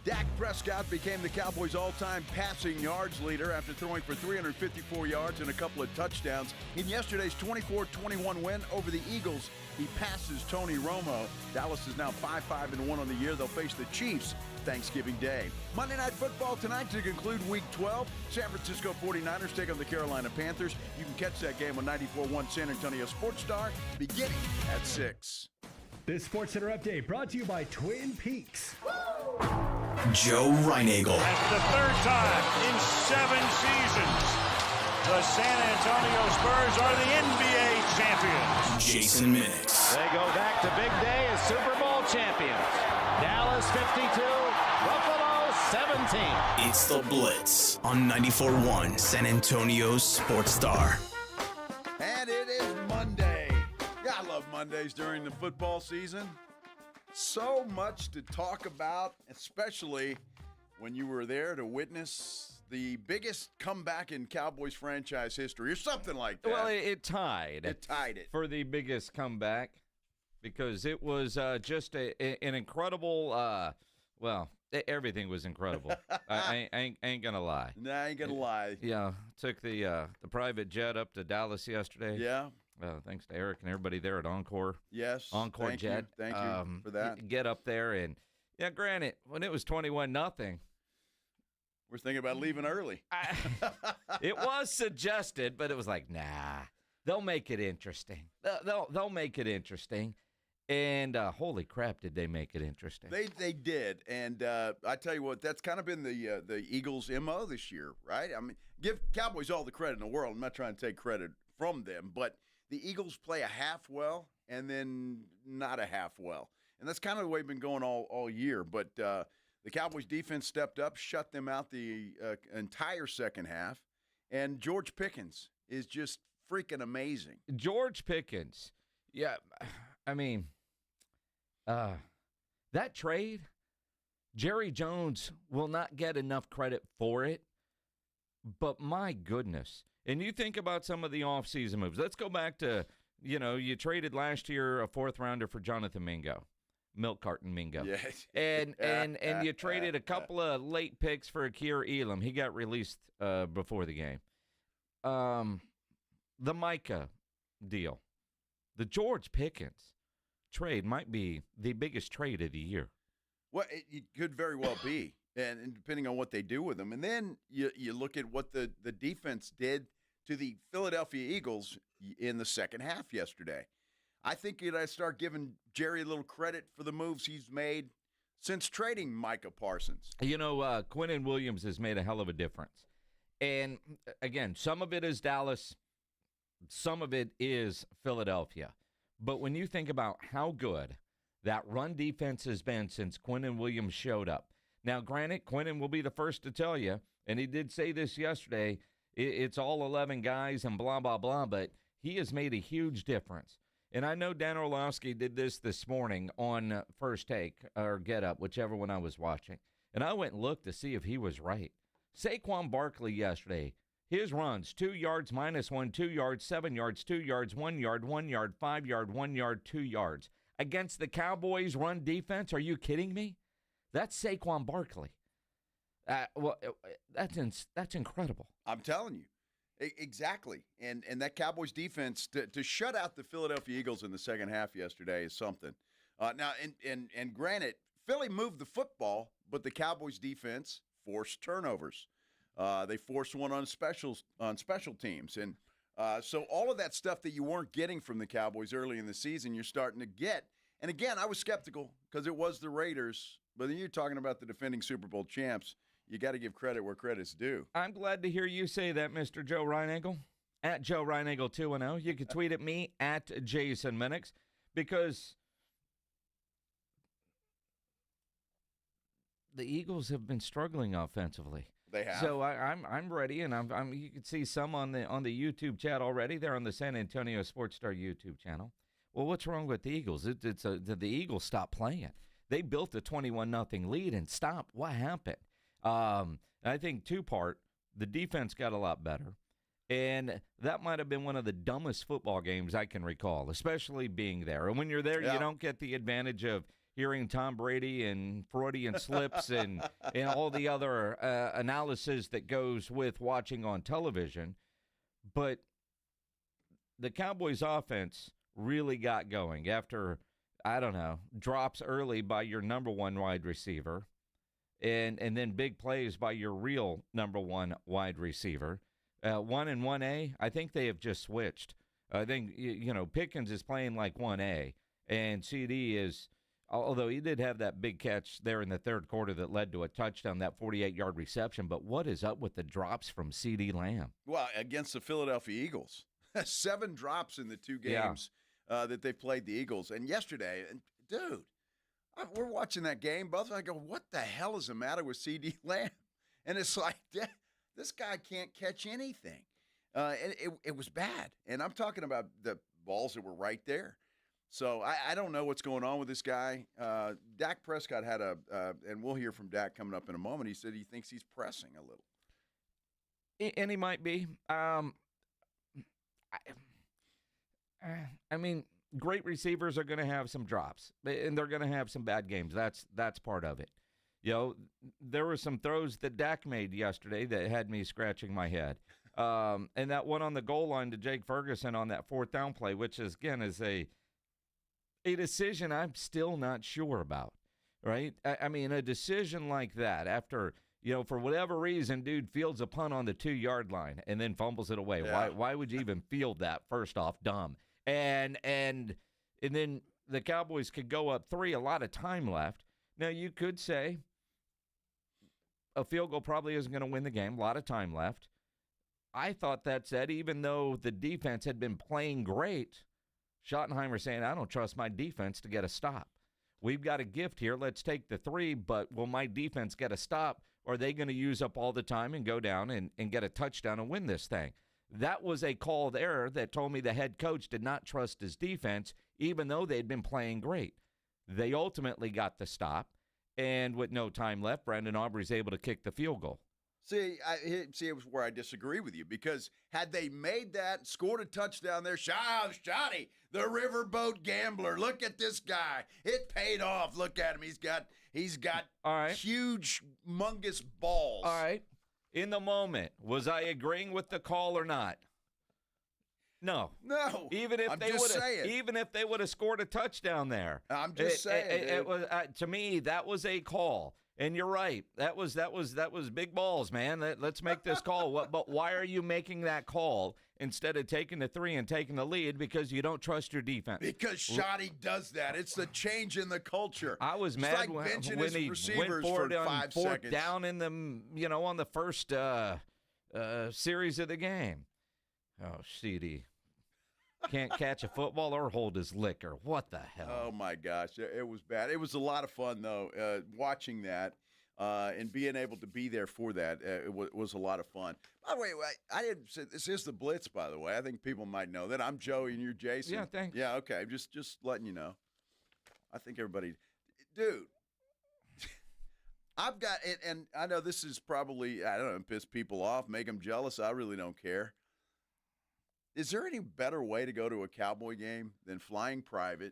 Dak Prescott became the Cowboys' all-time passing yards leader after throwing for 354 yards and a couple of touchdowns. In yesterday's 24-21 win over the Eagles, he passes Tony Romo. Dallas is now 5-5-1 on the year. They'll face the Chiefs Thanksgiving Day. Monday Night Football tonight to conclude Week 12. San Francisco 49ers take on the Carolina Panthers. You can catch that game on 94.1 San Antonio Sports Star beginning at 6. This Sports Center update brought to you by Twin Peaks. Joe Reinagel. That's the third time in 7 seasons the San Antonio Spurs are the NBA champions. Jason Minix. They go back to big day as Super Bowl champions. Dallas 52, Buffalo 17. It's the Blitz on 94.1 San Antonio's Sports Star. And it is Monday. I love Mondays during the football season. So much to talk about, especially when you were there to witness the biggest comeback in Cowboys franchise history or something like that. Well, it tied. It tied it. For the biggest comeback because it was just an incredible, everything was incredible. I ain't going to lie. Nah, I ain't going to lie. Yeah, took the private jet up to Dallas yesterday. Yeah. Thanks to Eric and everybody there at Encore. Yes. Encore thank Jet. You. Thank you for that. Get up there and, granted, when it was 21-0. We're thinking about leaving early. It was suggested, but it was like, nah, they'll make it interesting. They'll make it interesting. And holy crap, did they make it interesting. They did. And I tell you what, that's kind of been the Eagles' MO this year, right? I mean, give Cowboys all the credit in the world. I'm not trying to take credit from them, but the Eagles play a half well and then not a half well. And that's kind of the way it's been going all year. But the Cowboys defense stepped up, shut them out the entire second half. And George Pickens is just freaking amazing. George Pickens, yeah, I mean, that trade, Jerry Jones will not get enough credit for it. But my goodness. And you think about some of the offseason moves. Let's go back to, you traded last year a 4th-rounder for Jonathan Mingo, milk carton Mingo. Yes. And you traded a couple of late picks for Akir Elam. He got released before the game. The Micah deal. The George Pickens trade might be the biggest trade of the year. Well, it could very well be. And depending on what they do with them. And then you look at what the defense did to the Philadelphia Eagles in the second half yesterday. I think you got to start giving Jerry a little credit for the moves he's made since trading Micah Parsons. Quinnen Williams has made a hell of a difference. And, again, some of it is Dallas. Some of it is Philadelphia. But when you think about how good that run defense has been since Quinnen Williams showed up, now, granted, Quinnen will be the first to tell you, and he did say this yesterday, it's all 11 guys and blah, blah, blah, but he has made a huge difference. And I know Dan Orlovsky did this morning on First Take or Get Up, whichever one I was watching, and I went and looked to see if he was right. Saquon Barkley yesterday, his runs, 2 yards, -1, 2 yards, 7 yards, 2 yards, 1 yard, 1 yard, 5 yard, 1 yard, 2 yards. Against the Cowboys' run defense, are you kidding me? That's Saquon Barkley. That's incredible. I'm telling you. Exactly. And that Cowboys defense, to shut out the Philadelphia Eagles in the second half yesterday is something. Now, and granted, Philly moved the football, but the Cowboys defense forced turnovers. They forced one on special teams. And so all of that stuff that you weren't getting from the Cowboys early in the season, you're starting to get. And again, I was skeptical because it was the Raiders. But then you're talking about the defending Super Bowl champs. You got to give credit where credit's due. I'm glad to hear you say that, Mr. Joe Reinagel. At Joe Reinagel 210. You can tweet at me at Jason Minix because the Eagles have been struggling offensively. They have. So I'm ready, and I'm you can see some on the YouTube chat already. They're on the San Antonio Sports Star YouTube channel. Well, what's wrong with the Eagles? The Eagles stopped playing. They built a 21-0 lead and stopped. What happened? I think two-part, the defense got a lot better, and that might have been one of the dumbest football games I can recall, especially being there. And when you're there, you don't get the advantage of hearing Tom Brady and Freudian slips and all the other analysis that goes with watching on television. But the Cowboys offense really got going after, I don't know, drops early by your number one wide receiver and then big plays by your real number one wide receiver. 1 and 1A, I think they have just switched. I think, Pickens is playing like 1A, and CD is, although he did have that big catch there in the third quarter that led to a touchdown, that 48-yard reception, but what is up with the drops from CD Lamb? Well, against the Philadelphia Eagles. 7 drops in the 2 games that they played the Eagles. And yesterday, dude, we're watching that game. Both of us, I go, what the hell is the matter with CD Lamb? And it's like, this guy can't catch anything. And it was bad. And I'm talking about the balls that were right there. So I don't know what's going on with this guy. Dak Prescott had and we'll hear from Dak coming up in a moment. He said he thinks he's pressing a little. And he might be. I mean, great receivers are going to have some drops, and they're going to have some bad games. That's part of it. There were some throws that Dak made yesterday that had me scratching my head. And that one on the goal line to Jake Ferguson on that 4th down play, which is a decision I'm still not sure about, right? I mean, a decision like that after, for whatever reason, dude fields a punt on the 2-yard line and then fumbles it away. Yeah. Why would you even field that? First off, dumb. And then the Cowboys could go up 3, a lot of time left. Now, you could say a field goal probably isn't going to win the game, a lot of time left. I thought that said, even though the defense had been playing great, Schottenheimer saying, I don't trust my defense to get a stop. We've got a gift here. Let's take the 3, but will my defense get a stop? Or are they going to use up all the time and go down and get a touchdown and win this thing? That was a called error that told me the head coach did not trust his defense, even though they'd been playing great. They ultimately got the stop, and with no time left, Brandon Aubrey's able to kick the field goal. See, it was where I disagree with you, because had they made that, scored a touchdown there, Shotty, the riverboat gambler, look at this guy. It paid off. Look at him. He's got All right. huge, humongous balls. All right. In the moment, was I agreeing with the call or not? No. Even if they would have scored a touchdown there. I'm just saying. It was to me, that was a call. And you're right. That was big balls, man. Let's make this call. But why are you making that call instead of taking the 3 and taking the lead? Because you don't trust your defense. Because Shotty does that. It's the change in the culture. I was mad when he went for it on 4th down in the on the first series of the game. Oh, CD. Can't catch a football or hold his liquor. What the hell? Oh, my gosh. It was bad. It was a lot of fun, though, watching that and being able to be there for that. It was a lot of fun. By the way, I didn't say this is the Blitz, by the way. I think people might know that. I'm Joey and you're Jason. Yeah, thanks. Yeah, okay. Just letting you know. I think everybody – dude, I've got – and I know this is probably, I don't know, piss people off, make them jealous. I really don't care. Is there any better way to go to a Cowboy game than flying private,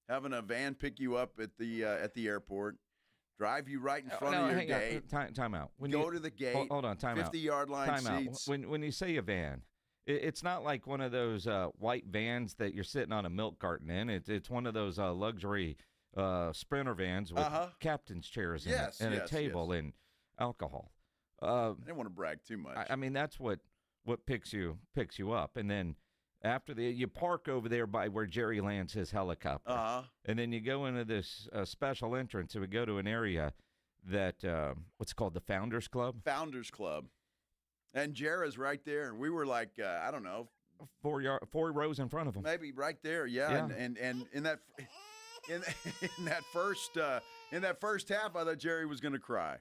having a van pick you up at the airport, drive you right in front of your gate? Time out. Go to the gate. Hold on, time out. 50-yard line seats. When you say a van, it's not like one of those white vans that you're sitting on a milk carton in. It's one of those luxury Sprinter vans with captain's chairs in it, and a table and alcohol. I didn't want to brag too much. I mean, that's what picks you up, and then after you park over there by where Jerry lands his helicopter, and then you go into this special entrance, and we go to an area that what's called the Founders Club. And Jerry's right there. We were like I don't know, 4 rows in front of him, maybe right there. Yeah. And in that first half, I thought Jerry was going to cry.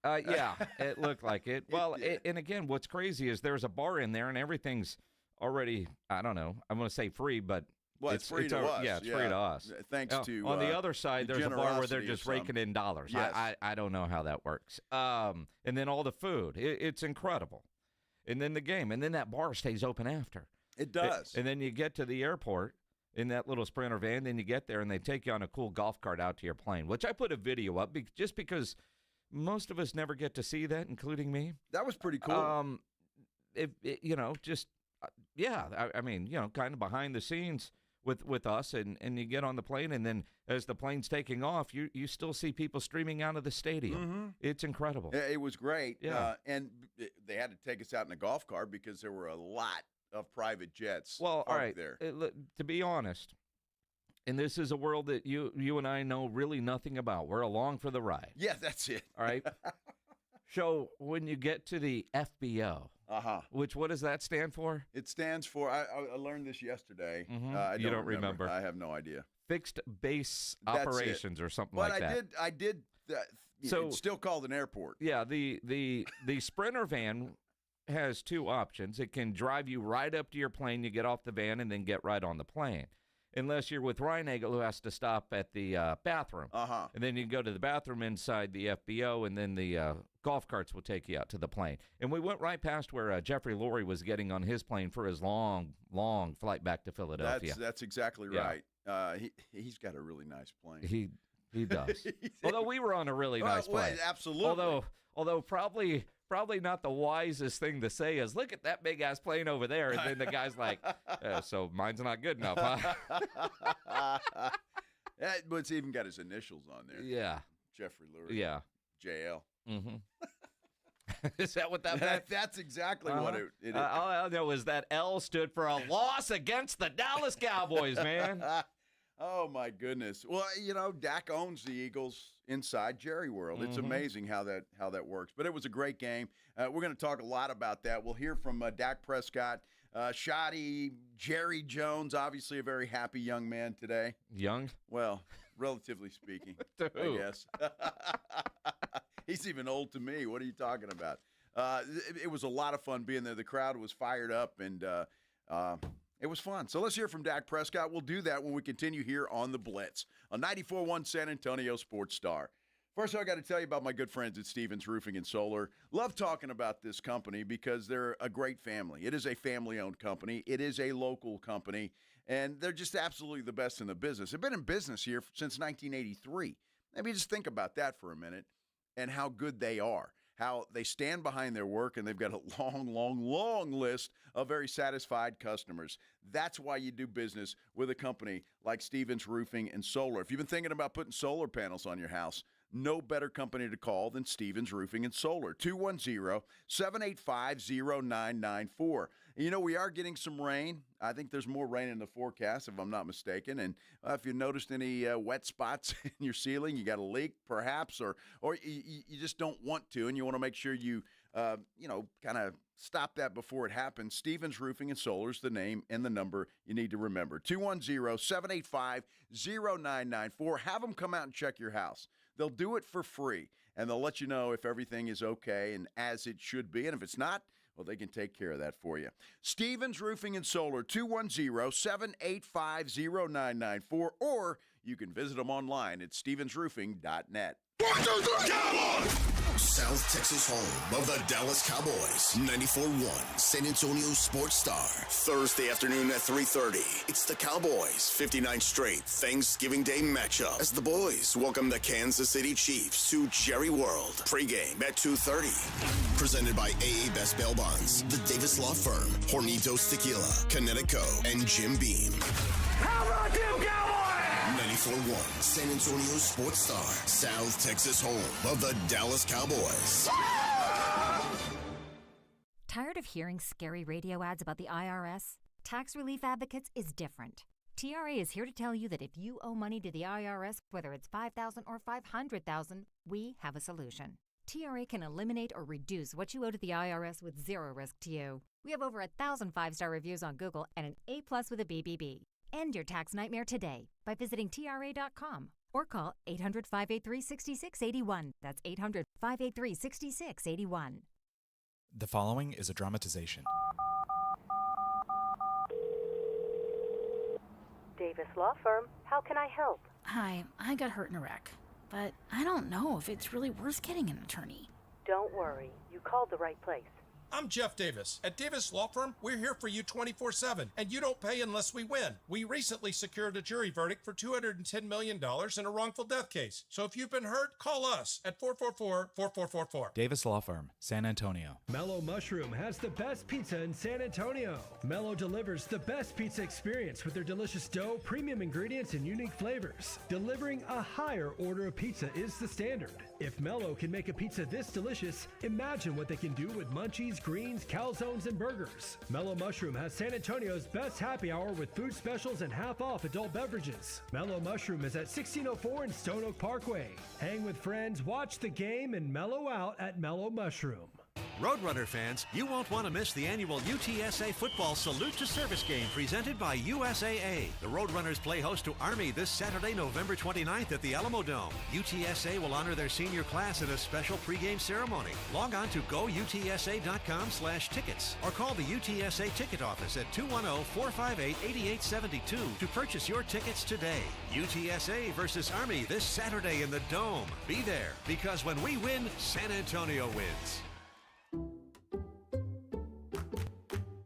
Yeah, it looked like it. Well, and again, what's crazy is there's a bar in there, and everything's already, I don't know, I'm going to say free, but it's free to us. Yeah, it's free to us. Thanks to on the other side, there's a bar where they're just raking in dollars. Yes. I don't know how that works. And then all the food, it's incredible. And then the game, and then that bar stays open after. It does. And then you get to the airport, in that little Sprinter van. Then you get there, and they take you on a cool golf cart out to your plane, which I put a video up just because most of us never get to see that, including me. That was pretty cool. I mean, kind of behind the scenes with us, and you get on the plane, and then as the plane's taking off, you still see people streaming out of the stadium. Mm-hmm. It's incredible. It was great. Yeah. And they had to take us out in a golf cart because there were a lot of private jets Well, all right, there. To be honest, and this is a world that you and I know really nothing about. We're along for the ride. Yeah, that's it. All right? So when you get to the FBO, which what does that stand for? It stands for, I learned this yesterday. Mm-hmm. I You don't remember. I have no idea. Fixed base That's operations or something but like that. I did. So it's still called an airport. Yeah, the Sprinter van has two options. It can drive you right up to your plane. You get off the van and then get right on the plane. Unless you're with Ryan Nagel, who has to stop at the bathroom. And then you can go to the bathroom inside the FBO, and then the golf carts will take you out to the plane. And we went right past where Jeffrey Lurie was getting on his plane for his long, long flight back to Philadelphia. That's exactly right. He's got a really nice plane. He does. Although we were on a really nice plane. Absolutely. Although probably not the wisest thing to say is, look at that big-ass plane over there. And then the guy's like, so mine's not good enough, huh? But it's even got his initials on there. Yeah. Jeffrey Lurie. Yeah. JL. Mm-hmm. Is that what that meant? That's exactly what it is. All I know is that L stood for a loss against the Dallas Cowboys, man. Oh, my goodness. Well, Dak owns the Eagles inside Jerry World. It's amazing how that works. But it was a great game. We're going to talk a lot about that. We'll hear from Dak Prescott, Shoddy, Jerry Jones, obviously a very happy young man today. Young? Well, relatively speaking, To who? I guess. He's even old to me. What are you talking about? It was a lot of fun being there. The crowd was fired up, and it was fun. So let's hear from Dak Prescott. We'll do that when we continue here on The Blitz on 94.1 San Antonio Sports Star. First, I got to tell you about my good friends at Stevens Roofing and Solar. Love talking about this company because they're a great family. It is a family-owned company. It is a local company, and they're just absolutely the best in the business. They've been in business here since 1983. Maybe just think about that for a minute and how good they are, how they stand behind their work, and they've got a long, long, long list of very satisfied customers. That's why you do business with a company like Stevens Roofing and Solar. If you've been thinking about putting solar panels on your house, no better company to call than Stevens Roofing and Solar, 210-785-0994. And we are getting some rain. I think there's more rain in the forecast, if I'm not mistaken. And if you noticed any wet spots in your ceiling, you got a leak perhaps, or you just don't want to, and you want to make sure you, kind of stop that before it happens. Stevens Roofing and Solar is the name and the number you need to remember. 210-785-0994. Have them come out and check your house. They'll do it for free, and they'll let you know if everything is okay and as it should be. And if it's not, well, they can take care of that for you. Stevens Roofing and Solar, 210-785-0994, or you can visit them online at stevensroofing.net. South Texas home of the Dallas Cowboys. 94.1 San Antonio Sports Star. Thursday afternoon at 3:30. It's the Cowboys' 59th straight Thanksgiving Day matchup as the boys welcome the Kansas City Chiefs to Jerry World. Pre-game at 2:30. Presented by AA Best Bail Bonds, the Davis Law Firm, Hornitos Tequila, Connecticut, and Jim Beam. How about them Cowboys? 94.1 San Antonio Sports Star, South Texas home of the Dallas Cowboys. Tired of hearing scary radio ads about the IRS? Tax Relief Advocates is different. TRA is here to tell you that if you owe money to the IRS, whether it's $5,000 or $500,000, we have a solution. TRA can eliminate or reduce what you owe to the IRS with zero risk to you. We have over 1,000 5-star reviews on Google and an A+ with a BBB. End your tax nightmare today by visiting TRA.com or call 800-583-6681. That's 800-583-6681. The following is a dramatization. Davis Law Firm, how can I help? Hi, I got hurt in a wreck, but I don't know if it's really worth getting an attorney. Don't worry, you called the right place. I'm Jeff Davis. At Davis Law Firm, we're here for you 24/7, and you don't pay unless we win. We recently secured a jury verdict for $210 million in a wrongful death case. So if you've been hurt, call us at 444-4444. Davis Law Firm, San Antonio. Mellow Mushroom has the best pizza in San Antonio. Mellow delivers the best pizza experience with their delicious dough, premium ingredients, and unique flavors. Delivering a higher order of pizza is the standard. If Mellow can make a pizza this delicious, imagine what they can do with munchies, greens, calzones, and burgers. Mellow Mushroom has San Antonio's best happy hour with food specials and half-off adult beverages. Mellow Mushroom is at 1604 in Stone Oak Parkway. Hang with friends, watch the game, and mellow out at Mellow Mushroom. Roadrunner fans, you won't want to miss the annual UTSA Football Salute to Service game presented by USAA. The Roadrunners play host to Army this Saturday, November 29th at the Alamo Dome. UTSA will honor their senior class in a special pregame ceremony. Log on to goutsa.com/tickets or call the UTSA ticket office at 210-458-8872 to purchase your tickets today. UTSA versus Army this Saturday in the Dome. Be there, because when we win, San Antonio wins.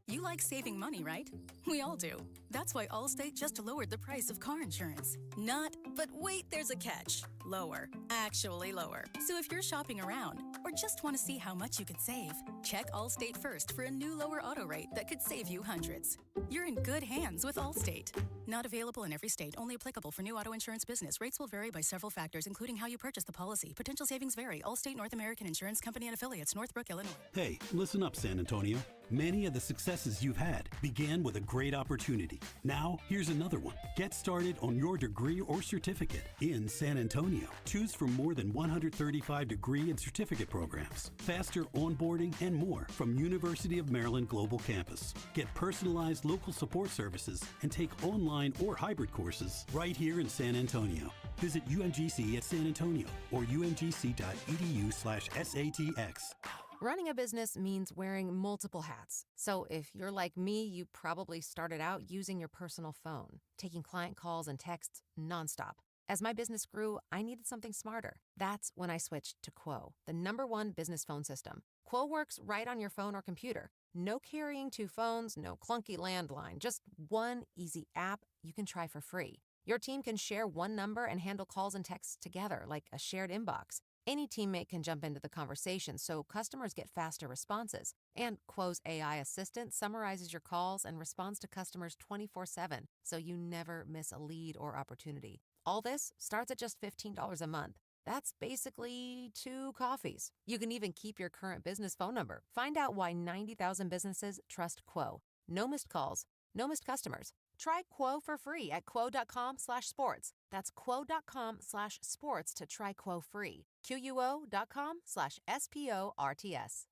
You like saving money, right? We all do. That's why Allstate just lowered the price of car insurance. Not, but wait, there's a catch. Lower. Actually lower. So if you're shopping around or just want to see how much you could save, check Allstate first for a new lower auto rate that could save you hundreds. You're in good hands with Allstate. Not available in every state. Only applicable for new auto insurance business. Rates will vary by several factors, including how you purchase the policy. Potential savings vary. Allstate North American Insurance Company and Affiliates, Northbrook, Illinois. Hey, listen up, San Antonio. Many of the successes you've had began with a great opportunity. Now, here's another one. Get started on your degree or certificate in San Antonio. Choose from more than 135 degree and certificate programs, faster onboarding, and more from University of Maryland Global Campus. Get personalized local support services and take online or hybrid courses right here in San Antonio. Visit UMGC at San Antonio or umgc.edu/SATX. Running a business means wearing multiple hats. So if you're like me, you probably started out using your personal phone, taking client calls and texts nonstop. As my business grew, I needed something smarter. That's when I switched to Quo, the #1 business phone system. Quo works right on your phone or computer. No carrying 2 phones, no clunky landline, just one easy app you can try for free. Your team can share one number and handle calls and texts together like a shared inbox. Any teammate can jump into the conversation, so customers get faster responses. And Quo's AI assistant summarizes your calls and responds to customers 24/7, so you never miss a lead or opportunity. All this starts at just $15 a month. That's basically 2 coffees. You can even keep your current business phone number. Find out why 90,000 businesses trust Quo. No missed calls, no missed customers. Try Quo for free at quo.com/sports. That's quo.com/sports to try Quo free. QUO.com/SPORTS.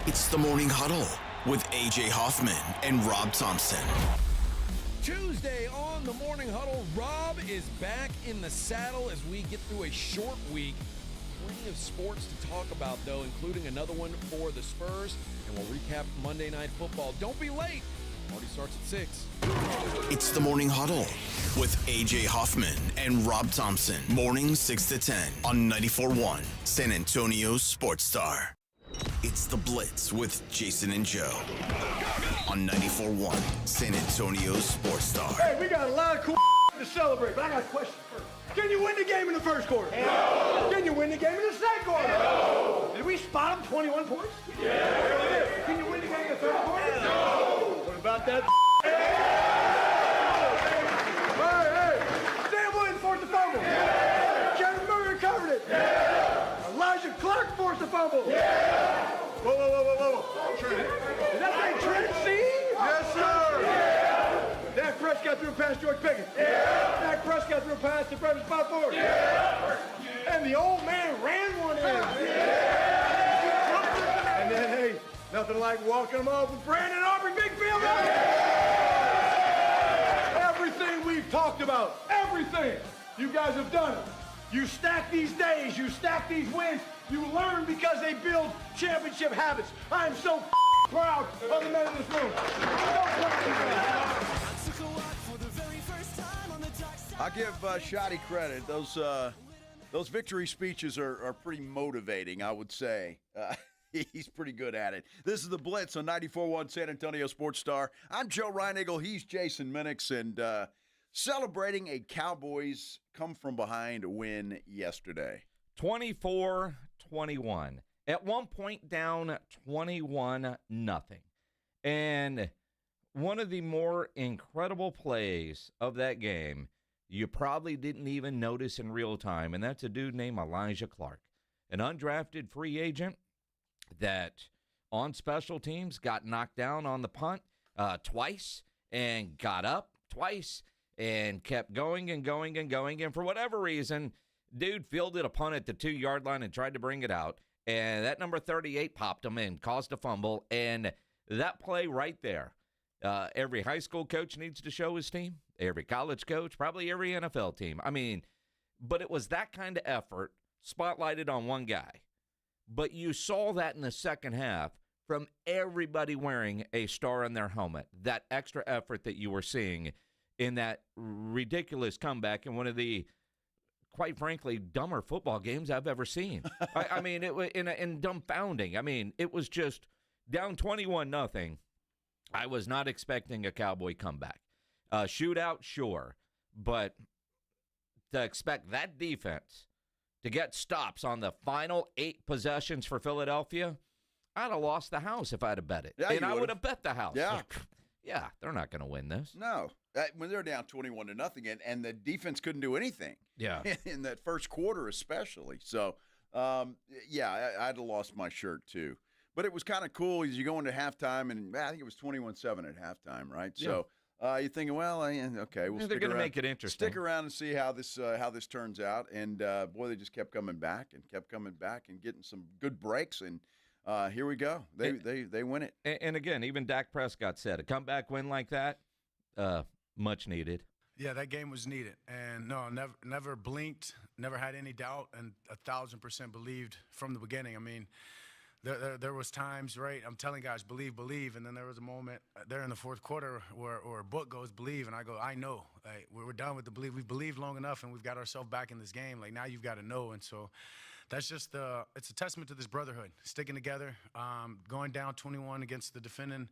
It's the Morning Huddle with A.J. Hoffman and Rob Thompson. Tuesday on the Morning Huddle, Rob is back in the saddle as we get through a short week. Plenty of sports to talk about, though, including another one for the Spurs. And we'll recap Monday Night Football. Don't be late. Party starts at 6. It's the Morning Huddle with A.J. Hoffman and Rob Thompson. Morning 6 to 10 on 94.1 San Antonio Sports Star. It's the Blitz with Jason and Joe on 94.1 San Antonio Sports Star. Hey, we got a lot of cool to celebrate, but I got a question first. Can you win the game in the first quarter? No. Can you win the game in the second quarter? No. Did we spot them 21 points? Yeah. Can you win the game in the third quarter? No. What about that? Hey. Sam Williams forced the fumble. Yeah. Kevin Murray recovered it. Yeah. Elijah Clark forced the fumble. Yeah. Whoa. Is that thing Trent C? Yes, sir. Yeah. Dak Prescott threw a pass to George Pickens. Yeah. Dak Prescott threw a pass to Travis Ford. Yeah. And the old man ran one in. Yeah. And then, hey, nothing like walking them off with Brandon Aubrey Bigfield. Yeah. Everything we've talked about, everything, you guys have done it. You stack these days, you stack these wins, you learn because they build championship habits. I am so proud of the men in this room. I'll give Shotty credit. Those Those victory speeches are pretty motivating, I would say. He's pretty good at it. This is the Blitz on 94.1 San Antonio Sports Star. I'm Joe Reinigle. He's Jason Minix, and celebrating a Cowboys come-from-behind win yesterday. 24-21. At one point down 21-0. And one of the more incredible plays of that game you probably didn't even notice in real time, and that's a dude named Elijah Clark, an undrafted free agent that on special teams got knocked down on the punt twice and got up twice and kept going and going and going. And for whatever reason, dude fielded a punt at the 2-yard line and tried to bring it out. And that number 38 popped him and caused a fumble. And that play right there, every high school coach needs to show his team, every college coach, probably every NFL team. I mean, but it was that kind of effort spotlighted on one guy. But you saw that in the second half from everybody wearing a star on their helmet, that extra effort that you were seeing in that ridiculous comeback in one of the, quite frankly, dumber football games I've ever seen. I mean, it was in dumbfounding. I mean, it was just down 21-0. I was not expecting a Cowboy comeback. Shootout, sure, but to expect that defense to get stops on the final 8 possessions for Philadelphia, I'd have lost the house if I'd have bet it. Yeah, and I would have bet the house. Yeah. Yeah, they're not going to win this. No. When they're down 21-0, and the defense couldn't do anything. Yeah. In that first quarter especially. So, yeah, I'd have lost my shirt too. But it was kind of cool as you go into halftime, and I think it was 21-7 at halftime, right? Yeah. So you're thinking, well, okay, we'll they're going to make it interesting. Stick around and see how this turns out. And, boy, they just kept coming back and getting some good breaks. And here we go. They win it. And, again, even Dak Prescott said, a comeback win like that, much needed. Yeah, that game was needed. And, no, never blinked, never had any doubt, and 1,000% believed from the beginning. I mean, there was times, right, I'm telling guys, believe, and then there was a moment there in the fourth quarter where a book goes, believe, and I go, I know. Like, we're done with the believe. We've believed long enough, and we've got ourselves back in this game. Like, now you've got to know. And so that's just it's a testament to this brotherhood, sticking together, going down 21 against the defending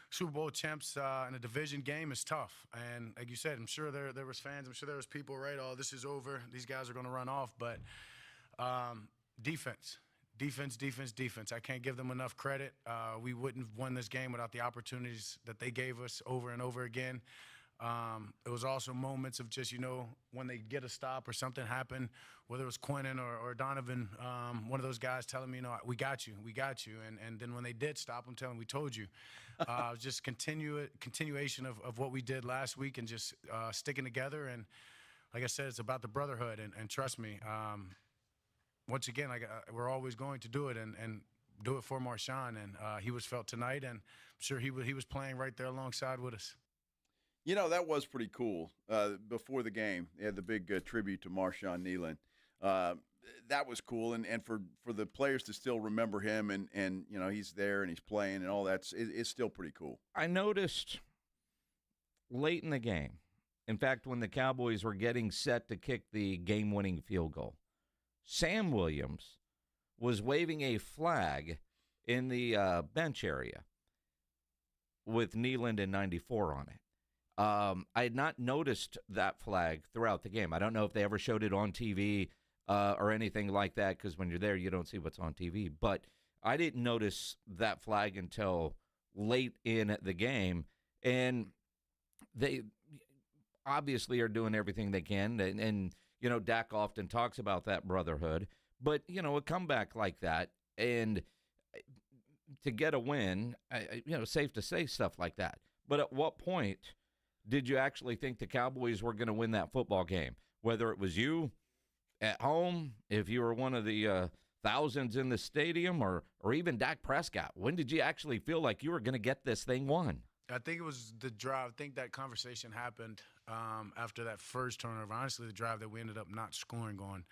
Super Bowl champs in a division game is tough. And like you said, I'm sure there was fans. I'm sure there was people, right, oh, this is over. These guys are going to run off. But defense. I can't give them enough credit. We wouldn't have won this game without the opportunities that they gave us over and over again. It was also moments of just, when they get a stop or something happen, whether it was Quinnen or Donovan, one of those guys telling me, we got you. And then when they did stop, I'm telling them, we told you. Just continuation of what we did last week and just sticking together. And like I said, it's about the brotherhood. And trust me, once again, we're always going to do it and do it for Marshawn. And he was felt tonight, and I'm sure he was playing right there alongside with us. That was pretty cool. Before the game, they had the big tribute to Marshawn Kneeland. That was cool, and for the players to still remember him, and he's there and he's playing and all that, it's still pretty cool. I noticed late in the game, in fact, when the Cowboys were getting set to kick the game-winning field goal, Sam Williams was waving a flag in the bench area with Kneeland and 94 on it. I had not noticed that flag throughout the game. I don't know if they ever showed it on TV or anything like that, because when you're there, you don't see what's on TV. But I didn't notice that flag until late in the game. And they obviously are doing everything they can. And Dak often talks about that brotherhood. But, a comeback like that and to get a win, safe to say stuff like that. But at what point did you actually think the Cowboys were going to win that football game? Whether it was you at home, if you were one of the thousands in the stadium, or even Dak Prescott, when did you actually feel like you were going to get this thing won? I think it was the drive. I think that conversation happened after that first turnover. Honestly, the drive that we ended up not scoring going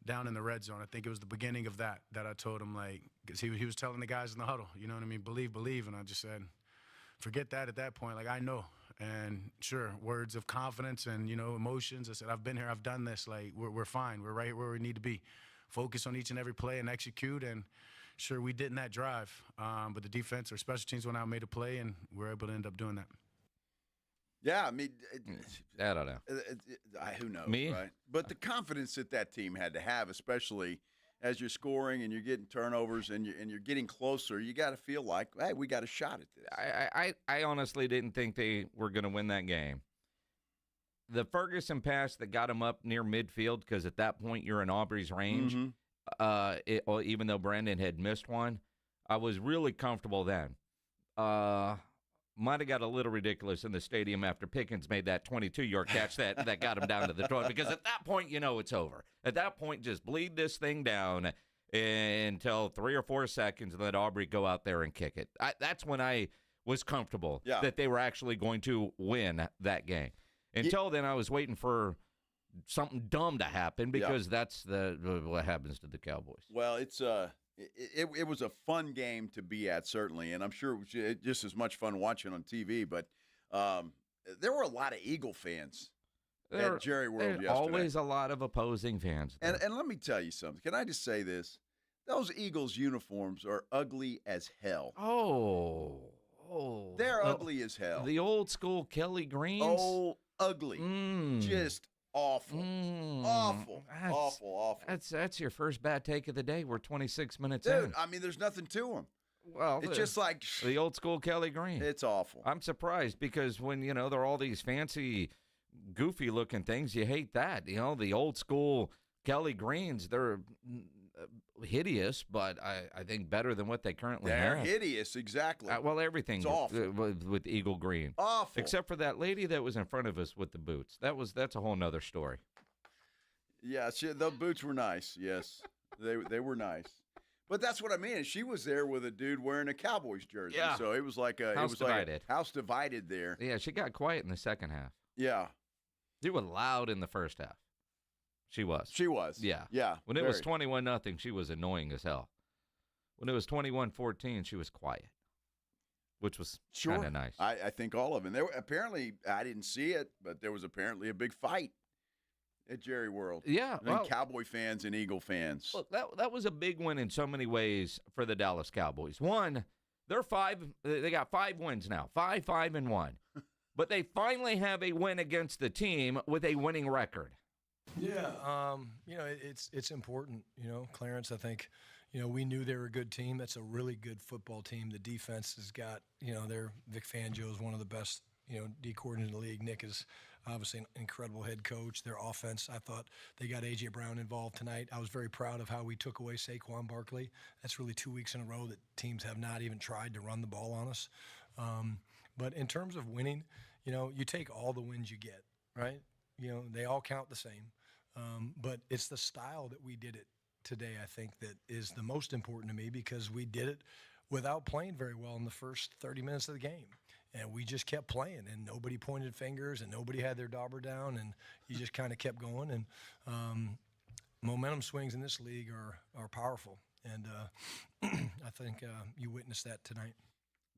down in the red zone. I think it was the beginning of that I told him, because he was telling the guys in the huddle, you know what I mean, believe. And I just said, forget that at that point. Like, I know. And sure, words of confidence and, emotions. I said, I've been here, I've done this. Like, we're fine. We're right where we need to be. Focus on each and every play and execute. And sure, we did in that drive. But the defense or special teams went out and made a play, and we were able to end up doing that. Yeah, I mean, I don't know. Who knows, Me? right? But the confidence that team had to have, especially as you're scoring and you're getting turnovers and you're getting closer, you got to feel like, hey, we got a shot at this. I honestly didn't think they were going to win that game. The Ferguson pass that got him up near midfield, because at that point you're in Aubrey's range, even though Brandon had missed one, I was really comfortable then. Might have got a little ridiculous in the stadium after Pickens made that 22-yard catch that got him down to the 12, because at that point, it's over. At that point, just bleed this thing down until 3 or 4 seconds and let Aubrey go out there and kick it. That's when I was comfortable that they were actually going to win that game. Until then, I was waiting for something dumb to happen, because that's what happens to the Cowboys. Well, it was a fun game to be at, certainly, and I'm sure it was just as much fun watching on TV. But there were a lot of Eagle fans at Jerry World yesterday. Always a lot of opposing fans. And let me tell you something. Can I just say this? Those Eagles uniforms are ugly as hell. They're ugly as hell. The old school Kelly Greens. Oh, ugly. Just awful. Awful. That's your first bad take of the day. We're 26 minutes in. Dude, I mean, there's nothing to them. Well, it's just like the old school Kelly Green. It's awful. I'm surprised, because when, they're all these fancy, goofy looking things, you hate that. The old school Kelly Greens, they're hideous, but I think better than what they currently have. They're hideous, exactly. Well, everything's awful with Eagle Green. Awful. Except for that lady that was in front of us with the boots. That's a whole nother story. Yeah, the boots were nice. Yes, they were nice. But that's what I mean. She was there with a dude wearing a Cowboys jersey. Yeah. So it was like house divided there. Yeah, she got quiet in the second half. Yeah. She was loud in the first half. She was. Yeah. Yeah. When it was 21-0, she was annoying as hell. When it was 21-14, she was quiet, which was kind of nice. I think all of them. There were, apparently, I didn't see it, but there was apparently a big fight at Jerry World. Yeah. Cowboy fans and Eagle fans. Look, that was a big win in so many ways for the Dallas Cowboys. One, they got 5 wins now, 5-5-1. But they finally have a win against the team with a winning record. Yeah, it's important, Clarence. I think, we knew they were a good team. That's a really good football team. The defense has got, Vic Fangio is one of the best, D coordinators in the league. Nick is obviously an incredible head coach. Their offense, I thought they got A.J. Brown involved tonight. I was very proud of how we took away Saquon Barkley. That's really 2 weeks in a row that teams have not even tried to run the ball on us. But in terms of winning, you take all the wins you get, right? They all count the same. But it's the style that we did it today, I think, that is the most important to me, because we did it without playing very well in the first 30 minutes of the game. And we just kept playing, and nobody pointed fingers, and nobody had their dauber down, and you just kind of kept going. And momentum swings in this league are powerful. And I think you witnessed that tonight.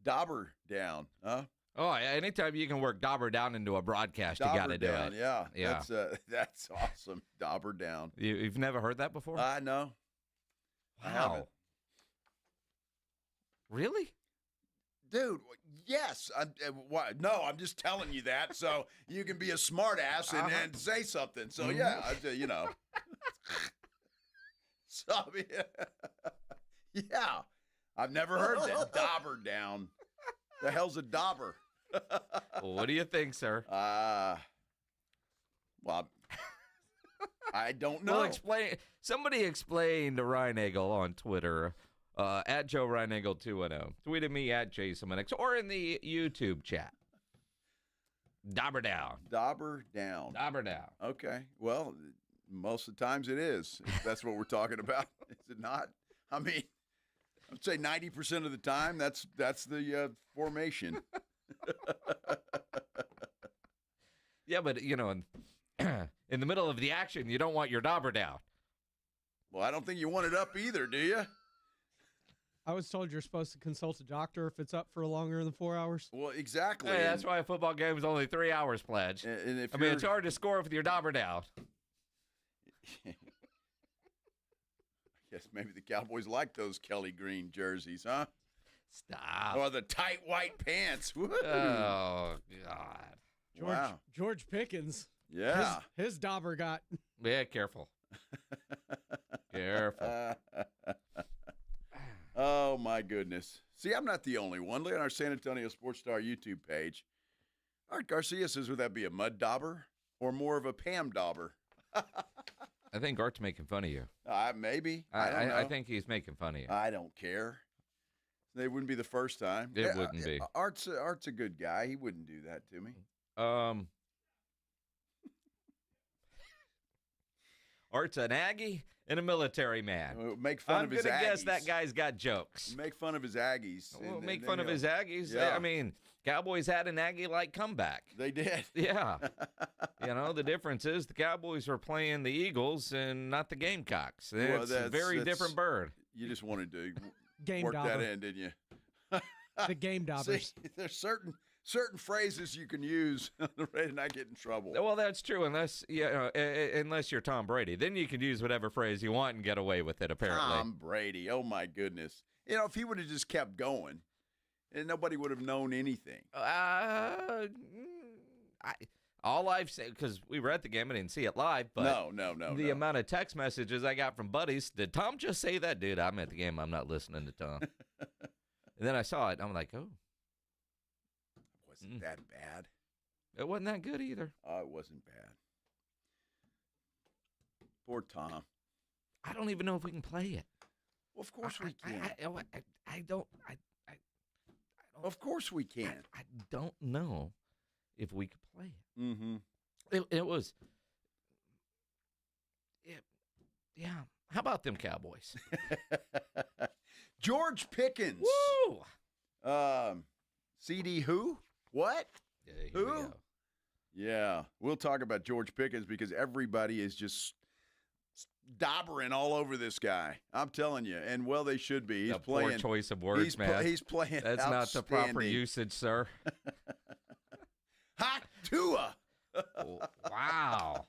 Dauber down, huh? Oh, anytime you can work Dauber down into a broadcast, you got to do it. Yeah. That's awesome. Dauber down. You've never heard that before? I know. Wow. Really? Dude, yes. I'm just telling you that so you can be a smart ass and say something. So, yeah, So, yeah. I've never heard that. Dauber down. The hell's a dauber? Well, what do you think, sir? Well, I don't know. Well, somebody explain to Ryan Eagle on Twitter, at Joe Ryan Eagle 210. Tweeted me at Jason Minix, or in the YouTube chat. Dauber down. Dauber down. Dauber down. Okay. Well, most of the times it is. If that's what we're talking about. Is it not? I mean, I'd say 90% of the time that's the formation. Yeah, but, in the middle of the action, you don't want your dauber down. Well, I don't think you want it up either, do you? I was told you're supposed to consult a doctor if it's up for longer than 4 hours. Well, exactly. Hey, that's why a football game is only 3 hours, Pledge. And if it's hard to score with your dauber down. I guess maybe the Cowboys like those Kelly green jerseys, huh? Stop. Or the tight white pants. Woo. Oh, God. George Pickens. Yeah. His dauber got. Yeah, careful. Careful. Oh, my goodness. See, I'm not the only one. Look at our San Antonio Sports Star YouTube page. Art Garcia says, would that be a mud dauber or more of a Pam dauber? I think Art's making fun of you. Maybe. I don't know. I think he's making fun of you. I don't care. It wouldn't be the first time. It wouldn't be. Art's a good guy. He wouldn't do that to me. Art's an Aggie and a military man. Make fun of his Aggies. I'm going to guess that guy's got jokes. Make fun of his Aggies. Well, make fun of his Aggies. Yeah. I mean, Cowboys had an Aggie-like comeback. They did. Yeah. The difference is the Cowboys were playing the Eagles and not the Gamecocks. It's a very different bird. You just wanted to game work dauber. that in, didn't you? The game daubers. See, there's certain phrases you can use and not get in trouble. Well, that's true, unless you're Tom Brady. Then you can use whatever phrase you want and get away with it, apparently. Tom Brady, oh my goodness. If he would have just kept going, and nobody would have known anything. All I've said, because we were at the game, I didn't see it live, but no. The amount of text messages I got from buddies, did Tom just say that? Dude, I'm at the game, I'm not listening to Tom. And then I saw it, and I'm like, oh. Wasn't that bad. It wasn't that good either. Oh, it wasn't bad. Poor Tom. I don't even know if we can play it. Well, of course we can. I don't. Of course we can. I don't know if we could play it. Mm-hmm. It was. Yeah. How about them Cowboys? George Pickens. Woo! CD who? What? Yeah, here we who? go. Yeah, we'll talk about George Pickens because everybody is just daubering all over this guy. I'm telling you, and well, they should be. He's playing. Poor choice of words, man. He's playing. That's not the proper usage, sir. Hot Tua. Wow.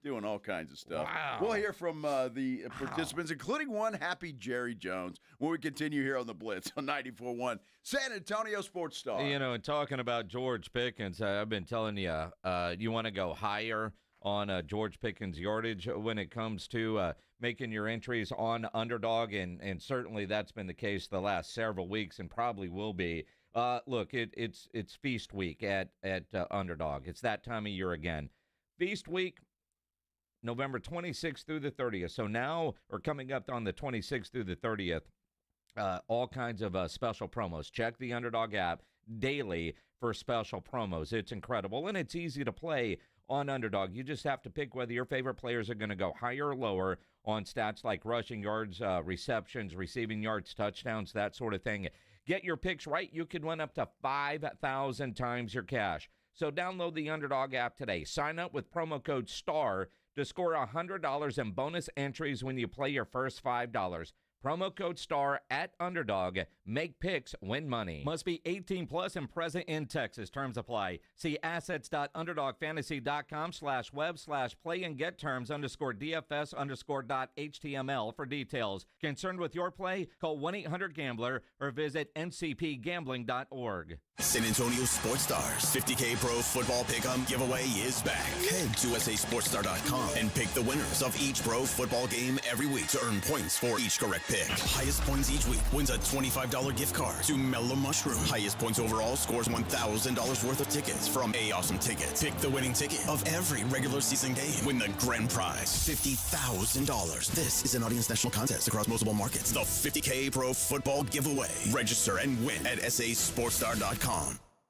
Doing all kinds of stuff. Wow. We'll hear from the participants, including one happy Jerry Jones, when we continue here on the Blitz on 94.1 San Antonio Sports Star. And talking about George Pickens, I've been telling you, you want to go higher on George Pickens' yardage when it comes to making your entries on Underdog, and certainly that's been the case the last several weeks and probably will be. Look, it's feast week at Underdog. It's that time of year again. Feast week, November 26th through the 30th. So now, or coming up on the 26th through the 30th, all kinds of special promos. Check the Underdog app daily for special promos. It's incredible, and it's easy to play on Underdog. You just have to pick whether your favorite players are going to go higher or lower on stats like rushing yards, receptions, receiving yards, touchdowns, that sort of thing. Get your picks right. You could win up to 5,000 times your cash. So download the Underdog app today. Sign up with promo code STAR to score $100 in bonus entries when you play your first $5. Promo code STAR at Underdog. Make picks, win money. Must be 18 plus and present in Texas. Terms apply. See assets.underdogfantasy.com/web/play and get terms _DFS_.html for details. Concerned with your play? Call 1-800-GAMBLER or visit ncpgambling.org. San Antonio Sports Stars 50K Pro Football Pick'em giveaway is back. Head to USASportsStar.com and pick the winners of each pro football game every week to earn points for each correct pick. Highest points each week wins a $25 gift card to Mellow Mushroom. Highest points overall scores $1,000 worth of tickets from A Awesome Tickets. Pick the winning ticket of every regular season game. Win the grand prize, $50,000. This is an Audience National contest across multiple markets. The 50K Pro Football Giveaway. Register and win at SASportsStar.com.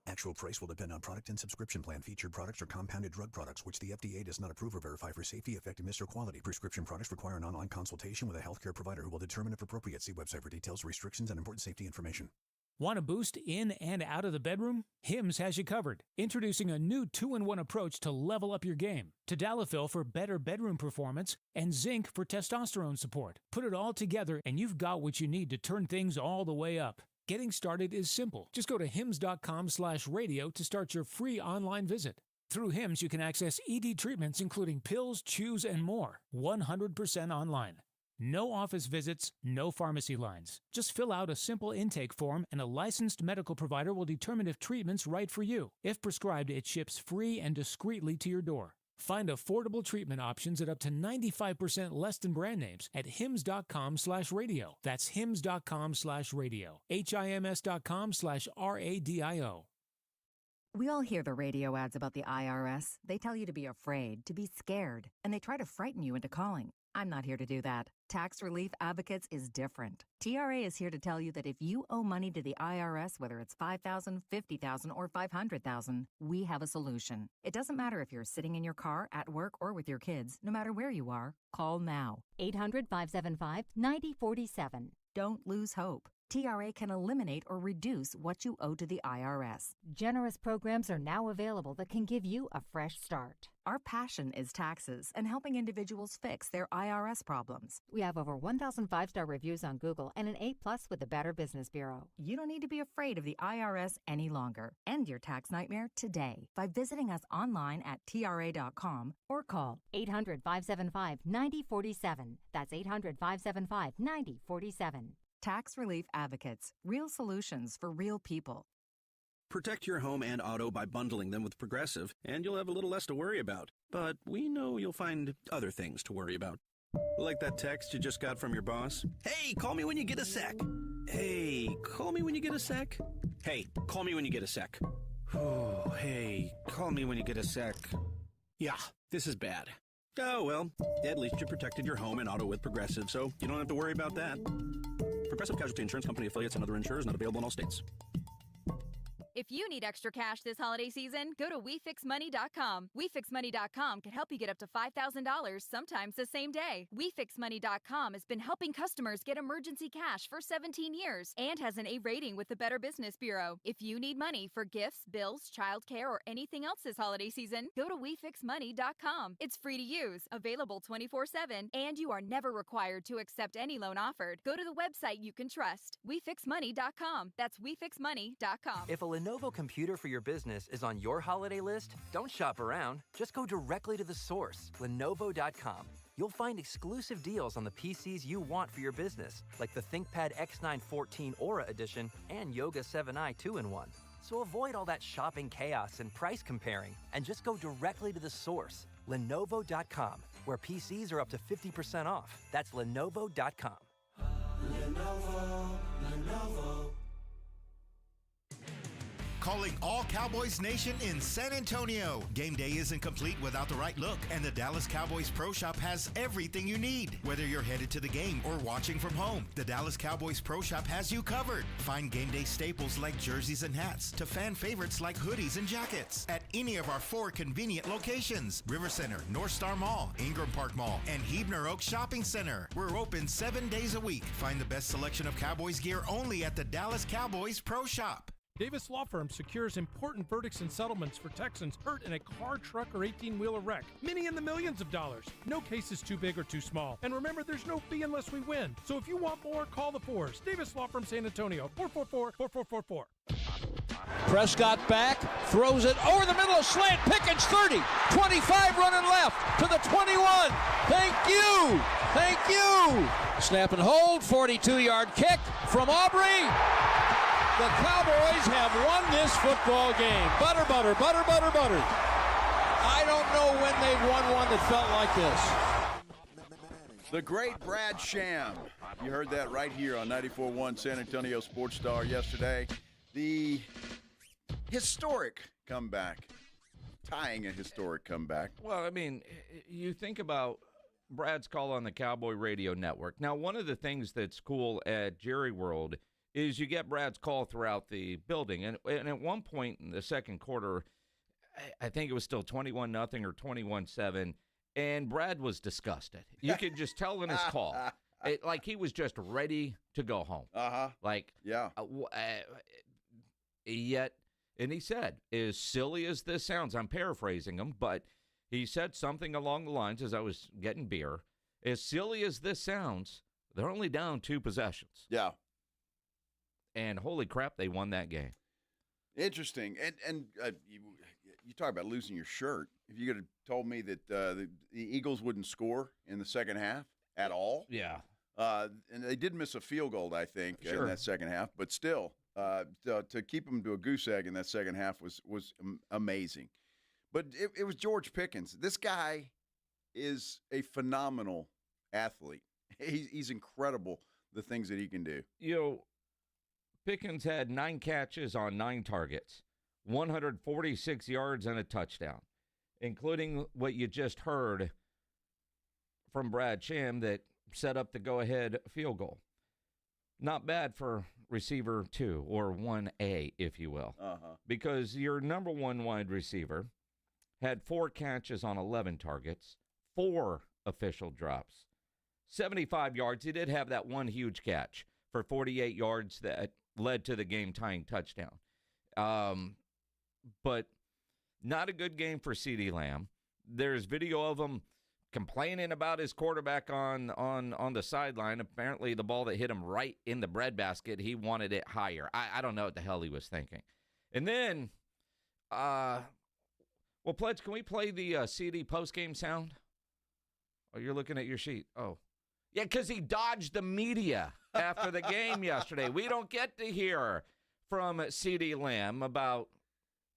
Actual price will depend on product and subscription plan. Featured products are compounded drug products, which the FDA does not approve or verify for safety, effectiveness, or quality. Prescription products require an online consultation with a healthcare provider who will determine if appropriate. See website for details, restrictions, and important safety information. Want a boost in and out of the bedroom? Hims has you covered. Introducing a new 2-in-1 approach to level up your game. Tadalafil for better bedroom performance and zinc for testosterone support. Put it all together and you've got what you need to turn things all the way up. Getting started is simple. Just go to hims.com/radio to start your free online visit. Through Hims, you can access ED treatments including pills, chews, and more. 100% online. No office visits, no pharmacy lines. Just fill out a simple intake form and a licensed medical provider will determine if treatment's right for you. If prescribed, it ships free and discreetly to your door. Find affordable treatment options at up to 95% less than brand names at hims.com/radio. That's hims.com/radio. HIMS.com/RADIO. We all hear the radio ads about the IRS. They tell you to be afraid, to be scared, and they try to frighten you into calling. I'm not here to do that. Tax Relief Advocates is different. TRA is here to tell you that if you owe money to the IRS, whether it's $5,000, $50,000, or $500,000, we have a solution. It doesn't matter if you're sitting in your car, at work, or with your kids. No matter where you are, call now. 800-575-9047. Don't lose hope. TRA can eliminate or reduce what you owe to the IRS. Generous programs are now available that can give you a fresh start. Our passion is taxes and helping individuals fix their IRS problems. We have over 1,000 5-star reviews on Google and an A+ with the Better Business Bureau. You don't need to be afraid of the IRS any longer. End your tax nightmare today by visiting us online at TRA.com or call 800-575-9047. That's 800-575-9047. Tax Relief Advocates. Real solutions for real people. Protect your home and auto by bundling them with Progressive, and you'll have a little less to worry about. But we know you'll find other things to worry about. Like that text you just got from your boss. Hey, call me when you get a sec. Hey, call me when you get a sec. Hey, call me when you get a sec. Oh, hey, call me when you get a sec. Yeah, this is bad. Oh, well, at least you protected your home and auto with Progressive, so you don't have to worry about that. Progressive Casualty Insurance Company affiliates and other insurers not available in all states. If you need extra cash this holiday season, go to WeFixMoney.com. WeFixMoney.com can help you get up to $5,000, sometimes the same day. WeFixMoney.com has been helping customers get emergency cash for 17 years and has an A rating with the Better Business Bureau. If you need money for gifts, bills, childcare, or anything else this holiday season, go to WeFixMoney.com. It's free to use, available 24/7, and you are never required to accept any loan offered. Go to the website you can trust. WeFixMoney.com. That's WeFixMoney.com. If a Lenovo computer for your business is on your holiday list, don't shop around. Just go directly to the source, Lenovo.com. You'll find exclusive deals on the PCs you want for your business, like the ThinkPad X9 14 Aura Edition and Yoga 7i 2-in-1. So avoid all that shopping chaos and price comparing, and just go directly to the source, Lenovo.com, where PCs are up to 50% off. That's Lenovo.com. Lenovo. Calling all Cowboys Nation in San Antonio. Game day isn't complete without the right look, and the Dallas Cowboys Pro Shop has everything you need. Whether you're headed to the game or watching from home, the Dallas Cowboys Pro Shop has you covered. Find game day staples like jerseys and hats to fan favorites like hoodies and jackets at any of our 4 convenient locations: River Center, North Star Mall, Ingram Park Mall, and Huebner Oaks Shopping Center. We're open 7 days a week. Find the best selection of Cowboys gear only at the Dallas Cowboys Pro Shop. Davis Law Firm secures important verdicts and settlements for Texans hurt in a car, truck, or 18-wheeler wreck. Many in the millions of dollars. No case is too big or too small. And remember, there's no fee unless we win. So if you want more, call the Fours. Davis Law Firm San Antonio, 444-4444. Prescott back, throws it over the middle of slant. Pickens 30, 25 running left to the 21. Thank you. Thank you. Snap and hold, 42-yard kick from Aubrey. The Cowboys have won this football game. Butter, butter, butter, butter, butter. I don't know when they've won one that felt like this. The great Brad Sham. You heard that right here on 94.1 San Antonio Sports Star yesterday. The historic comeback. Tying a historic comeback. Well, I mean, you think about Brad's call on the Cowboy Radio Network. Now, one of the things that's cool at Jerry World is you get Brad's call throughout the building. And at one point in the second quarter, I think it was still 21-0 or 21-7, and Brad was disgusted. You could just tell in his call. Like he was just ready to go home. Like, yeah. Yet, and he said, as silly as this sounds, I'm paraphrasing him, but he said something along the lines as I was getting beer. As silly as this sounds, they're only down 2 possessions. Yeah. And holy crap, they won that game. Interesting. And you talk about losing your shirt. If you could have told me that the Eagles wouldn't score in the second half at all. Yeah. And they did miss a field goal, I think, in that second half. But still, to keep them to a goose egg in that second half was amazing. But it was George Pickens. This guy is a phenomenal athlete. He's incredible, the things that he can do. Pickens had 9 catches on 9 targets, 146 yards and a touchdown, including what you just heard from Brad Sham that set up the go-ahead field goal. Not bad for receiver 2, or 1A, if you will, because your number 1 wide receiver had 4 catches on 11 targets, 4 official drops, 75 yards. He did have that one huge catch for 48 yards that led to the game-tying touchdown. But not a good game for CeeDee Lamb. There's video of him complaining about his quarterback on the sideline. Apparently the ball that hit him right in the breadbasket, he wanted it higher. I don't know what the hell he was thinking. And then, Pledge, can we play the CD postgame sound? Oh, you're looking at your sheet. Oh. Yeah, because he dodged the media after the game yesterday. We don't get to hear from CeeDee Lamb about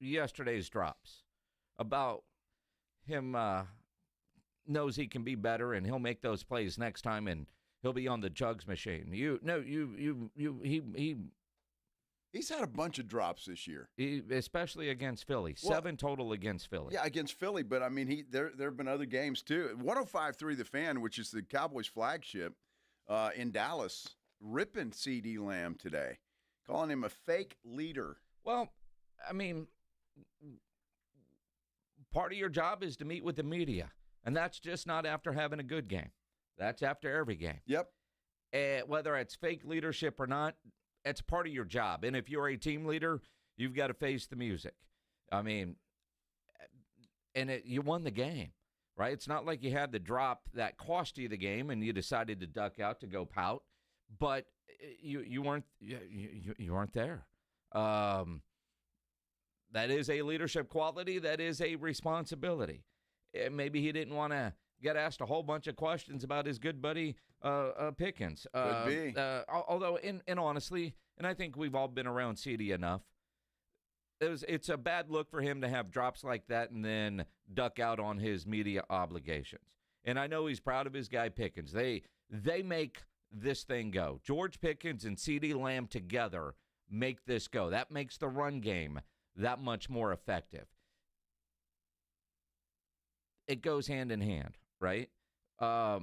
yesterday's drops, about him knows he can be better and he'll make those plays next time and he'll be on the jugs machine. He's had a bunch of drops this year, especially against Philly. 7 total against Philly. Yeah, against Philly, but I mean, there have been other games too. 105.3 The Fan, which is the Cowboys flagship in Dallas, ripping CeeDee Lamb today, calling him a fake leader. Well, I mean, part of your job is to meet with the media, and that's just not after having a good game. That's after every game. Yep. Whether it's fake leadership or not, it's part of your job. And if you're a team leader, you've got to face the music. I mean, you won the game, right? It's not like you had the drop that cost you the game and you decided to duck out to go pout, but you weren't there. That is a leadership quality. That is a responsibility. Maybe he didn't want to get asked a whole bunch of questions about his good buddy Pickens. Could be. Although, and honestly, and I think we've all been around CeeDee enough, it's a bad look for him to have drops like that and then duck out on his media obligations. And I know he's proud of his guy Pickens. They make this thing go. George Pickens and CeeDee Lamb together make this go. That makes the run game that much more effective. It goes hand in hand, right? But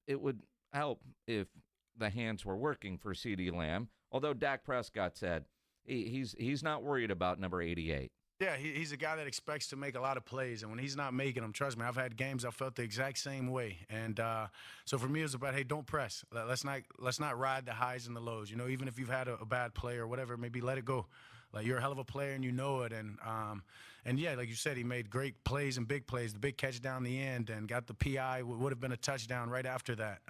it would help if the hands were working for CeeDee Lamb, although Dak Prescott said he's not worried about number 88. Yeah, he's a guy that expects to make a lot of plays, and when he's not making them, trust me, I've had games I felt the exact same way. And so for me, it's about, hey, don't press. Let's not ride the highs and the lows. Even if you've had a bad play or whatever, maybe let it go. Like, you're a hell of a player and you know it. And yeah, like you said, he made great plays and big plays. The big catch down the end and got the PI, would have been a touchdown right after that.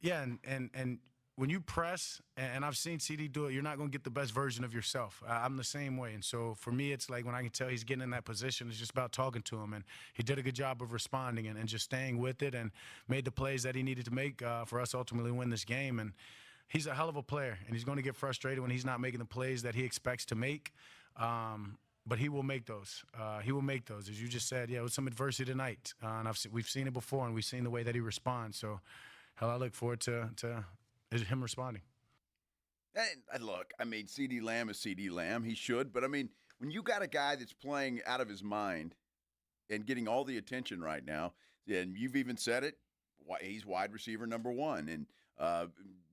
Yeah, and when you press, and I've seen CD do it, you're not going to get the best version of yourself. I'm the same way. And so for me, it's like when I can tell he's getting in that position, it's just about talking to him. And he did a good job of responding and just staying with it and made the plays that he needed to make for us ultimately win this game. And he's a hell of a player, and he's going to get frustrated when he's not making the plays that he expects to make. But he will make those. He will make those. As you just said, yeah, it was some adversity tonight. And we've seen it before, and we've seen the way that he responds. So, hell, I look forward to him responding. And look, I mean, CeeDee Lamb is CeeDee Lamb. He should. But, I mean, when you got a guy that's playing out of his mind and getting all the attention right now, and you've even said it, he's wide receiver number 1. And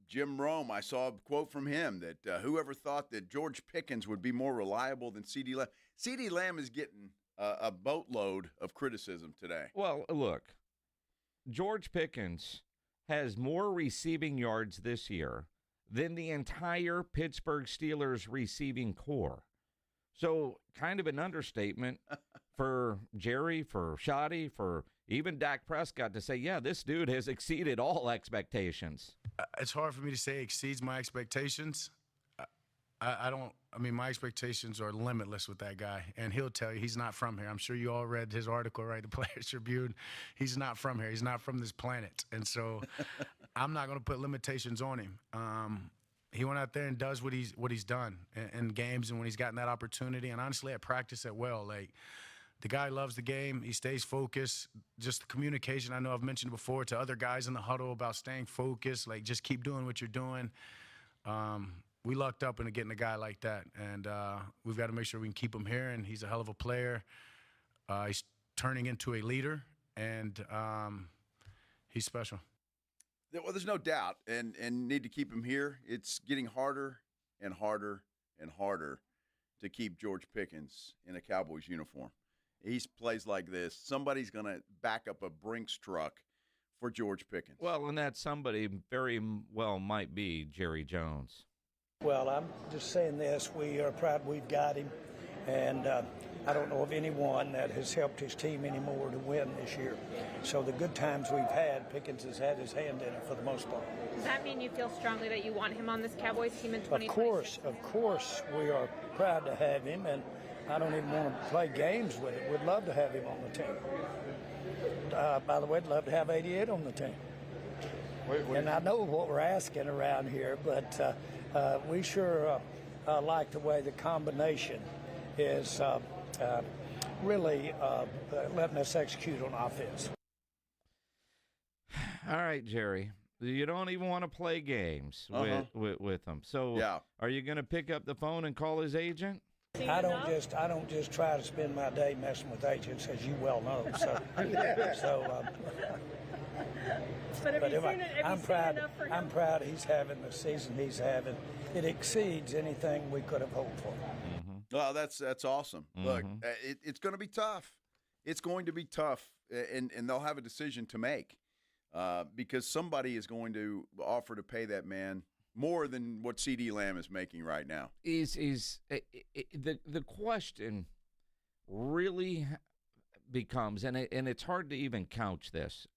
Jim Rome, I saw a quote from him that whoever thought that George Pickens would be more reliable than CeeDee Lamb. CeeDee Lamb is getting a boatload of criticism today. Well, look, George Pickens has more receiving yards this year than the entire Pittsburgh Steelers receiving core. So kind of an understatement for Jerry, for Shoddy, for even Dak Prescott to say, yeah, this dude has exceeded all expectations. It's hard for me to say exceeds my expectations. My expectations are limitless with that guy, and he'll tell you he's not from here. I'm sure you all read his article, right? The Players Tribune. He's not from here. He's not from this planet, and so I'm not going to put limitations on him. He went out there and does what he's done in games and when he's gotten that opportunity, and honestly at practice as well. Like, the guy loves the game. He stays focused. Just the communication, I know I've mentioned before to other guys in the huddle about staying focused, like just keep doing what you're doing. We lucked up into getting a guy like that, and we've got to make sure we can keep him here, and he's a hell of a player. He's turning into a leader, and he's special. Well, there's no doubt, and need to keep him here. It's getting harder and harder and harder to keep George Pickens in a Cowboys uniform. He plays like this. Somebody's going to back up a Brinks truck for George Pickens. Well, and that somebody very well might be Jerry Jones. Well, I'm just saying this. We are proud we've got him, and I don't know of anyone that has helped his team anymore to win this year. So the good times we've had, Pickens has had his hand in it for the most part. Does that mean you feel strongly that you want him on this Cowboys team in 2026? Of course, we are proud to have him, and I don't even want to play games with it. We'd love to have him on the team. By the way, I'd love to have 88 on the team. And I know what we're asking around here, but we sure like the way the combination is really letting us execute on offense. All right, Jerry. You don't even want to play games with them. So are you going to pick up the phone and call his agent? I don't just try to spend my day messing with agents, as you well know. So, I'm proud he's having the season he's having. It exceeds anything we could have hoped for. Mm-hmm. Well, that's awesome. Mm-hmm. Look, it's going to be tough. It's going to be tough, and they'll have a decision to make because somebody is going to offer to pay that man more than what C.D. Lamb is making right now. The question really becomes, and it's hard to even couch this.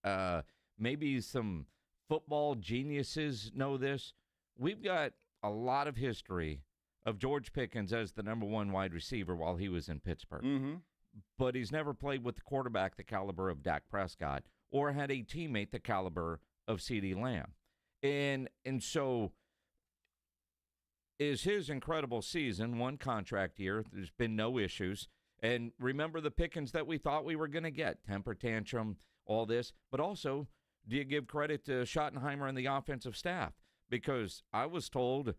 Maybe some football geniuses know this. We've got a lot of history of George Pickens as the number one wide receiver while he was in Pittsburgh. Mm-hmm. But he's never played with the quarterback the caliber of Dak Prescott or had a teammate the caliber of C.D. Lamb. And so is his incredible season, one contract year, there's been no issues. And remember the Pickens that we thought we were going to get, temper tantrum, all this. But also, do you give credit to Schottenheimer and the offensive staff? Because I was told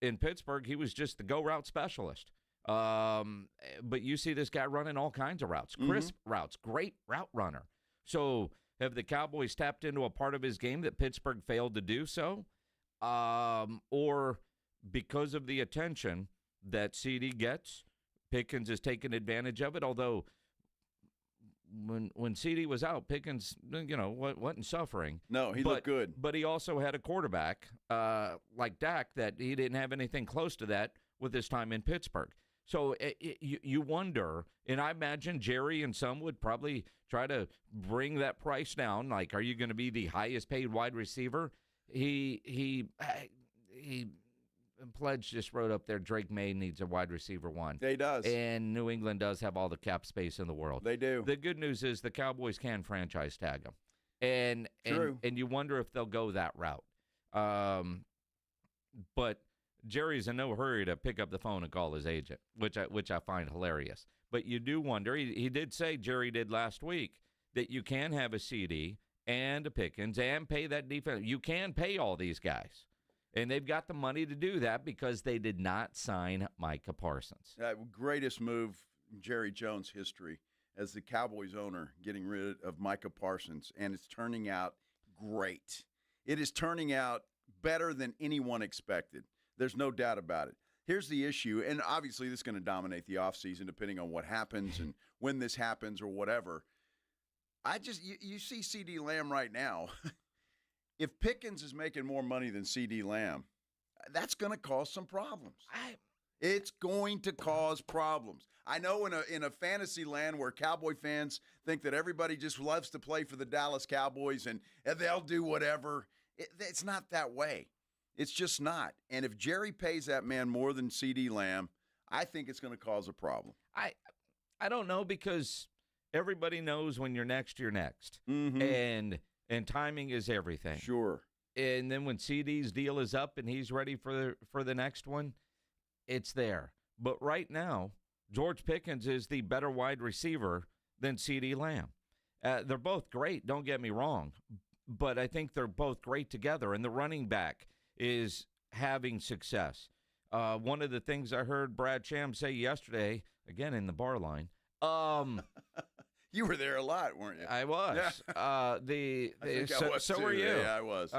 in Pittsburgh he was just the go-route specialist. But you see this guy running all kinds of routes, crisp routes, great route runner. So have the Cowboys tapped into a part of his game that Pittsburgh failed to do so? Or because of the attention that CD gets, Pickens has taken advantage of it, although when CD was out, Pickens, wasn't suffering. No, he looked good. But he also had a quarterback like Dak that he didn't have anything close to that with his time in Pittsburgh. So you wonder, and I imagine Jerry and some would probably try to bring that price down. Like, are you going to be the highest paid wide receiver? He Pledge just wrote up there, Drake May needs a wide receiver one. He does. And New England does have all the cap space in the world. They do. The good news is the Cowboys can franchise tag him. And you wonder if they'll go that route. But Jerry's in no hurry to pick up the phone and call his agent, which I find hilarious. But you do wonder, he did say, Jerry did last week, that you can have a CD and a Pickens and pay that defense. You can pay all these guys. And they've got the money to do that because they did not sign Micah Parsons. Greatest move in Jerry Jones' history as the Cowboys owner, getting rid of Micah Parsons, and it's turning out great. It is turning out better than anyone expected. There's no doubt about it. Here's the issue, and obviously this is going to dominate the offseason depending on what happens and when this happens or whatever. You see C.D. Lamb right now. If Pickens is making more money than C.D. Lamb, that's going to cause some problems. It's going to cause problems. I know in a fantasy land where Cowboy fans think that everybody just loves to play for the Dallas Cowboys and they'll do whatever. It's not that way. It's just not. And if Jerry pays that man more than C.D. Lamb, I think it's going to cause a problem. I don't know, because everybody knows when you're next, you're next. Mm-hmm. And timing is everything. Sure. And then when CD's deal is up and he's ready for the next one, it's there. But right now, George Pickens is the better wide receiver than CD Lamb. They're both great, don't get me wrong, but I think they're both great together, and the running back is having success. One of the things I heard Brad Sham say yesterday, again in the bar line, you were there a lot, weren't you? I was. Yeah. So were you. Yeah, I was.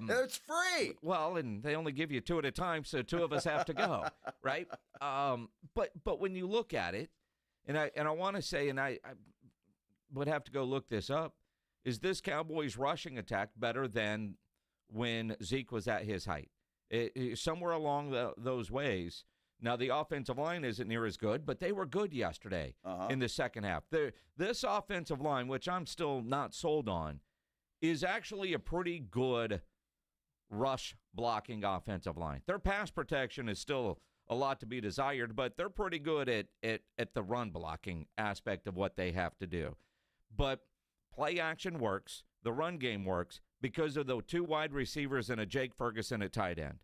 It's free. Well, and they only give you 2 at a time, so 2 of us have to go, right? But when you look at it, and I want to say, and I would have to go look this up, is this Cowboys rushing attack better than when Zeke was at his height? Somewhere along those ways. Now, the offensive line isn't near as good, but they were good yesterday in the second half. This offensive line, which I'm still not sold on, is actually a pretty good rush blocking offensive line. Their pass protection is still a lot to be desired, but they're pretty good at the run blocking aspect of what they have to do. But play action works. The run game works because of the 2 wide receivers and a Jake Ferguson at tight end.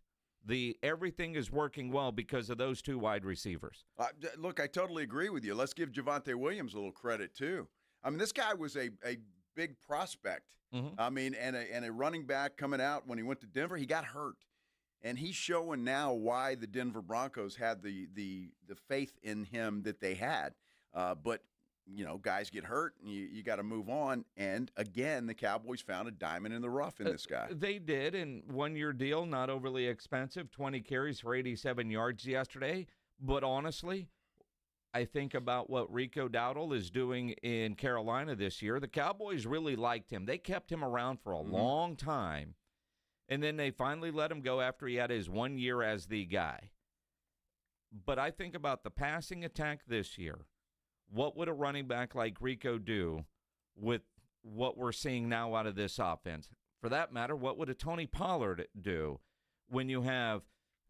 Everything is working well because of those 2 wide receivers. Look, I totally agree with you. Let's give Javonte Williams a little credit, too. I mean, this guy was a big prospect. Mm-hmm. I mean, and a running back coming out when he went to Denver. He got hurt. And he's showing now why the Denver Broncos had the faith in him that they had. But, you know, guys get hurt, and you got to move on. And, again, the Cowboys found a diamond in the rough in this guy. They did, and 1-year deal, not overly expensive, 20 carries for 87 yards yesterday. But, honestly, I think about what Rico Dowdle is doing in Carolina this year. The Cowboys really liked him. They kept him around for a long time, and then they finally let him go after he had his 1 year as the guy. But I think about the passing attack this year. What would a running back like Rico do with what we're seeing now out of this offense? For that matter, what would a Tony Pollard do when you have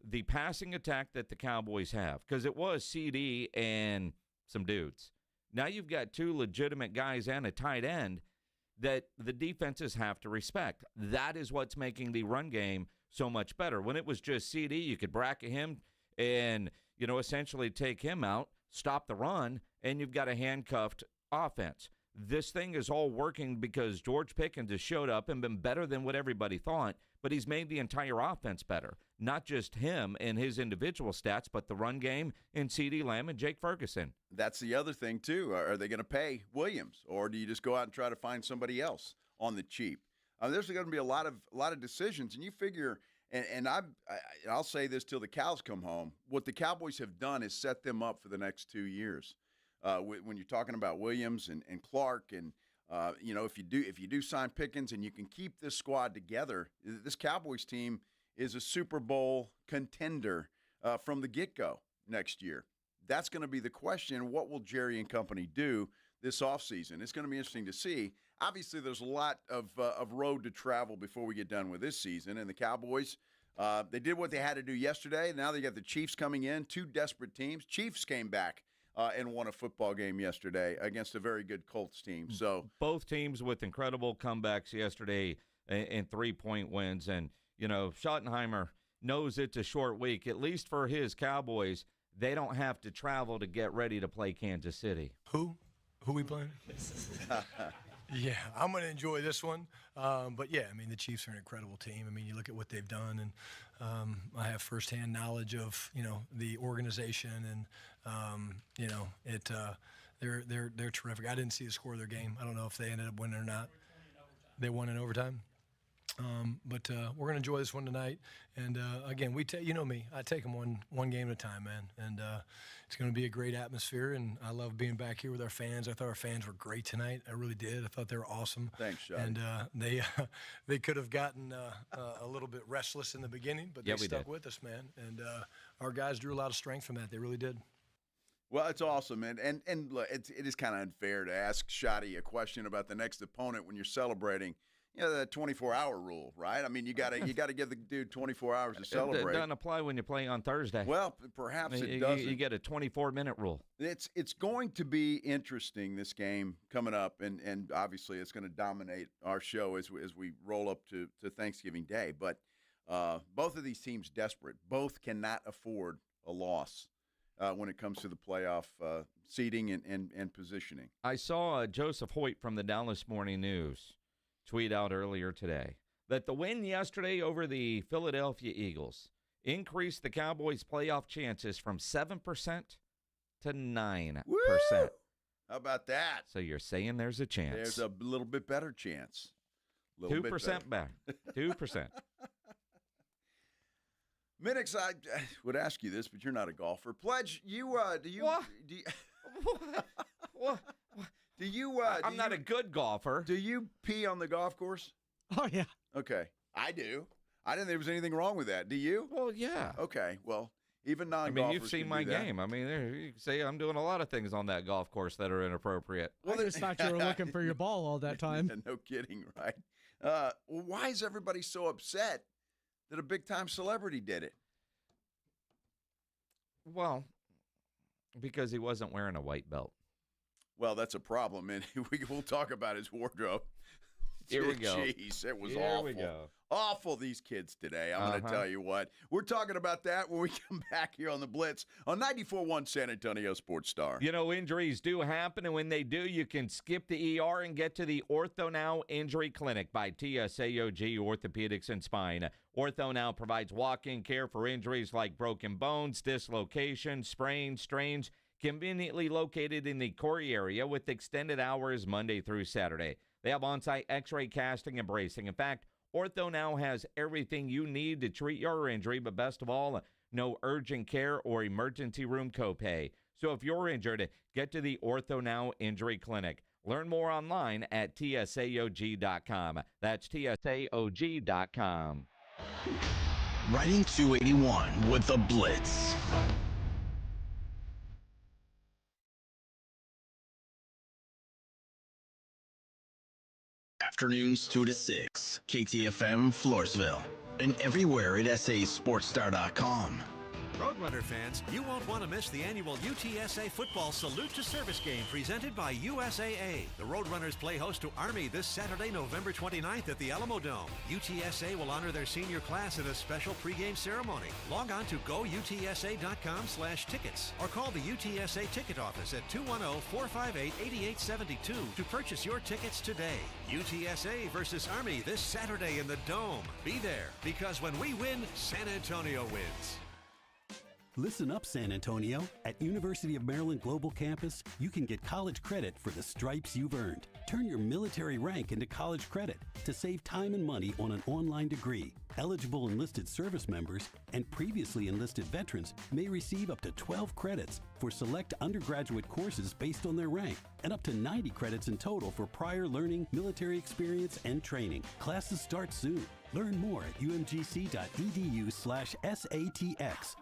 the passing attack that the Cowboys have? Because it was CD and some dudes. Now you've got 2 legitimate guys and a tight end that the defenses have to respect. That is what's making the run game so much better. When it was just CD, you could bracket him and, essentially take him out, stop the run, and you've got a handcuffed offense. This thing is all working because George Pickens has showed up and been better than what everybody thought, but he's made the entire offense better. Not just him and his individual stats, but the run game and CeeDee Lamb and Jake Ferguson. That's the other thing, too. Are they going to pay Williams, or do you just go out and try to find somebody else on the cheap? There's going to be a lot of decisions, and you figure – and I'll say this till the cows come home. What the Cowboys have done is set them up for the next 2 years. When you're talking about Williams and Clark, and if you do sign Pickens and you can keep this squad together, this Cowboys team is a Super Bowl contender from the get-go next year. That's going to be the question. What will Jerry and company do this offseason? It's going to be interesting to see. Obviously, there's a lot of road to travel before we get done with this season. And the Cowboys, they did what they had to do yesterday. Now they got the Chiefs coming in, 2 desperate teams. Chiefs came back and won a football game yesterday against a very good Colts team. So both teams with incredible comebacks yesterday and 3-point wins. And, Schottenheimer knows it's a short week. At least for his Cowboys, they don't have to travel to get ready to play Kansas City. Who we playing? Yeah, I'm going to enjoy this one. But, yeah, the Chiefs are an incredible team. You look at what they've done, and I have firsthand knowledge of, the organization, and, they're terrific. I didn't see the score of their game. I don't know if they ended up winning or not. They won in overtime? But we're going to enjoy this one tonight. And, again, you know me. I take them one game at a time, man. And it's going to be a great atmosphere, and I love being back here with our fans. I thought our fans were great tonight. I really did. I thought they were awesome. Thanks, Sean. And they could have gotten a little bit restless in the beginning, but they stuck with us, man. And our guys drew a lot of strength from that. They really did. Well, it's awesome, man. And look, it is kind of unfair to ask Shotty a question about the next opponent when you're celebrating. The 24-hour rule, right? I mean, you got to give the dude 24 hours to celebrate. It doesn't apply when you're playing on Thursday. Well, perhaps it doesn't. You get a 24-minute rule. It's going to be interesting, this game coming up, and obviously it's going to dominate our show as we roll up to Thanksgiving Day. But both of these teams desperate. Both cannot afford a loss when it comes to the playoff seeding and positioning. I saw Joseph Hoyt from the Dallas Morning News tweet out earlier today that the win yesterday over the Philadelphia Eagles increased the Cowboys' playoff chances from 7% to 9%. Woo! How about that? So you're saying there's a chance. There's a little bit better chance. 2% better. 2%. Minix, I would ask you this, but you're not a golfer. Pledge, do you What? Do you? I'm not a good golfer. Do you pee on the golf course? Oh, yeah. Okay. I do. I didn't think there was anything wrong with that. Do you? Well, yeah. Okay. Well, even non-golfers. I mean, you've seen my game. I mean, you can say I'm doing a lot of things on that golf course that are inappropriate. Well, I just thought you were looking for your ball all that time. No kidding, right? Why is everybody so upset that a big-time celebrity did it? Well, because he wasn't wearing a white belt. Well, that's a problem, and we'll talk about his wardrobe. Here we go. Jeez, it was Here awful. we go. Awful, these kids today. I'm going to tell you what. We're talking about that when we come back here on the Blitz on 94.1 San Antonio Sports Star. You know, injuries do happen, and when they do, you can skip the ER and get to the Ortho Now Injury Clinic by TSAOG Orthopedics and Spine. Ortho Now provides walk-in care for injuries like broken bones, dislocations, sprains, strains, conveniently located in the Corey area with extended hours Monday through Saturday. They have on-site x-ray casting and bracing. In fact, Ortho Now has everything you need to treat your injury, but best of all, no urgent care or emergency room copay. So if you're injured, get to the Ortho Now Injury Clinic. Learn more online at tsaog.com. That's tsaog.com. Riding 281 with the Blitz. Afternoons 2 to 6, KTFM Floresville, and everywhere at sasportstar.com. Roadrunner fans, you won't want to miss the annual UTSA Football Salute to Service game presented by USAA. The Roadrunners play host to Army this Saturday, November 29th at the Alamo Dome. UTSA will honor their senior class in a special pregame ceremony. Log on to goutsa.com/tickets or call the UTSA ticket office at 210-458-8872 to purchase your tickets today. UTSA versus Army this Saturday in the Dome. Be there, because when we win, San Antonio wins. Listen up, San Antonio. At University of Maryland Global Campus, you can get college credit for the stripes you've earned. Turn your military rank into college credit to save time and money on an online degree. Eligible enlisted service members and previously enlisted veterans may receive up to 12 credits for select undergraduate courses based on their rank, and up to 90 credits in total for prior learning, military experience, and training. Classes start soon. Learn more at umgc.edu/SATX.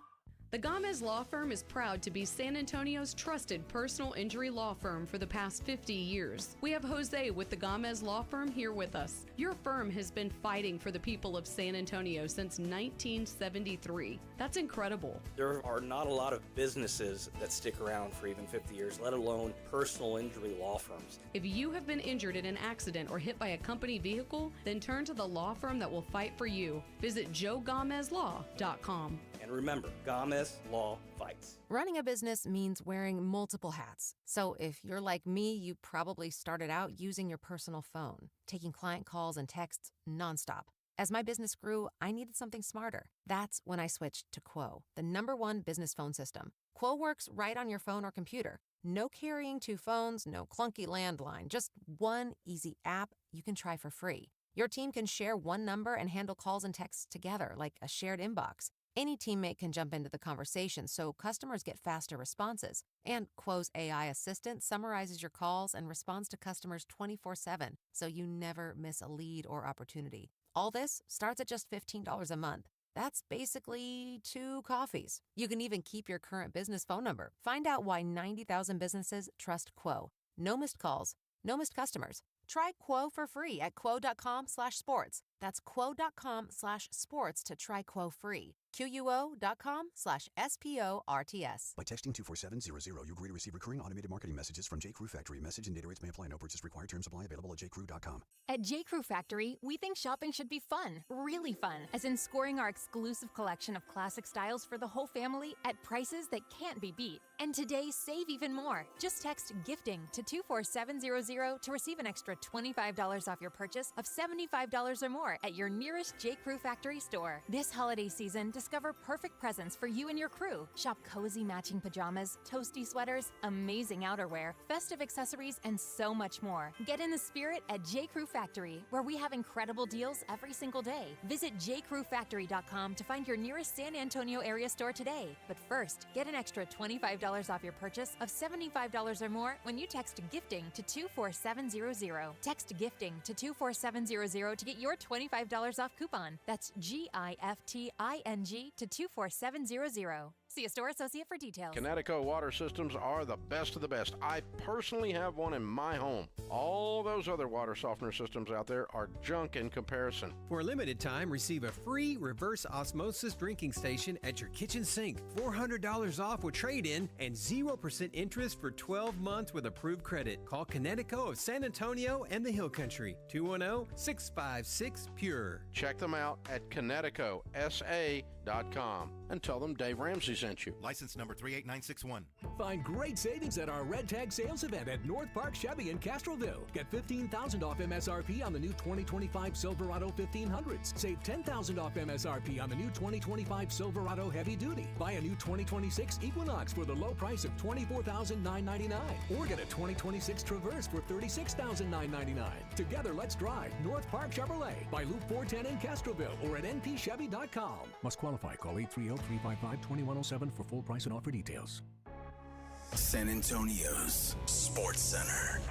The Gomez Law Firm is proud to be San Antonio's trusted personal injury law firm for the past 50 years. We have Jose with the Gomez Law Firm here with us. Your firm has been fighting for the people of San Antonio since 1973. That's incredible. There are not a lot of businesses that stick around for even 50 years, let alone personal injury law firms. If you have been injured in an accident or hit by a company vehicle, then turn to the law firm that will fight for you. Visit joegomezlaw.com. And remember, Gomez Law fights. Running a business means wearing multiple hats. So if you're like me, you probably started out using your personal phone, taking client calls and texts nonstop. As my business grew, I needed something smarter. That's when I switched to Quo, the #1 business phone system. Quo works right on your phone or computer. No carrying 2 phones, no clunky landline, just one easy app you can try for free. Your team can share one number and handle calls and texts together, like a shared inbox. Any teammate can jump into the conversation, so customers get faster responses. And Quo's AI assistant summarizes your calls and responds to customers 24/7, so you never miss a lead or opportunity. All this starts at just $15 a month. That's basically 2 coffees. You can even keep your current business phone number. Find out why 90,000 businesses trust Quo. No missed calls, no missed customers. Try Quo for free at quo.com/sports. That's quo.com/sports to try Quo free. QUO.com/SPORTS. By texting 24700, you agree to receive recurring automated marketing messages from J.Crew Factory. Message and data rates may apply. No purchase required. Terms apply. Available at jcrew.com. At J.Crew Factory, we think shopping should be fun, really fun, as in scoring our exclusive collection of classic styles for the whole family at prices that can't be beat. And today, save even more. Just text GIFTING to 24700 to receive an extra $25 off your purchase of $75 or more at your nearest J.Crew Factory store. This holiday season, discover perfect presents for you and your crew. Shop cozy matching pajamas, toasty sweaters, amazing outerwear, festive accessories, and so much more. Get in the spirit at J.Crew Factory, where we have incredible deals every single day. Visit jcrewfactory.com to find your nearest San Antonio area store today. But first, get an extra $25 off your purchase of $75 or more when you text GIFTING to 24700. Text GIFTING to 24700 to get your $25 off coupon. That's GIFTING to 24700. See a store associate for details. Connecticut water systems are the best of the best. I personally have one in my home. All those other water softener systems out there are junk in comparison. For a limited time, receive a free reverse osmosis drinking station at your kitchen sink. $400 off with trade-in and 0% interest for 12 months with approved credit. Call Connecticut of San Antonio and the Hill Country. 210-656-PURE. Check them out at ConnecticutSA.com and tell them Dave Ramsey sent you. License number 38961. Find great savings at our Red Tag sales event at North Park Chevy in Castroville. Get $15,000 off MSRP on the new 2025 Silverado 1500s. Save $10,000 off MSRP on the new 2025 Silverado Heavy Duty. Buy a new 2026 Equinox for the low price of $24,999. Or get a 2026 Traverse for $36,999. Together, let's drive North Park Chevrolet by Loop 410 in Castroville or at npchevy.com. Must qualify. Call 830-355-2107 for full price and offer details. San Antonio's Sports Center.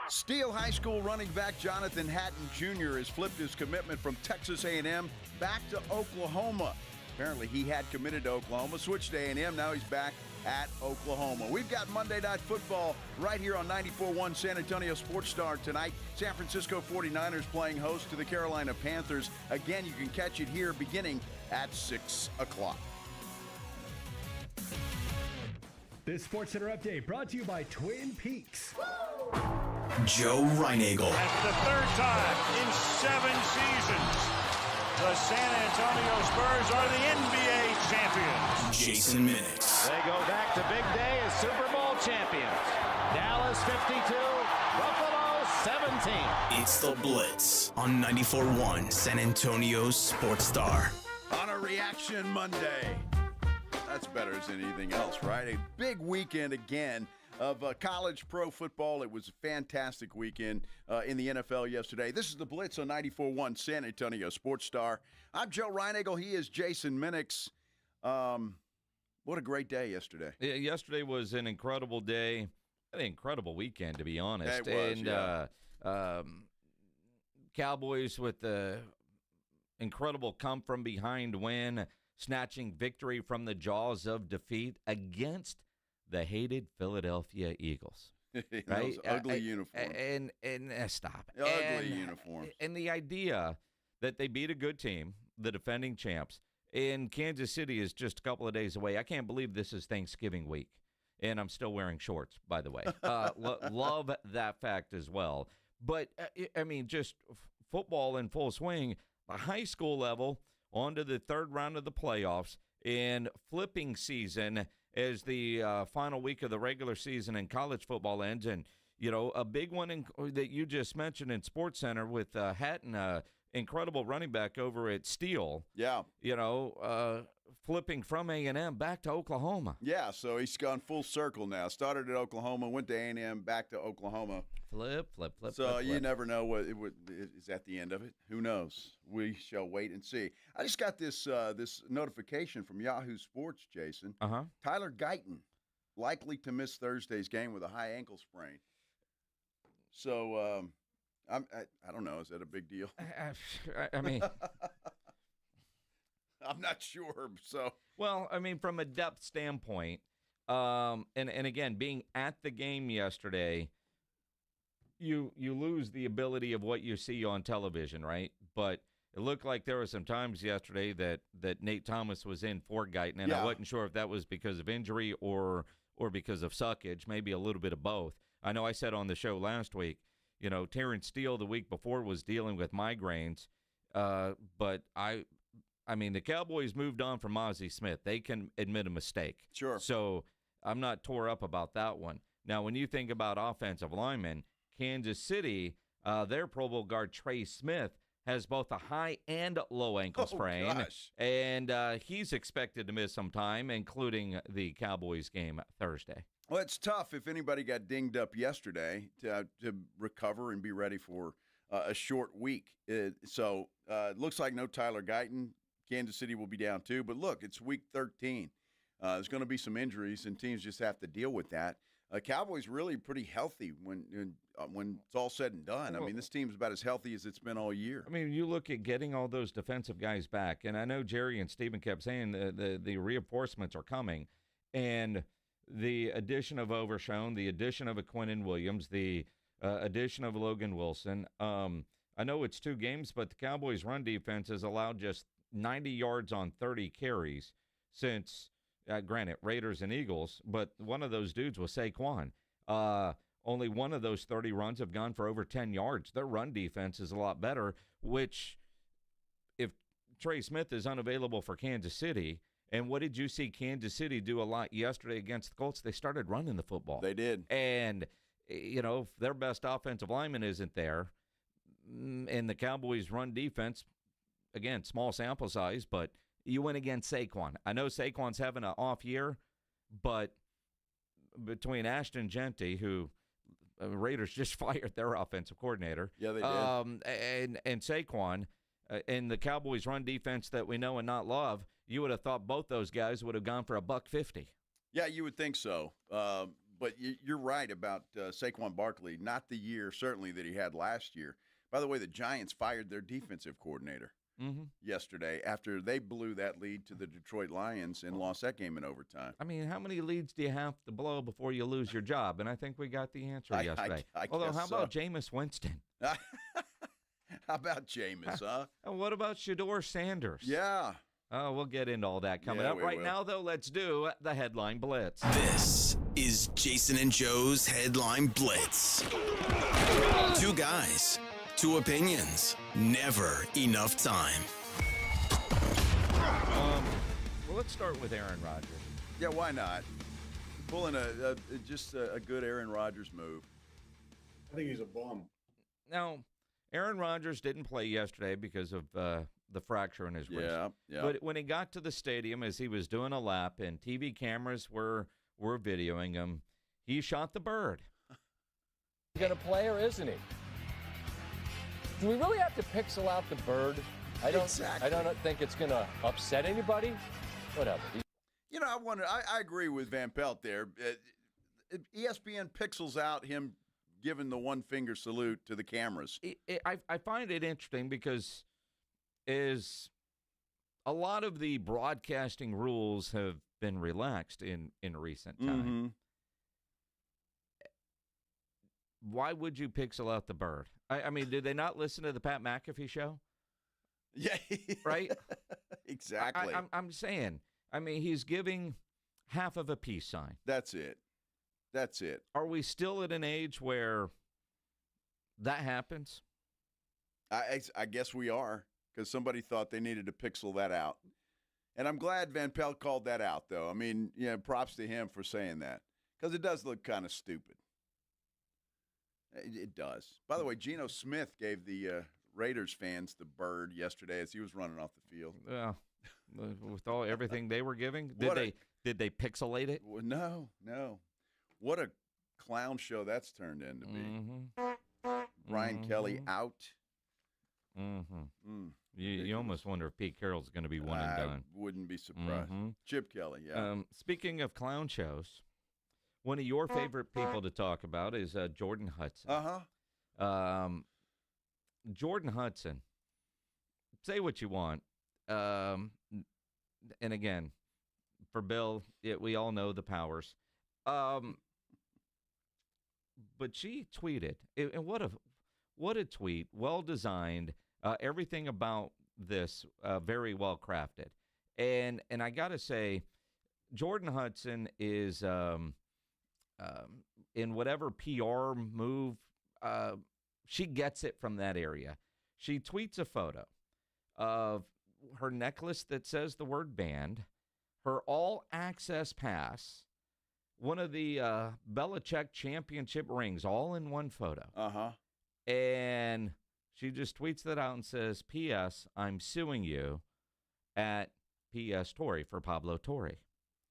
Steele High School running back Jonathan Hatton Jr. has flipped his commitment from Texas A&M back to Oklahoma. Apparently he had committed to Oklahoma, switched to A&M, now he's back at Oklahoma. We've got Monday Night Football right here on 94.1 San Antonio Sports Star tonight. San Francisco 49ers playing host to the Carolina Panthers. Again, you can catch it here beginning at 6 o'clock. This Sports Center update brought to you by Twin Peaks. Joe Reinagel. And for the third time in 7 seasons, the San Antonio Spurs are the NBA champions. Jason Minix. They go back to big day as Super Bowl champions. Dallas 52, Buffalo 17. It's the Blitz on 94.1 San Antonio's Sports Star. On a Reaction Monday. That's better than anything else, right? A big weekend again of college pro football. It was a fantastic weekend in the NFL yesterday. This is the Blitz on 94.1 San Antonio Sports Star. I'm Joe Reinagel. He is Jason Minix. What a great day yesterday. Yeah, yesterday was an incredible day, an incredible weekend, to be honest. It was, Cowboys with the incredible come-from-behind win, snatching victory from the jaws of defeat against the hated Philadelphia Eagles. Right? Those ugly uniforms. And stop. Ugly uniforms. And the idea that they beat a good team, the defending champs, in Kansas City is just a couple of days away. I can't believe this is Thanksgiving week, and I'm still wearing shorts, by the way. Love that fact as well. But, I mean, just football in full swing, the high school level, on to the third round of the playoffs, and flipping season as the final week of the regular season in college football ends. And, you know, a big one that you just mentioned in SportsCenter with Hatton incredible running back over at Steele. Yeah. Flipping from A&M back to Oklahoma. Yeah, so he's gone full circle now. Started at Oklahoma, went to A&M, back to Oklahoma. Flip. So you never know what is at the end of it. Who knows? We shall wait and see. I just got this notification from Yahoo Sports, Jason. Uh-huh. Tyler Guyton likely to miss Thursday's game with a high ankle sprain. So I don't know. Is that a big deal? I mean, I'm not sure. So well, I mean, from a depth standpoint, and again, being at the game yesterday, you lose the ability of what you see on television, right? But it looked like there were some times yesterday that Nate Thomas was in for Guyton, and I wasn't sure if that was because of injury or because of suckage, maybe a little bit of both. I know I said on the show last week, Terrence Steele the week before was dealing with migraines, but I mean, the Cowboys moved on from Ozzie Smith. They can admit a mistake. Sure. So I'm not tore up about that one. Now, when you think about offensive linemen, Kansas City, their Pro Bowl guard Trey Smith has both a high and low ankle sprain. Gosh. And he's expected to miss some time, including the Cowboys game Thursday. Well, it's tough if anybody got dinged up yesterday to recover and be ready for a short week. So it looks like no Tyler Guyton. Kansas City will be down too. But look, it's week 13. There's going to be some injuries, and teams just have to deal with that. Cowboys really pretty healthy when it's all said and done. I mean, this team's about as healthy as it's been all year. I mean, you look at getting all those defensive guys back, and I know Jerry and Steven kept saying the reinforcements are coming, and the addition of Overshone, the addition of a Quinnen Williams, the addition of Logan Wilson. I know it's 2 games, but the Cowboys' run defense has allowed just 90 yards on 30 carries since, granted, Raiders and Eagles, but one of those dudes was Saquon. Only one of those 30 runs have gone for over 10 yards. Their run defense is a lot better, which if Trey Smith is unavailable for Kansas City, and what did you see Kansas City do a lot yesterday against the Colts? They started running the football. They did. And, if their best offensive lineman isn't there, and the Cowboys' run defense, again, small sample size, but you went against Saquon. I know Saquon's having an off year, but between Ashton Genty, who Raiders just fired their offensive coordinator. Yeah, they did. And Saquon, and the Cowboys' run defense that we know and not love, you would have thought both those guys would have gone for $150. Yeah, you would think so. But you're right about Saquon Barkley. Not the year, certainly, that he had last year. By the way, the Giants fired their defensive coordinator yesterday after they blew that lead to the Detroit Lions and lost that game in overtime. I mean, how many leads do you have to blow before you lose your job? And I think we got the answer yesterday. Although, how about Jameis Winston? How about Jameis, huh? And what about Shedeur Sanders? Yeah. Oh, we'll get into all that coming up. Right now, though, let's do the Headline Blitz. This is Jason and Joe's Headline Blitz. 2 guys, 2 opinions, never enough time. Well, let's start with Aaron Rodgers. Yeah, why not? Pulling just a good Aaron Rodgers move. I think he's a bum. Now, Aaron Rodgers didn't play yesterday because of the fracture in his wrist. Yeah. But when he got to the stadium, as he was doing a lap and TV cameras were videoing him, he shot the bird. He's going to play or isn't he? Do we really have to pixel out the bird? I don't think it's going to upset anybody. Whatever. I wonder. I agree with Van Pelt there. ESPN pixels out him giving the 1-finger salute to the cameras. I find it interesting because is a lot of the broadcasting rules have been relaxed in recent time. Why would you pixel out the bird? I mean, did they not listen to the Pat McAfee show? Yeah. Right? Exactly. I'm saying, I mean, he's giving half of a peace sign. That's it. Are we still at an age where that happens? I guess we are, because somebody thought they needed to pixel that out. And I'm glad Van Pelt called that out, though. I mean, props to him for saying that, because it does look kind of stupid. It does. By the way, Geno Smith gave the Raiders fans the bird yesterday as he was running off the field. Yeah, with everything they were giving, did they pixelate it? Well, no. What a clown show that's turned into be. Mm-hmm. Brian Kelly out. Mm-hmm. You almost wonder if Pete Carroll's going to be one and done. I wouldn't be surprised. Mm-hmm. Chip Kelly, yeah. Speaking of clown shows, one of your favorite people to talk about is Jordan Hudson. Uh-huh. Jordan Hudson, say what you want. And again, for Bill, we all know the powers. But she tweeted, and what a tweet, well designed, everything about this very well crafted. And I got to say, Jordan Hudson is in whatever PR move, she gets it from that area. She tweets a photo of her necklace that says the word band, her all-access pass, one of the Belichick championship rings, all in one photo. Uh-huh. And she just tweets that out and says, P.S., I'm suing you at P.S. Torrey for Pablo Torrey.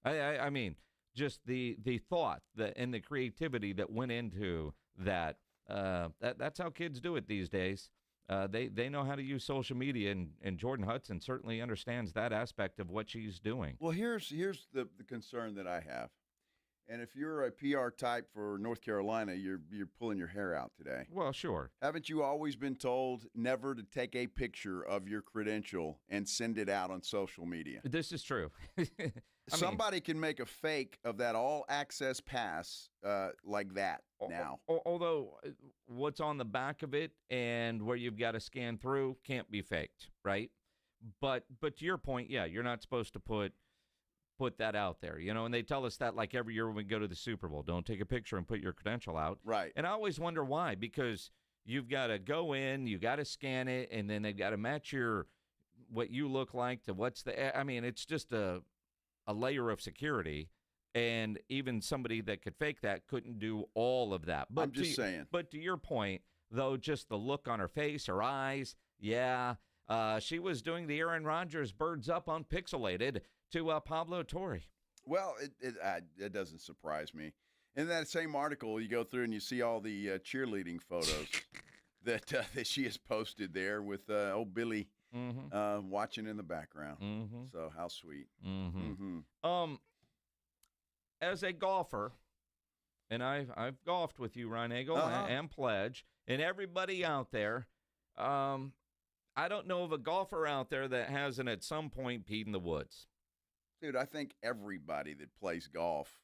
I mean, just the thought and the creativity that went into that. That's how kids do it these days. They know how to use social media, and Jordan Hudson certainly understands that aspect of what she's doing. Well, here's the concern that I have. And if you're a PR type for North Carolina, you're pulling your hair out today. Well, sure. Haven't you always been told never to take a picture of your credential and send it out on social media? This is true. Somebody can make a fake of that all-access pass like that now. Although what's on the back of it and where you've got to scan through can't be faked, right? But to your point, yeah, you're not supposed to put that out there, and they tell us that like every year when we go to the Super Bowl, don't take a picture and put your credential out. Right. And I always wonder why, because you've got to go in, you got to scan it, and then they've got to match what you look like to it's just a layer of security, and even somebody that could fake that couldn't do all of that. But I'm just saying. But to your point, though, just the look on her face, her eyes, yeah, she was doing the Aaron Rodgers birds up unpixelated to Pablo Torrey. Well, it doesn't surprise me. In that same article, you go through and you see all the cheerleading photos that she has posted there with old Billy watching in the background. Mm-hmm. So how sweet. Mm-hmm. As a golfer, and I've golfed with you, Ron Eagle, and Pledge, and everybody out there, I don't know of a golfer out there that hasn't at some point peed in the woods. Dude, I think everybody that plays golf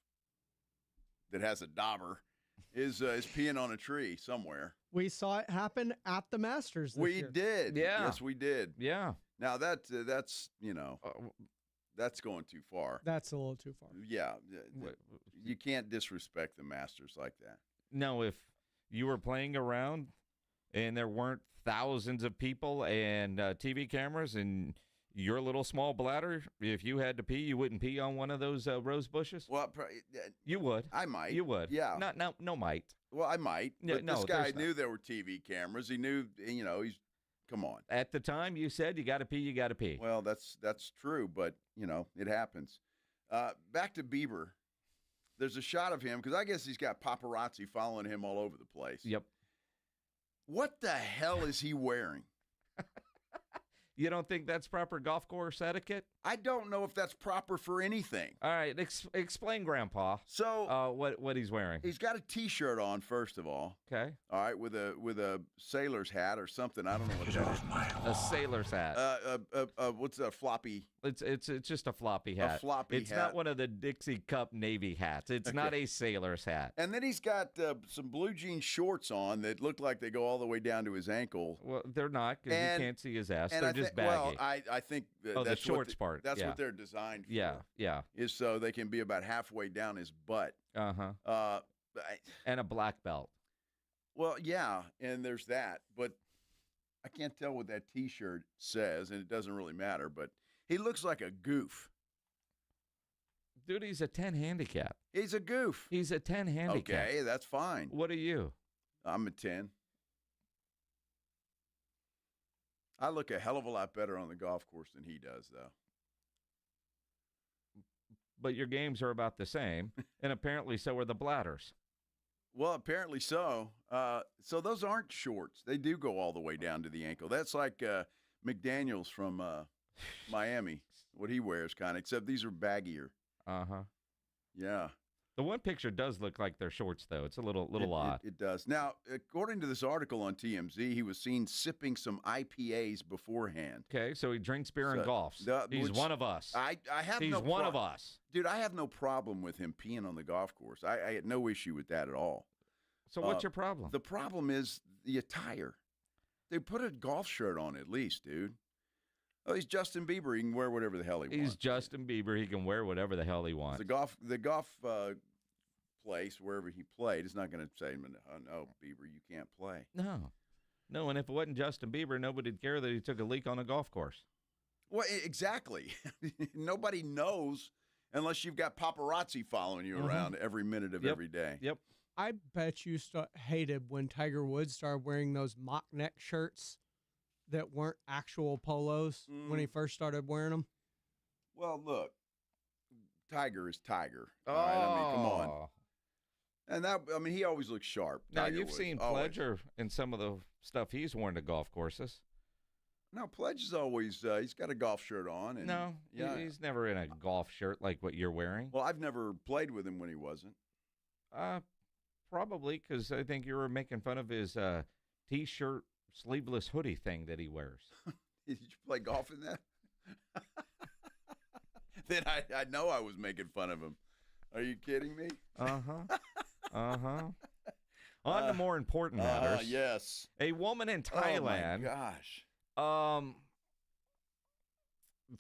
that has a dauber is peeing on a tree somewhere. We saw it happen at the Masters this year. We did. Yeah. Yes, we did. Yeah. Now, that's that's going too far. That's a little too far. Yeah. You can't disrespect the Masters like that. No, if you were playing around and there weren't thousands of people and TV cameras and your little small bladder, if you had to pee, you wouldn't pee on one of those rose bushes? Well, you would. I might. You would. Yeah. No, might. Well, I might. Yeah, but this guy knew there were TV cameras. He knew, he's, come on. At the time, you said you got to pee. Well, that's true, but, it happens. Back to Bieber. There's a shot of him, because I guess he's got paparazzi following him all over the place. Yep. What the hell is he wearing? You don't think that's proper golf course etiquette? I don't know if that's proper for anything. All right, explain, Grandpa. So what he's wearing? He's got a T-shirt on, first of all. Okay. All right, with a sailor's hat or something. I don't know what that is. A sailor's hat. What's a floppy? It's just a floppy hat. A floppy It's hat. not one of the Dixie Cup Navy hats. It's not a sailor's hat. And then he's got some blue jean shorts on that look like they go all the way down to his ankle. Well, they're not, because you can't see his ass. They're just baggy. Well, I think that's the shorts part. That's what they're designed for. Yeah. Is so they can be about halfway down his butt. Uh-huh. And a black belt. Well, yeah, and there's that. But I can't tell what that T-shirt says, and it doesn't really matter. But he looks like a goof. Dude, he's a 10 handicap. He's a goof. He's a 10 handicap. Okay, that's fine. What are you? I'm a 10. I look a hell of a lot better on the golf course than he does, though. But your games are about the same, and apparently so are the bladders. Well, apparently so. So those aren't shorts. They do go all the way down to the ankle. That's like McDaniels from Miami, what he wears, kind of, except these are baggier. Uh-huh. Yeah. The one picture does look like they're shorts, though. It's a little odd. It does. Now, according to this article on TMZ, he was seen sipping some IPAs beforehand. Okay, so he drinks beer and golfs. He's one of us. I have He's one of us. Dude, I have no problem with him peeing on the golf course. I had no issue with that at all. So what's your problem? The problem is the attire. They put a golf shirt on at least, dude. Oh, he's Justin Bieber. He can wear whatever the hell he wants. He's Justin Bieber. He can wear whatever the hell he wants. The golf place, wherever he played, is not going to say, oh, no, Bieber, you can't play. No, and if it wasn't Justin Bieber, nobody would care that he took a leak on a golf course. Well, exactly. Nobody knows unless you've got paparazzi following you around every minute of every day. Yep. I bet you hated when Tiger Woods started wearing those mock neck shirts that weren't actual polos when he first started wearing them. Well, look, Tiger is Tiger. All right? I mean, come on. And he always looks sharp. Now, Tiger you've was, seen always. Pledger in some of the stuff he's worn to golf courses. No, Pledge is always, he's got a golf shirt on. And, no, he's never in a golf shirt like what you're wearing. Well, I've never played with him when he wasn't. Probably because I think you were making fun of his T-shirt sleeveless hoodie thing that he wears. Did you play golf in that? Then I know I was making fun of him. Are you kidding me? On to more important matters. Yes. A woman in Thailand. Oh, my gosh.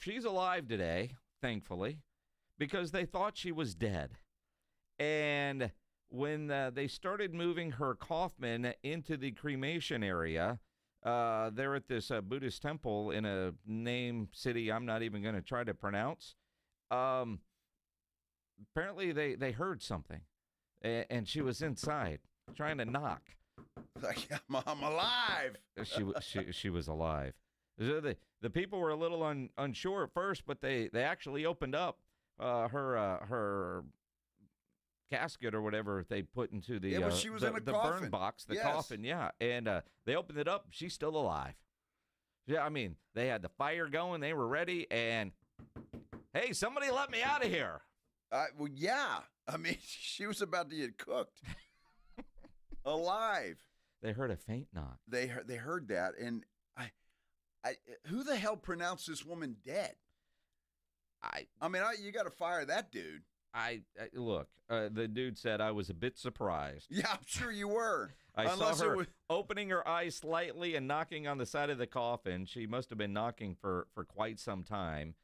She's alive today, thankfully, because they thought she was dead. And when they started moving her coffin into the cremation area, they're at this Buddhist temple in a city I'm not even going to try to pronounce. Apparently they heard something, and she was inside trying to knock. Like, I'm alive. She was alive. The people were a little unsure at first, but they actually opened up her casket or whatever they put into the she was in a coffin. Burn box, the coffin, and they opened it up. She's still alive. Yeah, I mean, they had the fire going, they were ready, and hey, somebody let me out of here. Well, yeah. I mean, she was about to get cooked. Alive. They heard a faint knock. They heard that, and I who the hell pronounced this woman dead? I mean, you got to fire that dude. Look, the dude said I was a bit surprised. Yeah, I'm sure you were. I saw her opening her eyes slightly and knocking on the side of the coffin. She must have been knocking for quite some time.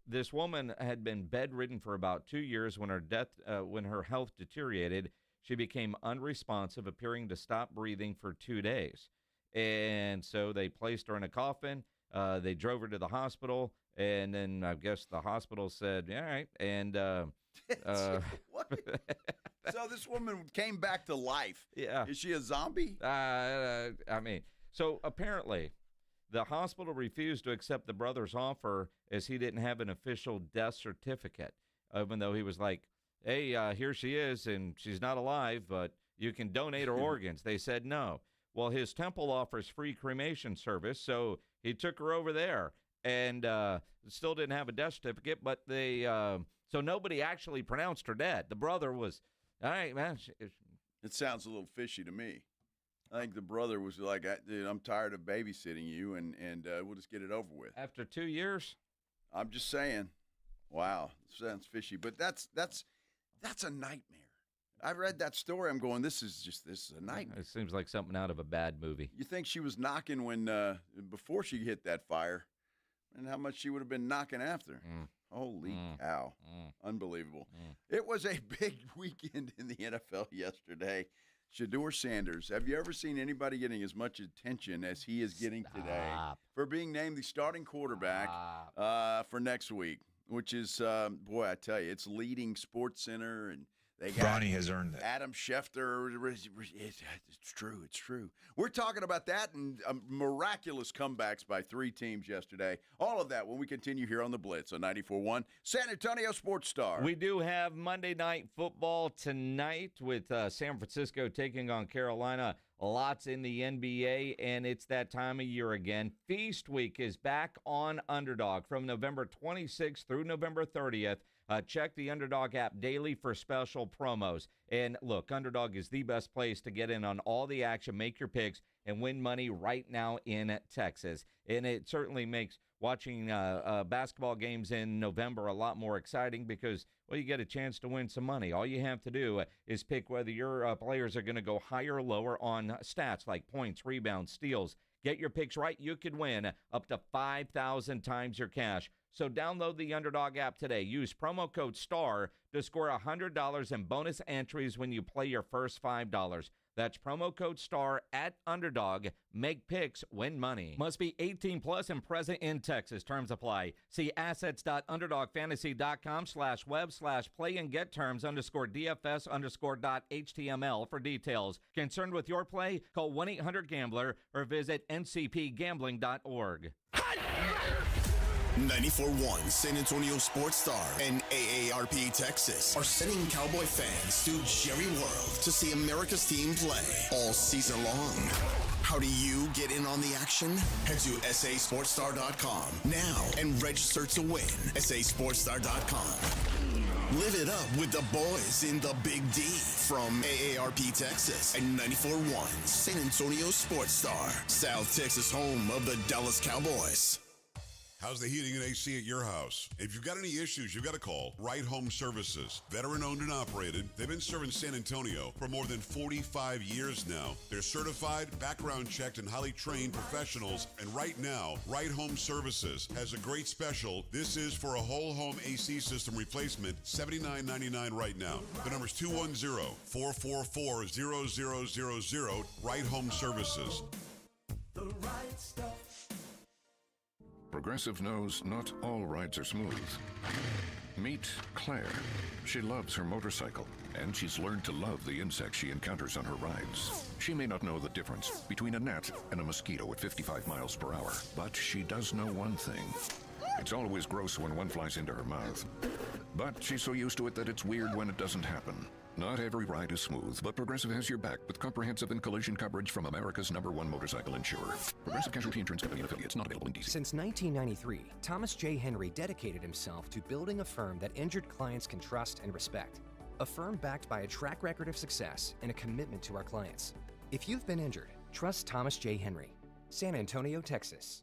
This woman had been bedridden for about 2 years when her health deteriorated. She became unresponsive, appearing to stop breathing for 2 days. And so they placed her in a coffin. They drove her to the hospital. And then I guess the hospital said, all right. And what? So this woman came back to life. Yeah. Is she a zombie? So apparently the hospital refused to accept the brother's offer as he didn't have an official death certificate, even though he was like, hey, here she is, and she's not alive, but you can donate her organs. They said no. Well, his temple offers free cremation service, so he took her over there. And still didn't have a death certificate, but so nobody actually pronounced her dead. The brother was, all right, man. It sounds a little fishy to me. I think the brother was like, dude, I'm tired of babysitting you, and we'll just get it over with. After 2 years? I'm just saying. Wow, sounds fishy, but that's a nightmare. I read that story. I'm going, this is a nightmare. It seems like something out of a bad movie. You think she was knocking before she hit that fire? And how much she would have been knocking after. Holy cow. Unbelievable. It was a big weekend in the NFL yesterday. Shedeur Sanders. Have you ever seen anybody getting as much attention as he is getting today for being named the starting quarterback for next week, which is, boy, I tell you, it's leading SportsCenter, and They got Bronny has earned that. Adam Schefter. It's true. It's true. We're talking about that and miraculous comebacks by 3 teams yesterday. All of that when we continue here on the Blitz on 94.1 San Antonio Sports Star. We do have Monday Night Football tonight with San Francisco taking on Carolina. Lots in the NBA, and it's that time of year again. Feast Week is back on Underdog from November 26th through November 30th. Check the Underdog app daily for special promos. And look, Underdog is the best place to get in on all the action, make your picks, and win money right now in Texas. And it certainly makes watching basketball games in November a lot more exciting because, well, you get a chance to win some money. All you have to do is pick whether your players are going to go higher or lower on stats like points, rebounds, steals. Get your picks right. You could win up to 5,000 times your cash. So download the Underdog app today. Use promo code STAR to score $100 in bonus entries when you play your first $5. That's promo code STAR at Underdog. Make picks, win money. Must be 18 plus and present in Texas. Terms apply. See assets.underdogfantasy.com/web/play and get terms _DFS_.html for details. Concerned with your play? Call 1-800-GAMBLER or visit ncpgambling.org. 94.1 San Antonio Sports Star and AARP Texas are sending Cowboy fans to Jerry World to see America's team play all season long. How do you get in on the action? Head to sasportstar.com now and register to win. sasportstar.com. Live it up with the boys in the Big D from AARP Texas and 94.1 San Antonio Sports Star, South Texas home of the Dallas Cowboys. How's the heating and AC at your house? If you've got any issues, you've got to call Right Home Services. Veteran-owned and operated, they've been serving San Antonio for more than 45 years now. They're certified, background-checked, and highly trained professionals. And right now, Right Home Services has a great special. This is for a whole home AC system replacement, $79.99 right now. The number's 210-444-0000, Right Home Services. The right stuff. Progressive knows not all rides are smooth. Meet Claire. She loves her motorcycle, and she's learned to love the insects she encounters on her rides. She may not know the difference between a gnat and a mosquito at 55 miles per hour, but she does know one thing. It's always gross when one flies into her mouth. But she's so used to it that it's weird when it doesn't happen. Not every ride is smooth, but Progressive has your back with comprehensive and collision coverage from America's #1 motorcycle insurer. Progressive Casualty Insurance Company and affiliates, not available in DC. Since 1993, Thomas J. Henry dedicated himself to building a firm that injured clients can trust and respect. A firm backed by a track record of success and a commitment to our clients. If you've been injured, trust Thomas J. Henry. San Antonio, Texas.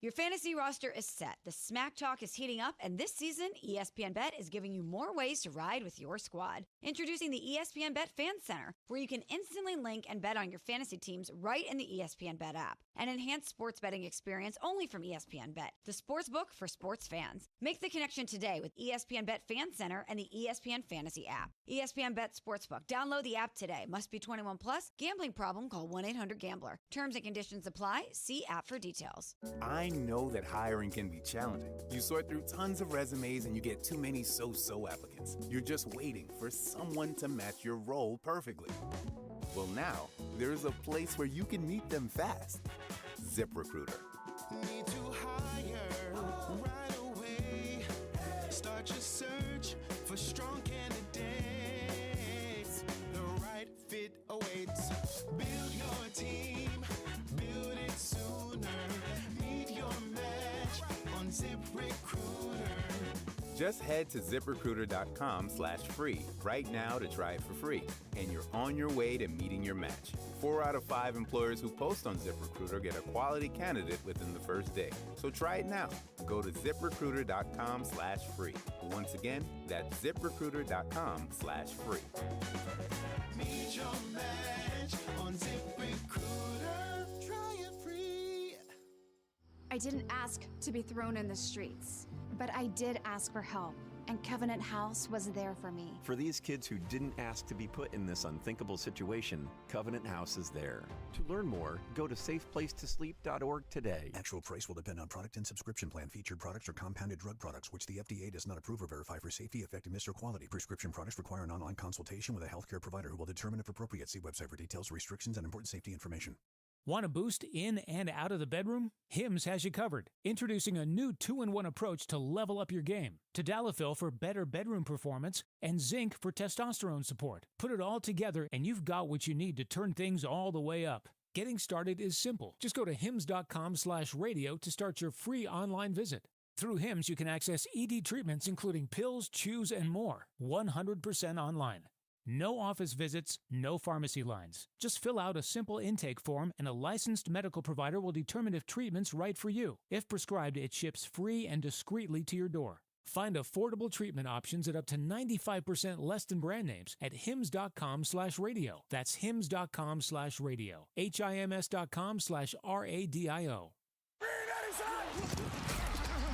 Your fantasy roster is set. The Smack Talk is heating up, and this season, ESPN Bet is giving you more ways to ride with your squad. Introducing the ESPN Bet Fan Center, where you can instantly link and bet on your fantasy teams right in the ESPN Bet app. An enhanced sports betting experience only from ESPN Bet, the sports book for sports fans. Make the connection today with ESPN Bet Fan Center and the ESPN Fantasy app. ESPN Bet Sportsbook. Download the app today. Must be 21 plus. Gambling problem? Call 1-800-GAMBLER. Terms and conditions apply. See app for details. I know that hiring can be challenging. You sort through tons of resumes and you get too many so-so applicants. You're just waiting for someone to match your role perfectly. Well, now, there's a place where you can meet them fast. ZipRecruiter. Need to hire right away. Start your search for strong candidates. The right fit awaits. Build your team. Build it sooner. Meet your match on ZipRecruiter. Just head to ZipRecruiter.com/free right now to try it for free. And you're on your way to meeting your match. 4 out of 5 employers who post on ZipRecruiter get a quality candidate within the first day. So try it now. Go to ZipRecruiter.com/free. Once again, that's ZipRecruiter.com/free. Meet your match on ZipRecruiter. Try it free. I didn't ask to be thrown in the streets, but I did ask for help. and Covenant House was there for me. For these kids who didn't ask to be put in this unthinkable situation, Covenant House is there. To learn more, go to safeplacetosleep.org today. Actual price will depend on product and subscription plan. Featured products are compounded drug products, which the FDA does not approve or verify for safety, effectiveness, or quality. Prescription products require an online consultation with a healthcare provider who will determine if appropriate. See website for details, restrictions, and important safety information. Want a boost in and out of the bedroom? Hims has you covered. Introducing a new 2-in-1 approach to level up your game. Tadalafil for better bedroom performance and zinc for testosterone support. Put it all together and you've got what you need to turn things all the way up. Getting started is simple. Just go to hims.com/radio to start your free online visit. Through Hims, you can access ED treatments including pills, chews, and more. 100% online. No office visits, no pharmacy lines. Just fill out a simple intake form and a licensed medical provider will determine if treatment's right for you. If prescribed, it ships free and discreetly to your door. Find affordable treatment options at up to 95% less than brand names at hims.com/radio. That's hims.com/radio. HIMS.com/RADIO.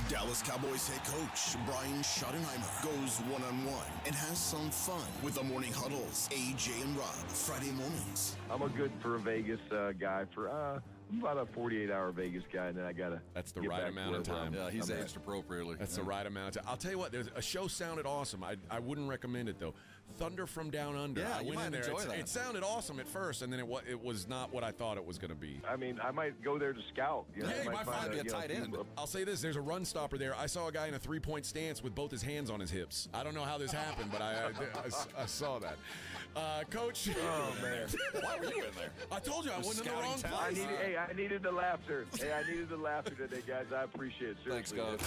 Dallas Cowboys head coach Brian Schottenheimer goes one-on-one and has some fun with the Morning Huddles, AJ and Rob, Friday mornings. I'm a good for a Vegas guy for about a 48-hour Vegas guy, and then I got to That's the right amount of time. Yeah, he's aged appropriately. That's the right amount of time. I'll tell you what, there's a show sounded awesome. I wouldn't recommend it, though. Thunder from Down Under. Yeah, I you went might in there. enjoy that. It sounded awesome at first, and then it was not what I thought it was going to be. I mean, I might go there to scout. You know, Yeah, you might find a tight end. I'll say this, there's a run stopper there. I saw a guy in a three-point stance with both his hands on his hips. I don't know how this happened, but I saw that. Coach. Oh, man. Why were you in there? I told you I wasn't in the wrong place. I needed the laughter. Hey, I needed the laughter today, guys. I appreciate it. Thanks, Seriously. Coach.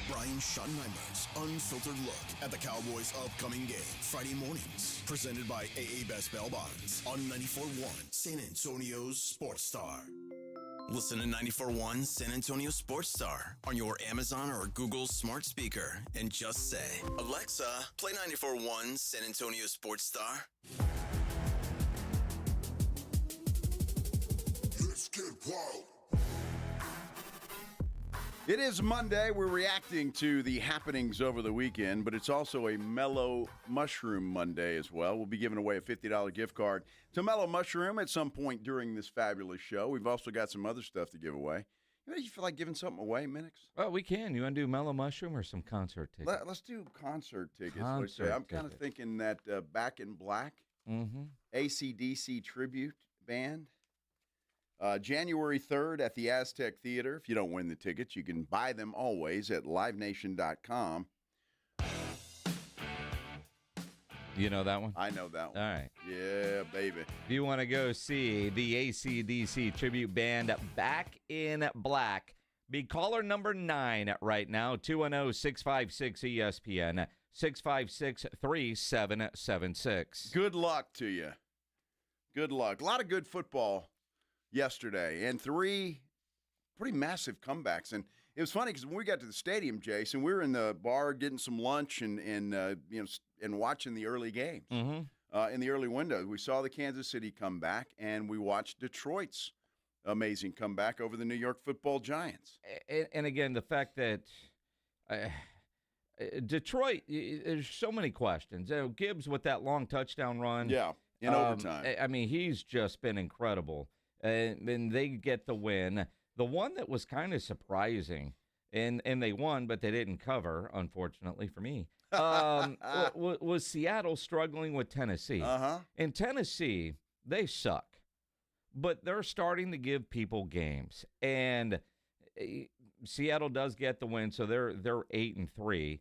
Brian Schottenheimer's unfiltered look at the Cowboys' upcoming game. Friday mornings, presented by AA Best Bail Bonds on 94.1 San Antonio's Sports Star. Listen to 94.1 San Antonio Sports Star on your Amazon or Google smart speaker and just say, Alexa, play 94.1 San Antonio Sports Star. Let's get wild. It is Monday. We're reacting to the happenings over the weekend, but it's also a Mellow Mushroom Monday as well. We'll be giving away a $50 gift card to Mellow Mushroom at some point during this fabulous show. We've also got some other stuff to give away. You feel like giving something away, Minix? Well, we can. You want to do Mellow Mushroom or some concert tickets? Let's do concert tickets. Concert I'm kind of thinking that Back in Black, AC/DC tribute band. January 3rd at the Aztec Theater. If you don't win the tickets, you can buy them always at livenation.com. You know that one? I know that one. All right. Yeah, baby. If you want to go see the AC/DC tribute band Back in Black, be caller number 9 right now, 210-656-ESPN, 656-3776. Good luck to you. Good luck. A lot of good football yesterday, and 3 pretty massive comebacks. And it was funny because when we got to the stadium, Jason, we were in the bar getting some lunch and watching the early games in the early window. We saw the Kansas City comeback, and we watched Detroit's amazing comeback over the New York Football Giants. And again, the fact that Detroit, there's so many questions. Gibbs with that long touchdown run. Yeah, in overtime. I mean, he's just been incredible. And they get the win. The one that was kind of surprising, and they won, but they didn't cover, unfortunately for me, was Seattle struggling with Tennessee. In Tennessee, they suck, but they're starting to give people games. And Seattle does get the win, so they're 8-3.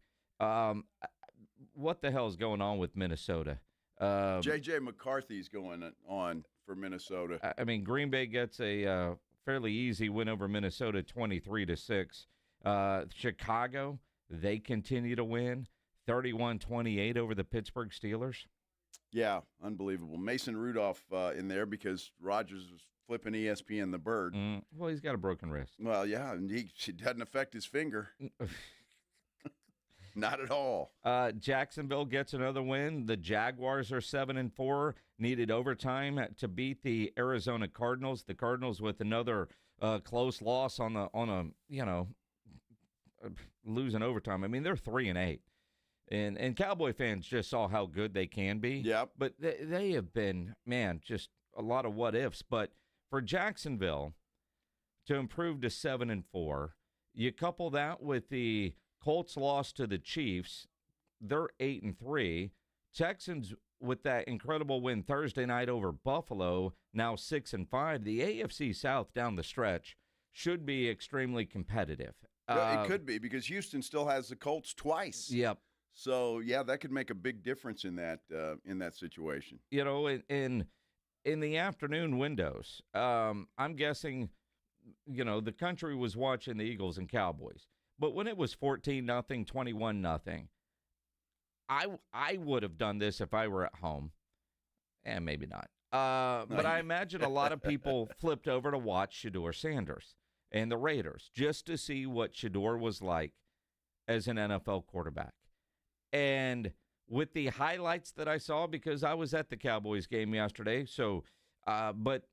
What the hell is going on with Minnesota? J.J. McCarthy's going on for Minnesota. I mean, Green Bay gets a fairly easy win over Minnesota, 23-6. Chicago, they continue to win, 31-28 over the Pittsburgh Steelers. Yeah, unbelievable. Mason Rudolph in there because Rodgers was flipping ESPN the bird. Well, he's got a broken wrist. Well, yeah, and it doesn't affect his finger. Not at all. Jacksonville gets another win. The Jaguars are 7-4. Needed overtime to beat the Arizona Cardinals. The Cardinals with another close loss on a losing overtime. I mean, they're 3-8. And Cowboy fans just saw how good they can be. Yep. But they have been, man, just a lot of what ifs. But for Jacksonville to improve to 7-4, you couple that with the Colts loss to the Chiefs, they're 8-3. Texans with that incredible win Thursday night over Buffalo, now 6-5. The AFC South down the stretch should be extremely competitive. It could be because Houston still has the Colts twice. Yep. So yeah, that could make a big difference in that situation. You know, in the afternoon windows, I'm guessing, you know, the country was watching the Eagles and Cowboys. But when it was 14-0, 21-0, I would have done this if I were at home. And maybe not. But I imagine a lot of people flipped over to watch Shedeur Sanders and the Raiders just to see what Shedeur was like as an NFL quarterback. And with the highlights that I saw, because I was at the Cowboys game yesterday, but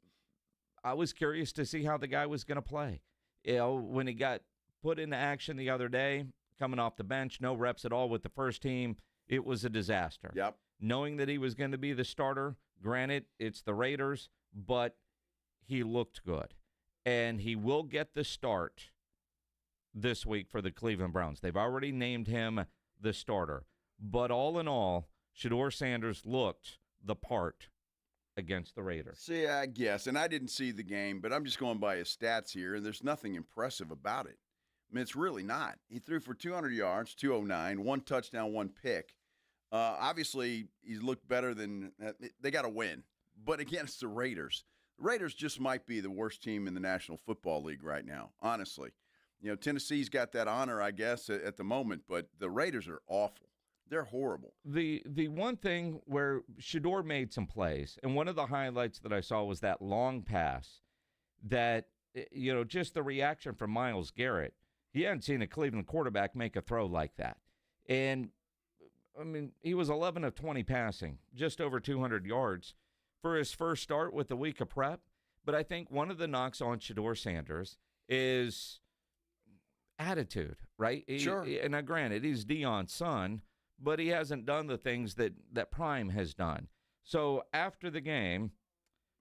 I was curious to see how the guy was going to play. You know, when he got put into action the other day, coming off the bench, no reps at all with the first team, it was a disaster. Yep. Knowing that he was going to be the starter, granted, it's the Raiders, but he looked good. And he will get the start this week for the Cleveland Browns. They've already named him the starter. But all in all, Shedeur Sanders looked the part against the Raiders. See, I guess, and I didn't see the game, but I'm just going by his stats here, and there's nothing impressive about it. I mean, it's really not. He threw for 200 yards, 209, 1 touchdown, 1 pick. Obviously, he looked better than they got to win. But against the Raiders, the Raiders just might be the worst team in the National Football League right now, honestly. You know, Tennessee's got that honor, I guess, at the moment, but the Raiders are awful. They're horrible. The one thing where Shedeur made some plays, and one of the highlights that I saw was that long pass that, you know, just the reaction from Myles Garrett. He hadn't seen a Cleveland quarterback make a throw like that. And, I mean, he was 11 of 20 passing, just over 200 yards for his first start with the week of prep. But I think one of the knocks on Shedeur Sanders is attitude, right? Sure. And now, granted, he's Deion's son, but he hasn't done the things that Prime has done. So after the game,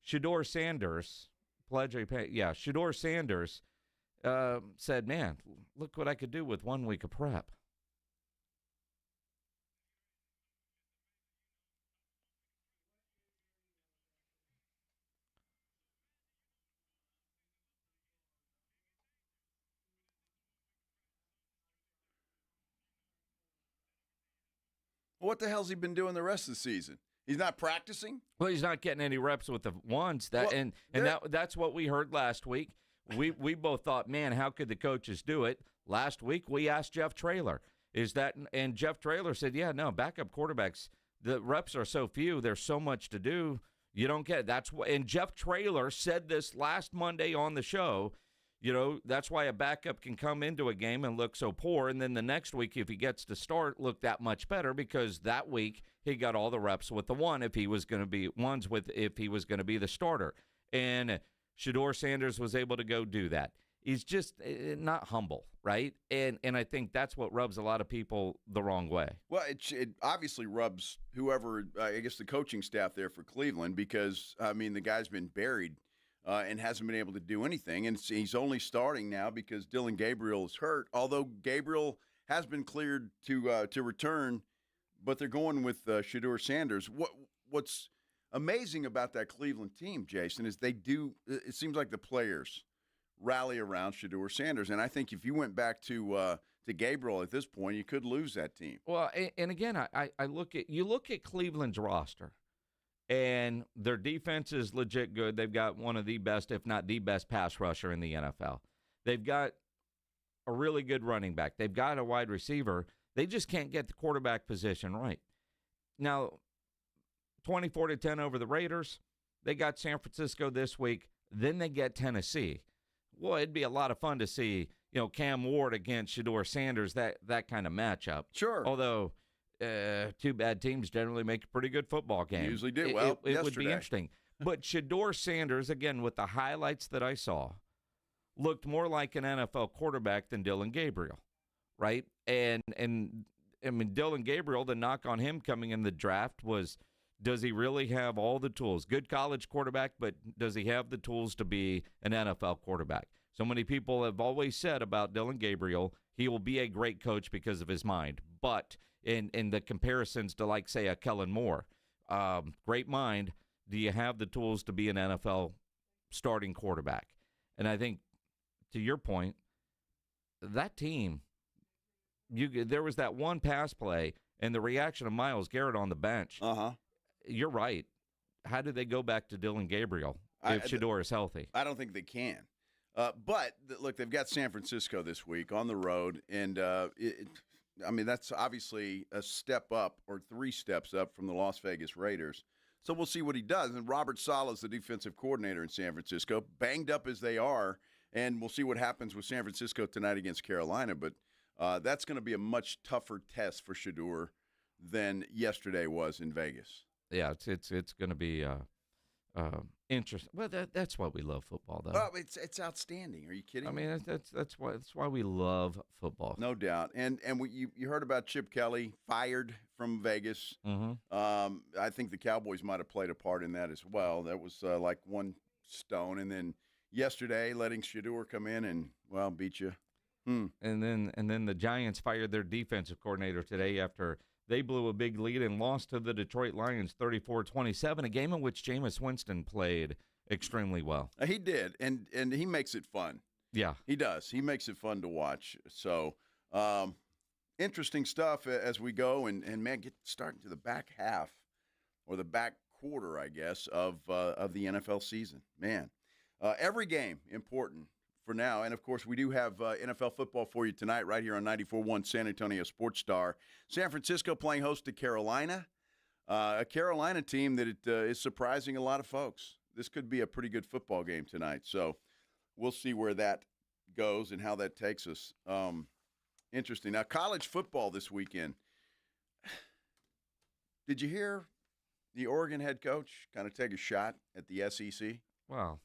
Shedeur Sanders said, man, look what I could do with 1 week of prep. What the hell's he been doing the rest of the season? He's not practicing? Well, he's not getting any reps with the ones. That's what we heard last week. We both thought, man, how could the coaches do it? Last week we asked Jeff Traylor, and Jeff Traylor said, yeah, no, backup quarterbacks, the reps are so few, there's so much to do, you don't get it. And Jeff Traylor said this last Monday on the show. You know, that's why a backup can come into a game and look so poor, and then the next week, if he gets to start, look that much better, because that week he got all the reps with the one if he was going to be the starter. And Shedeur Sanders was able to go do that. He's just not humble, right? And I think that's what rubs a lot of people the wrong way. Well, it obviously rubs whoever, I guess the coaching staff there for Cleveland, because, I mean, the guy's been buried and hasn't been able to do anything. And he's only starting now because Dylan Gabriel is hurt, although Gabriel has been cleared to return, but they're going with Shedeur Sanders. What's amazing about that Cleveland team, Jason, is it seems like the players rally around Shedeur Sanders. And I think if you went back to Gabriel at this point, you could lose that team. Well, and again, I look at Cleveland's roster. And their defense is legit good. They've got one of the best, if not the best, pass rusher in the NFL. They've got a really good running back. They've got a wide receiver. They just can't get the quarterback position right. Now, 24-10 over the Raiders. They got San Francisco this week. Then they get Tennessee. Well, it'd be a lot of fun to see, you know, Cam Ward against Shedeur Sanders, that kind of matchup. Sure. Although two bad teams generally make a pretty good football game. Usually do. It would be interesting. But Shedeur Sanders, again, with the highlights that I saw, looked more like an NFL quarterback than Dylan Gabriel, right? And I mean, Dylan Gabriel, the knock on him coming in the draft was, does he really have all the tools? Good college quarterback, but does he have the tools to be an NFL quarterback? So many people have always said about Dylan Gabriel, he will be a great coach because of his mind. But in the comparisons to, like, say, a Kellen Moore, great mind, do you have the tools to be an NFL starting quarterback? And I think, to your point, that team, there was that one pass play and the reaction of Myles Garrett on the bench. You're right. How do they go back to Dylan Gabriel if Shedeur is healthy? I don't think they can. But, look, they've got San Francisco this week on the road, and that's obviously a step up or 3 steps up from the Las Vegas Raiders. So we'll see what he does. And Robert Saleh is the defensive coordinator in San Francisco, banged up as they are, and we'll see what happens with San Francisco tonight against Carolina. But that's going to be a much tougher test for Shedeur than yesterday was in Vegas. Yeah, it's going to be interesting. Well, that's why we love football, though. Oh, it's outstanding. Are you kidding? I mean, that's why we love football. No doubt. And you heard about Chip Kelly fired from Vegas. I think the Cowboys might have played a part in that as well. That was like one stone. And then yesterday, letting Shedeur come in and beat you. And then the Giants fired their defensive coordinator today after they blew a big lead and lost to the Detroit Lions 34-27, a game in which Jameis Winston played extremely well. He did, and he makes it fun. Yeah. He does. He makes it fun to watch. So, interesting stuff as we go, and man, get starting to the back half or the back quarter, I guess, of the NFL season. Man, every game important for now. And, of course, we do have NFL football for you tonight right here on 94.1 San Antonio Sports Star. San Francisco playing host to Carolina, a Carolina team that is surprising a lot of folks. This could be a pretty good football game tonight. So we'll see where that goes and how that takes us. Interesting. Now, college football this weekend. Did you hear the Oregon head coach kind of take a shot at the SEC? Wow.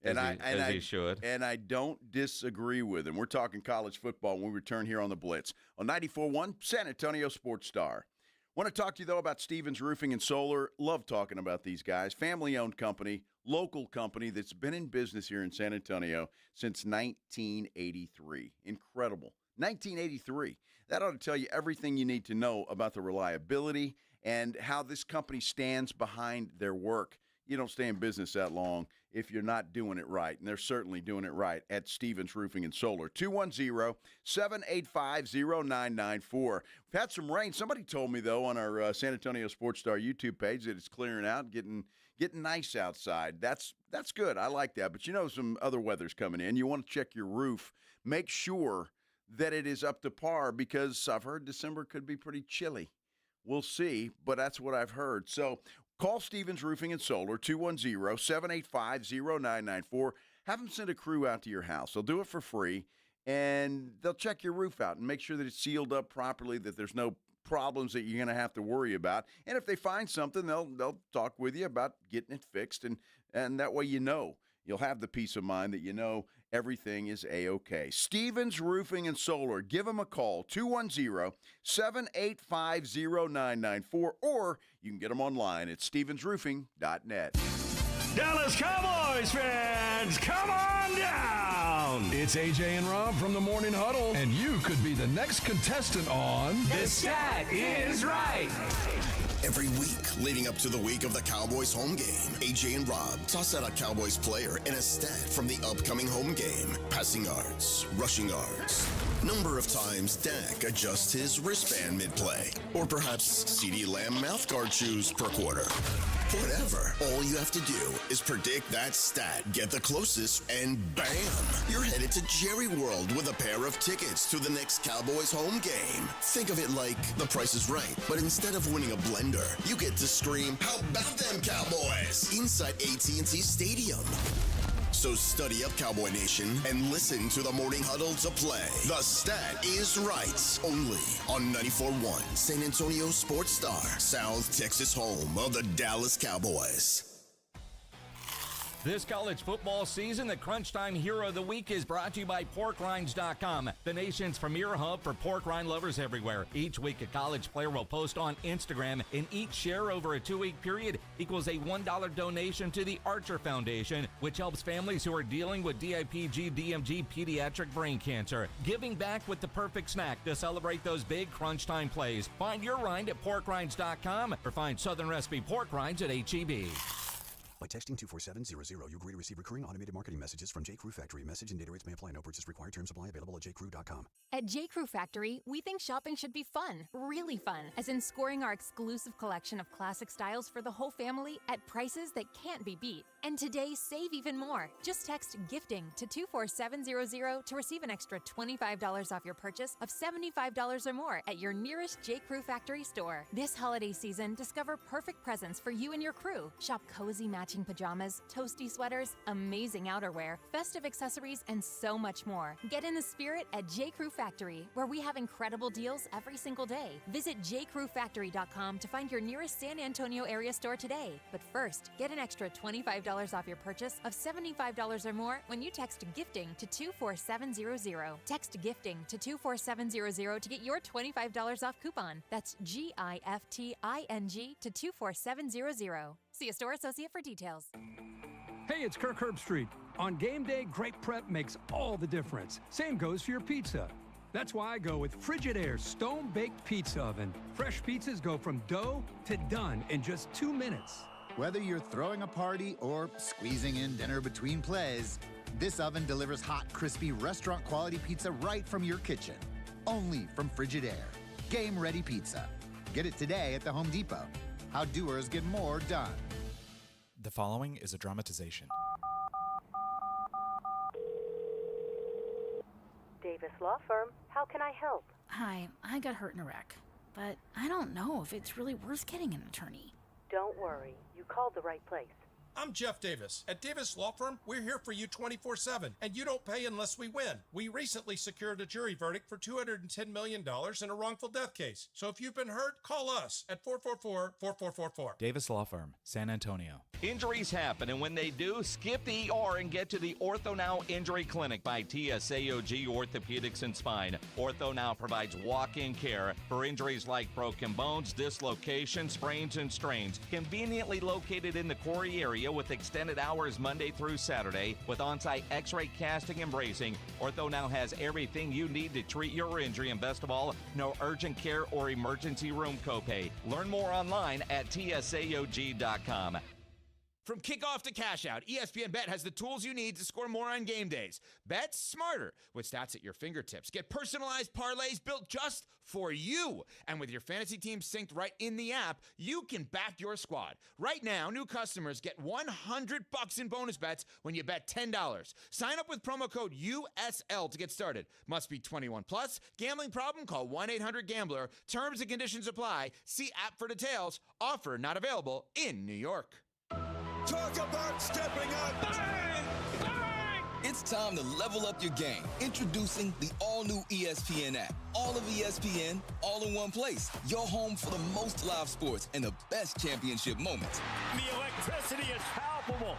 As he should. And I don't disagree with him. We're talking college football when we return here on the Blitz on 94.1 San Antonio Sports Star. Want to talk to you, though, about Stevens Roofing and Solar. Love talking about these guys. Family-owned company, local company that's been in business here in San Antonio since 1983. Incredible. 1983. That ought to tell you everything you need to know about the reliability and how this company stands behind their work. You don't stay in business that long if you're not doing it right, and they're certainly doing it right at Stevens Roofing and Solar. 210-785-0994. We've had some rain. Somebody told me, though, on our San Antonio Sports Star YouTube page that it's clearing out, getting nice outside. That's good. I like that. But you know some other weather's coming in. You want to check your roof. Make sure that it is up to par because I've heard December could be pretty chilly. We'll see, but that's what I've heard. So call Stevens Roofing and Solar, 210-785-0994. Have them send a crew out to your house. They'll do it for free, and they'll check your roof out and make sure that it's sealed up properly, that there's no problems that you're going to have to worry about. And if they find something, they'll talk with you about getting it fixed, and that way you'll have the peace of mind that you know everything is A-OK. Stevens Roofing and Solar. Give them a call, 210-785-0994, or you can get them online at stevensroofing.net. Dallas Cowboys fans, come on down! It's AJ and Rob from the Morning Huddle, and you could be the next contestant on The Stat Is Right. Every week leading up to the week of the Cowboys home game, AJ and Rob toss out a Cowboys player and a stat from the upcoming home game. Passing yards, rushing yards, number of times Dak adjusts his wristband mid-play, or perhaps CeeDee Lamb mouthguard chews per quarter. Whatever. All you have to do is predict that stat, get the closest, and bam! You're headed to Jerry World with a pair of tickets to the next Cowboys home game. Think of it like The Price is Right, but instead of winning a blender, you get to scream, "How about them Cowboys?" inside AT&T Stadium. So study up, Cowboy Nation, and listen to the Morning Huddle to play. The Stat Is Right, only on 94.1 San Antonio Sports Star, South Texas home of the Dallas Cowboys. This college football season, the Crunch Time Hero of the Week is brought to you by PorkRinds.com, the nation's premier hub for pork rind lovers everywhere. Each week, a college player will post on Instagram, and each share over a 2-week period equals a $1 donation to the Archer Foundation, which helps families who are dealing with DIPG, DMG, pediatric brain cancer. Giving back with the perfect snack to celebrate those big Crunch Time plays. Find your rind at PorkRinds.com or find Southern Recipe pork rinds at HEB. By texting 24700, you agree to receive recurring automated marketing messages from J. Crew Factory. Message and data rates may apply. No purchase required. Terms apply. Available at jcrew.com. At J. Crew Factory, we think shopping should be fun, really fun, as in scoring our exclusive collection of classic styles for the whole family at prices that can't be beat. And today, save even more. Just text GIFTING to 24700 to receive an extra $25 off your purchase of $75 or more at your nearest J. Crew Factory store. This holiday season, discover perfect presents for you and your crew. Shop cozy matching pajamas, toasty sweaters, amazing outerwear, festive accessories, and so much more. Get in the spirit at J. Crew Factory, where we have incredible deals every single day. Visit jcrewfactory.com to find your nearest San Antonio area store today. But first, get an extra $25 off your purchase of $75 or more when you text GIFTING to 24700. Text GIFTING to 24700 to get your $25 off coupon. That's GIFTING to 24700. See a store associate for details. Hey, it's Kirk Herbstreit. On game day, great prep makes all the difference. Same goes for your pizza. That's why I go with Frigidaire Stone-Baked Pizza Oven. Fresh pizzas go from dough to done in just 2 minutes. Whether you're throwing a party or squeezing in dinner between plays, this oven delivers hot, crispy, restaurant-quality pizza right from your kitchen. Only from Frigidaire. Game-ready pizza. Get it today at the Home Depot. How doers get more done. The following is a dramatization. Davis Law Firm, how can I help? Hi, I got hurt in a wreck, but I don't know if it's really worth getting an attorney. Don't worry, you called the right place. I'm Jeff Davis. At Davis Law Firm, we're here for you 24/7, and you don't pay unless we win. We recently secured a jury verdict for $210 million in a wrongful death case. So if you've been hurt, call us at 444-4444. Davis Law Firm, San Antonio. Injuries happen, and when they do, skip the ER and get to the Ortho Now Injury Clinic by TSAOG Orthopedics and Spine. Ortho Now provides walk-in care for injuries like broken bones, dislocations, sprains, and strains. Conveniently located in the Quarry area with extended hours Monday through Saturday with on-site x-ray casting and bracing, Ortho Now has everything you need to treat your injury, and best of all, no urgent care or emergency room copay. Learn more online at tsaog.com. From kickoff to cash out, ESPN Bet has the tools you need to score more on game days. Bet smarter with stats at your fingertips. Get personalized parlays built just for you. And with your fantasy team synced right in the app, you can back your squad. Right now, new customers get $100 in bonus bets when you bet $10. Sign up with promo code USL to get started. Must be 21 plus. Gambling problem? Call 1-800-GAMBLER. Terms and conditions apply. See app for details. Offer not available in New York. Talk about stepping up. Bang! Bang! It's time to level up your game. Introducing the all-new ESPN app. All of ESPN, all in one place. Your home for the most live sports and the best championship moments. The electricity is palpable.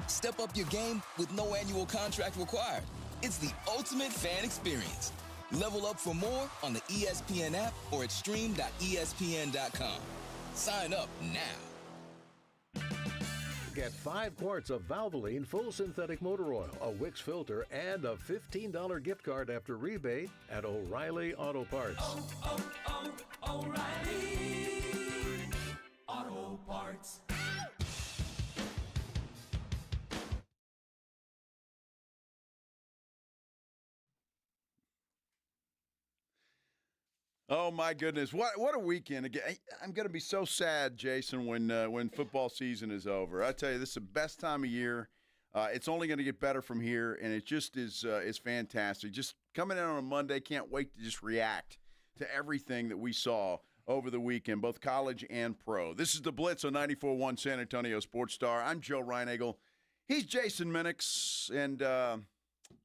Step up your game with no annual contract required. It's the ultimate fan experience. Level up for more on the ESPN app or at stream.espn.com. Sign up now. Get 5 quarts of Valvoline Full Synthetic Motor Oil, a Wix filter, and a $15 gift card after rebate at O'Reilly Auto Parts. O'Reilly Auto Parts. Oh my goodness! What a weekend again! I'm going to be so sad, Jason, when football season is over. I tell you, this is the best time of year. It's only going to get better from here, and it just is fantastic. Just coming in on a Monday, can't wait to just react to everything that we saw over the weekend, both college and pro. This is the Blitz on 94.1 San Antonio Sports Star. I'm Joe Reinagle. He's Jason Minix, and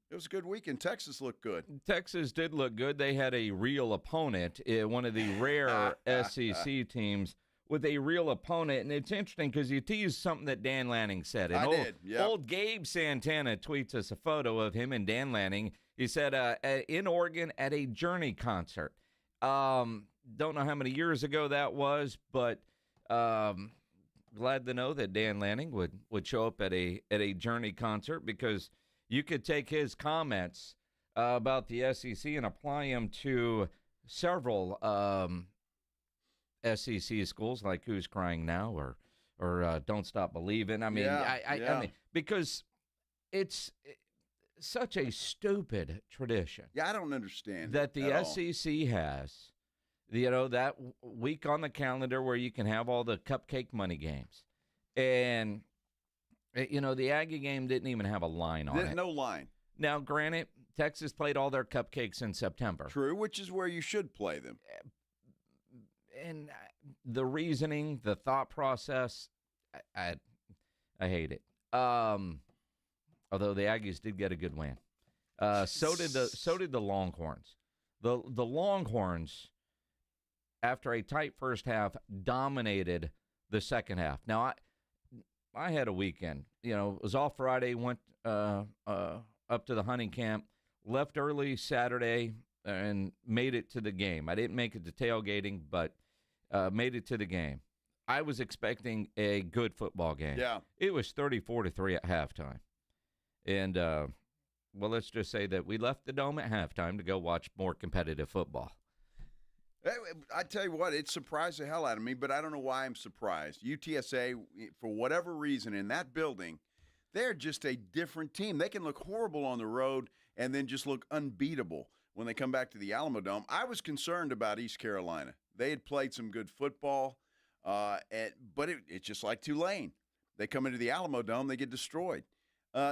it was a good weekend. Texas looked good. Texas did look good. They had a real opponent, one of the rare SEC teams with a real opponent. And it's interesting because you teased something that Dan Lanning said. And old Gabe Santana tweets us a photo of him and Dan Lanning. He said, in Oregon at a Journey concert. Don't know how many years ago that was, but glad to know that Dan Lanning would show up at a Journey concert, because you could take his comments about the SEC and apply them to several SEC schools, like Who's Crying Now or Don't Stop Believing. I mean, I mean, because it's such a stupid tradition. Yeah, I don't understand that the SEC has. That week on the calendar where you can have all the cupcake money games. And, the Aggie game didn't even have a line on it. No line. Now, granted, Texas played all their cupcakes in September. True, which is where you should play them. And the reasoning, the thought process, I hate it. Although the Aggies did get a good win. So did the Longhorns. The Longhorns, after a tight first half, dominated the second half. Now, I had a weekend. It was off Friday, went up to the hunting camp, left early Saturday, and made it to the game. I didn't make it to tailgating, but made it to the game. I was expecting a good football game. Yeah. It was 34-3 at halftime. And, well, let's just say that we left the Dome at halftime to go watch more competitive football. I tell you what, it surprised the hell out of me, but I don't know why I'm surprised. UTSA, for whatever reason, in that building, they're just a different team. They can look horrible on the road and then just look unbeatable when they come back to the Alamo Dome. I was concerned about East Carolina. They had played some good football, but it's just like Tulane. They come into the Alamo Dome, they get destroyed.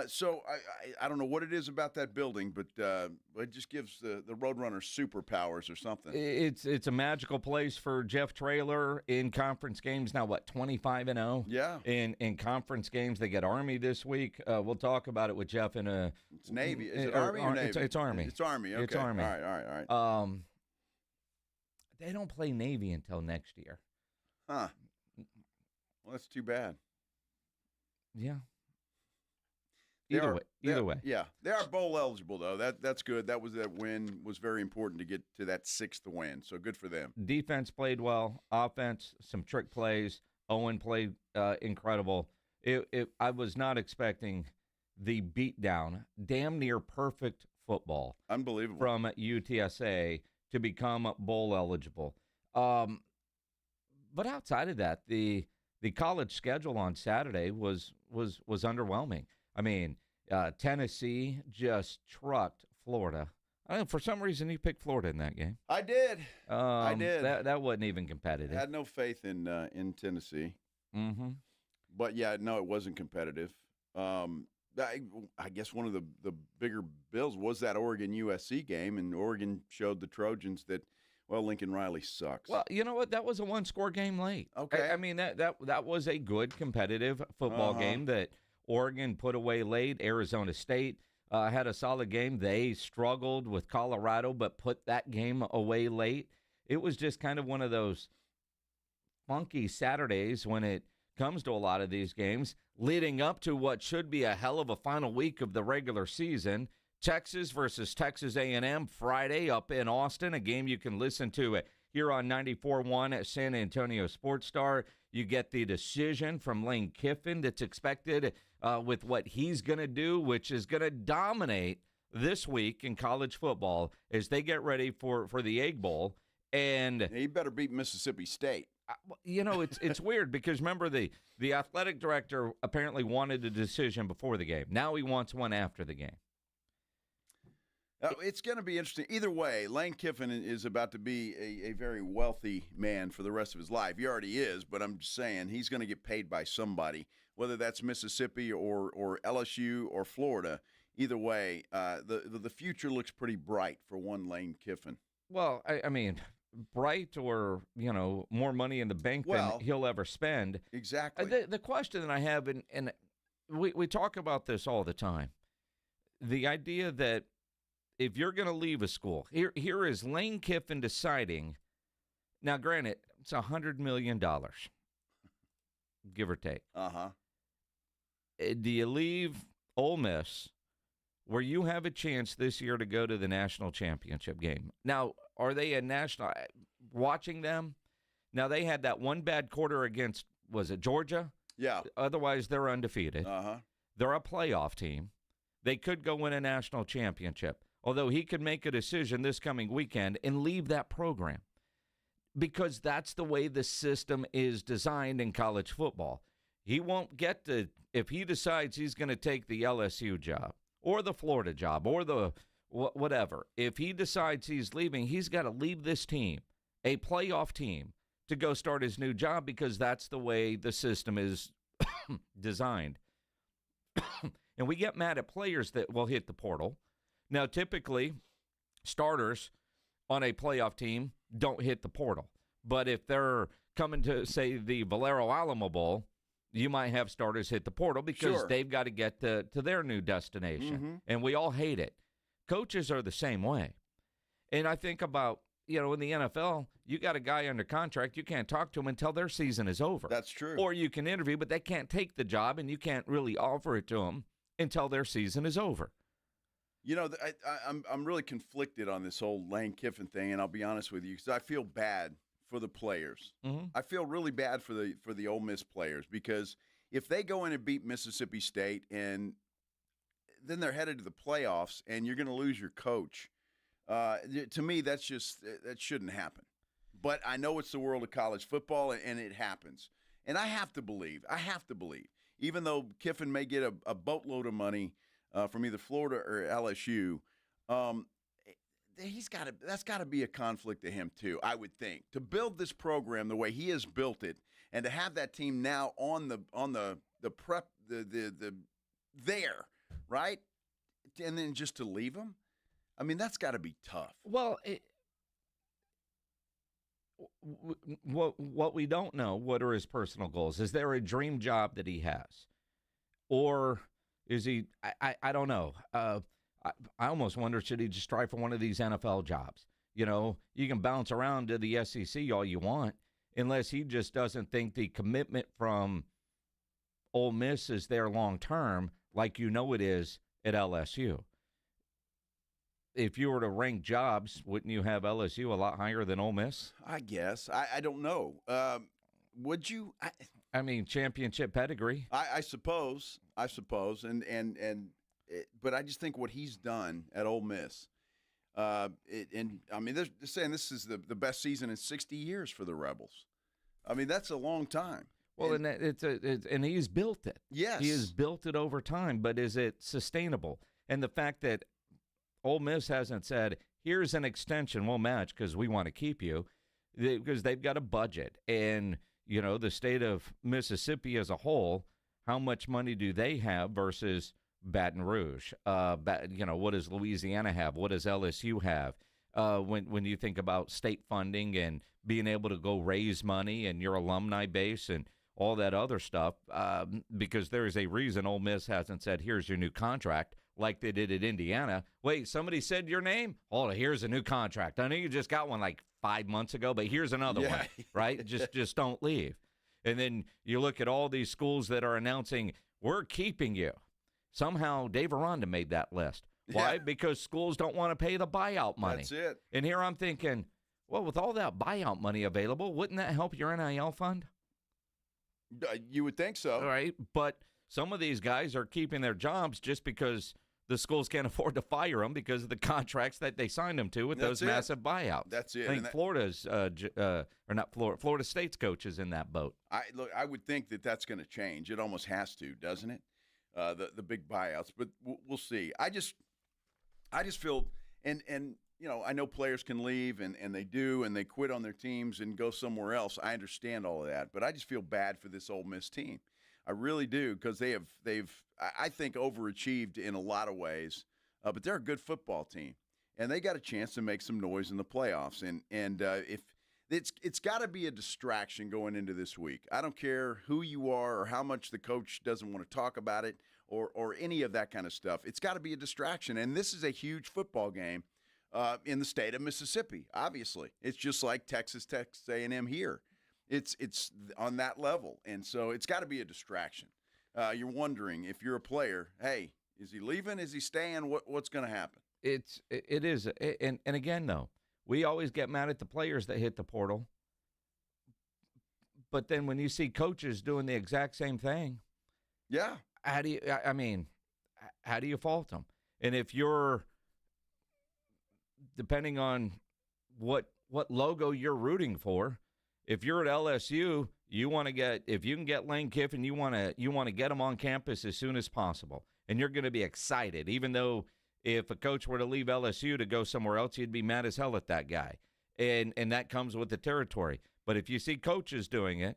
So I don't know what it is about that building, but it just gives the Roadrunners superpowers or something. It's a magical place for Jeff Traylor in conference games. Now, 25-0? Yeah. In conference games. They get Army this week. We'll talk about it with Jeff in a... It's Navy. Is it Army or Navy? It's Army. It's Army. Okay. It's Army. All right. They don't play Navy until next year. Huh. Well, that's too bad. Yeah. Either way. Yeah. They are bowl eligible, though. That's good. That win was very important to get to that sixth win, so good for them. Defense played well. Offense, some trick plays. Owen played incredible. I was not expecting the beatdown, damn near perfect football. Unbelievable. From UTSA to become bowl eligible. But outside of that, the college schedule on Saturday was underwhelming. I mean, Tennessee just trucked Florida. I don't know, for some reason, you picked Florida in that game. I did. I did. That wasn't even competitive. I had no faith in Tennessee. Mm-hmm. But, yeah, no, it wasn't competitive. I guess one of the bigger bills was that Oregon-USC game, and Oregon showed the Trojans that, well, Lincoln Riley sucks. Well, you know what? That was a one-score game late. Okay. I mean, that was a good competitive football game that Oregon put away late. Arizona State had a solid game. They struggled with Colorado, but put that game away late. It was just kind of one of those funky Saturdays when it comes to a lot of these games, leading up to what should be a hell of a final week of the regular season. Texas versus Texas A&M Friday up in Austin, a game you can listen to here on 94.1 at San Antonio Sports Star. You get the decision from Lane Kiffin that's expected with what he's going to do, which is going to dominate this week in college football as they get ready for the Egg Bowl. And he better beat Mississippi State. It's weird because, remember, the athletic director apparently wanted a decision before the game. Now he wants one after the game. It's going to be interesting. Either way, Lane Kiffin is about to be a very wealthy man for the rest of his life. He already is, but I'm just saying he's going to get paid by somebody, whether that's Mississippi or LSU or Florida. Either way, the future looks pretty bright for one Lane Kiffin. Well, I mean, bright or, more money in the bank than he'll ever spend. Exactly. The question that I have, and we talk about this all the time, the idea that if you're going to leave a school, here is Lane Kiffin deciding. Now, granted, It's $100 million, give or take. Uh-huh. Do you leave Ole Miss where you have a chance this year to go to the national championship game? Now, are they a national – watching them? Now, they had that one bad quarter against, was it Georgia? Yeah. Otherwise, they're undefeated. Uh-huh. They're a playoff team. They could go win a national championship, although he could make a decision this coming weekend and leave that program because that's the way the system is designed in college football. He won't get to – if he decides he's going to take the LSU job or the Florida job or the whatever, if he decides he's leaving, he's got to leave this team, a playoff team, to go start his new job because that's the way the system is designed. And we get mad at players that will hit the portal. Now, typically, starters on a playoff team don't hit the portal. But if they're coming to, say, the Valero Alamo Bowl, you might have starters hit the portal because they've got to get to their new destination. Mm-hmm. And we all hate it. Coaches are the same way. And I think about, in the NFL, you got a guy under contract. You can't talk to him until their season is over. That's true. Or you can interview, but they can't take the job, and you can't really offer it to them until their season is over. I'm really conflicted on this whole Lane Kiffin thing, and I'll be honest with you because I feel bad for the players. Mm-hmm. I feel really bad for the Ole Miss players because if they go in and beat Mississippi State and then they're headed to the playoffs and you're going to lose your coach, to me that shouldn't happen. But I know it's the world of college football and it happens. And I have to believe, even though Kiffin may get a boatload of money from either Florida or LSU, that's got to be a conflict to him too, I would think. To build this program the way he has built it and to have that team now on the prep there, right? And then just to leave him? I mean, that's got to be tough. Well, what we don't know, what are his personal goals? Is there a dream job that he has? Or is he, I don't know. I almost wonder, should he just try for one of these NFL jobs? You can bounce around to the SEC all you want, unless he just doesn't think the commitment from Ole Miss is there long term, like it is at LSU. If you were to rank jobs, wouldn't you have LSU a lot higher than Ole Miss? I guess. I don't know. Would you? I mean, championship pedigree. I suppose. But I just think what he's done at Ole Miss, they're saying this is the best season in 60 years for the Rebels. I mean, that's a long time. Well, and he's built it. Yes, he has built it over time. But is it sustainable? And the fact that Ole Miss hasn't said, "Here's an extension, we'll match because we want to keep you," because they've got a budget, and the state of Mississippi as a whole, how much money do they have versus Baton Rouge? What does Louisiana have? What does LSU have? When you think about state funding and being able to go raise money and your alumni base and all that other stuff, because there is a reason Ole Miss hasn't said, "Here's your new contract," like they did at Indiana. Wait, somebody said your name? Oh, here's a new contract. I know you just got one like 5 months ago, but here's another one, right? Just don't leave. And then you look at all these schools that are announcing, "We're keeping you." Somehow Dave Aranda made that list. Why? Yeah. Because schools don't want to pay the buyout money. That's it. And here I'm thinking, well, with all that buyout money available, wouldn't that help your NIL fund? You would think so. All right. But some of these guys are keeping their jobs just because the schools can't afford to fire them because of the contracts that they signed them to with those massive buyouts. That's it. I think Florida State's coach is in that boat. I would think that's going to change. It almost has to, doesn't it? The big buyouts, but we'll see. I just feel, and I know players can leave, and they do, and they quit on their teams and go somewhere else. I understand all of that, but I just feel bad for this Ole Miss team. I really do, because they've I think overachieved in a lot of ways, but they're a good football team, and they got a chance to make some noise in the playoffs. And if it's got to be a distraction going into this week. I don't care who you are or how much the coach doesn't want to talk about it or any of that kind of stuff. It's got to be a distraction, and this is a huge football game in the state of Mississippi. Obviously, it's just like Texas A&M here. It's on that level, and so it's got to be a distraction. You're wondering if you're a player, hey, is he leaving? Is he staying? What's going to happen? It is, and again though, we always get mad at the players that hit the portal, but then when you see coaches doing the exact same thing, yeah, how do you fault them? And if you're, depending on what logo you're rooting for, if you're at LSU, you want to get, if you can get Lane Kiffin, you want to get him on campus as soon as possible, and you're going to be excited, even though if a coach were to leave LSU to go somewhere else, you'd be mad as hell at that guy, and that comes with the territory. But if you see coaches doing it,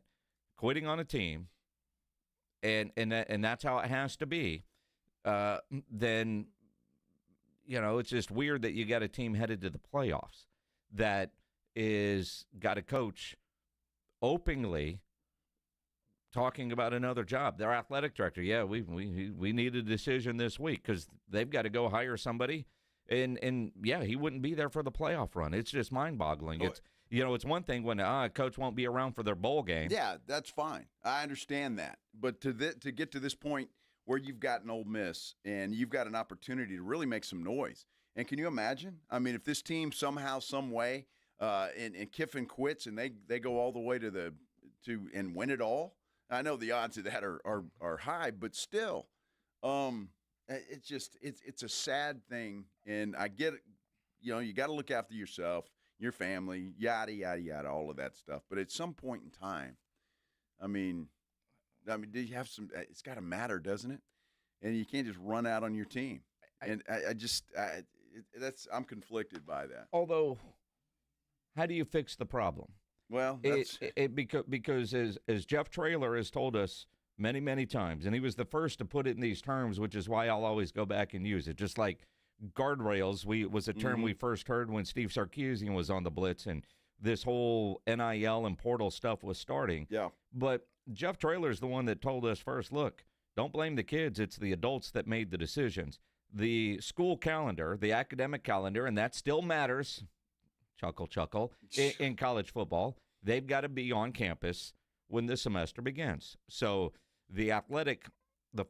quitting on a team, and that's how it has to be, then it's just weird that you got a team headed to the playoffs that is got a coach openly talking about another job. Their athletic director, we need a decision this week because they've got to go hire somebody, and he wouldn't be there for the playoff run. It's just mind-boggling. It's it's one thing when a coach won't be around for their bowl game. Yeah, that's fine. I understand that, but to get to this point where you've got an Ole Miss and you've got an opportunity to really make some noise, and can you imagine? I mean, if this team somehow, some way, and Kiffin quits and they go all the way to and win it all. I know the odds of that are high, but still, it's a sad thing, and I get it. You got to look after yourself, your family, yada yada yada, all of that stuff. But at some point in time, I mean, do you have some? It's got to matter, doesn't it? And you can't just run out on your team. And I'm conflicted by that. Although, how do you fix the problem? Well, because as Jeff Traylor has told us many, many times, and he was the first to put it in these terms, which is why I'll always go back and use it. Just like guardrails was a term we first heard when Steve Sarkisian was on the Blitz, and this whole NIL and portal stuff was starting. Yeah. But Jeff Traylor is the one that told us first, look, don't blame the kids. It's the adults that made the decisions. The school calendar, the academic calendar, and that still matters, chuckle, in college football, they've got to be on campus when the semester begins. So the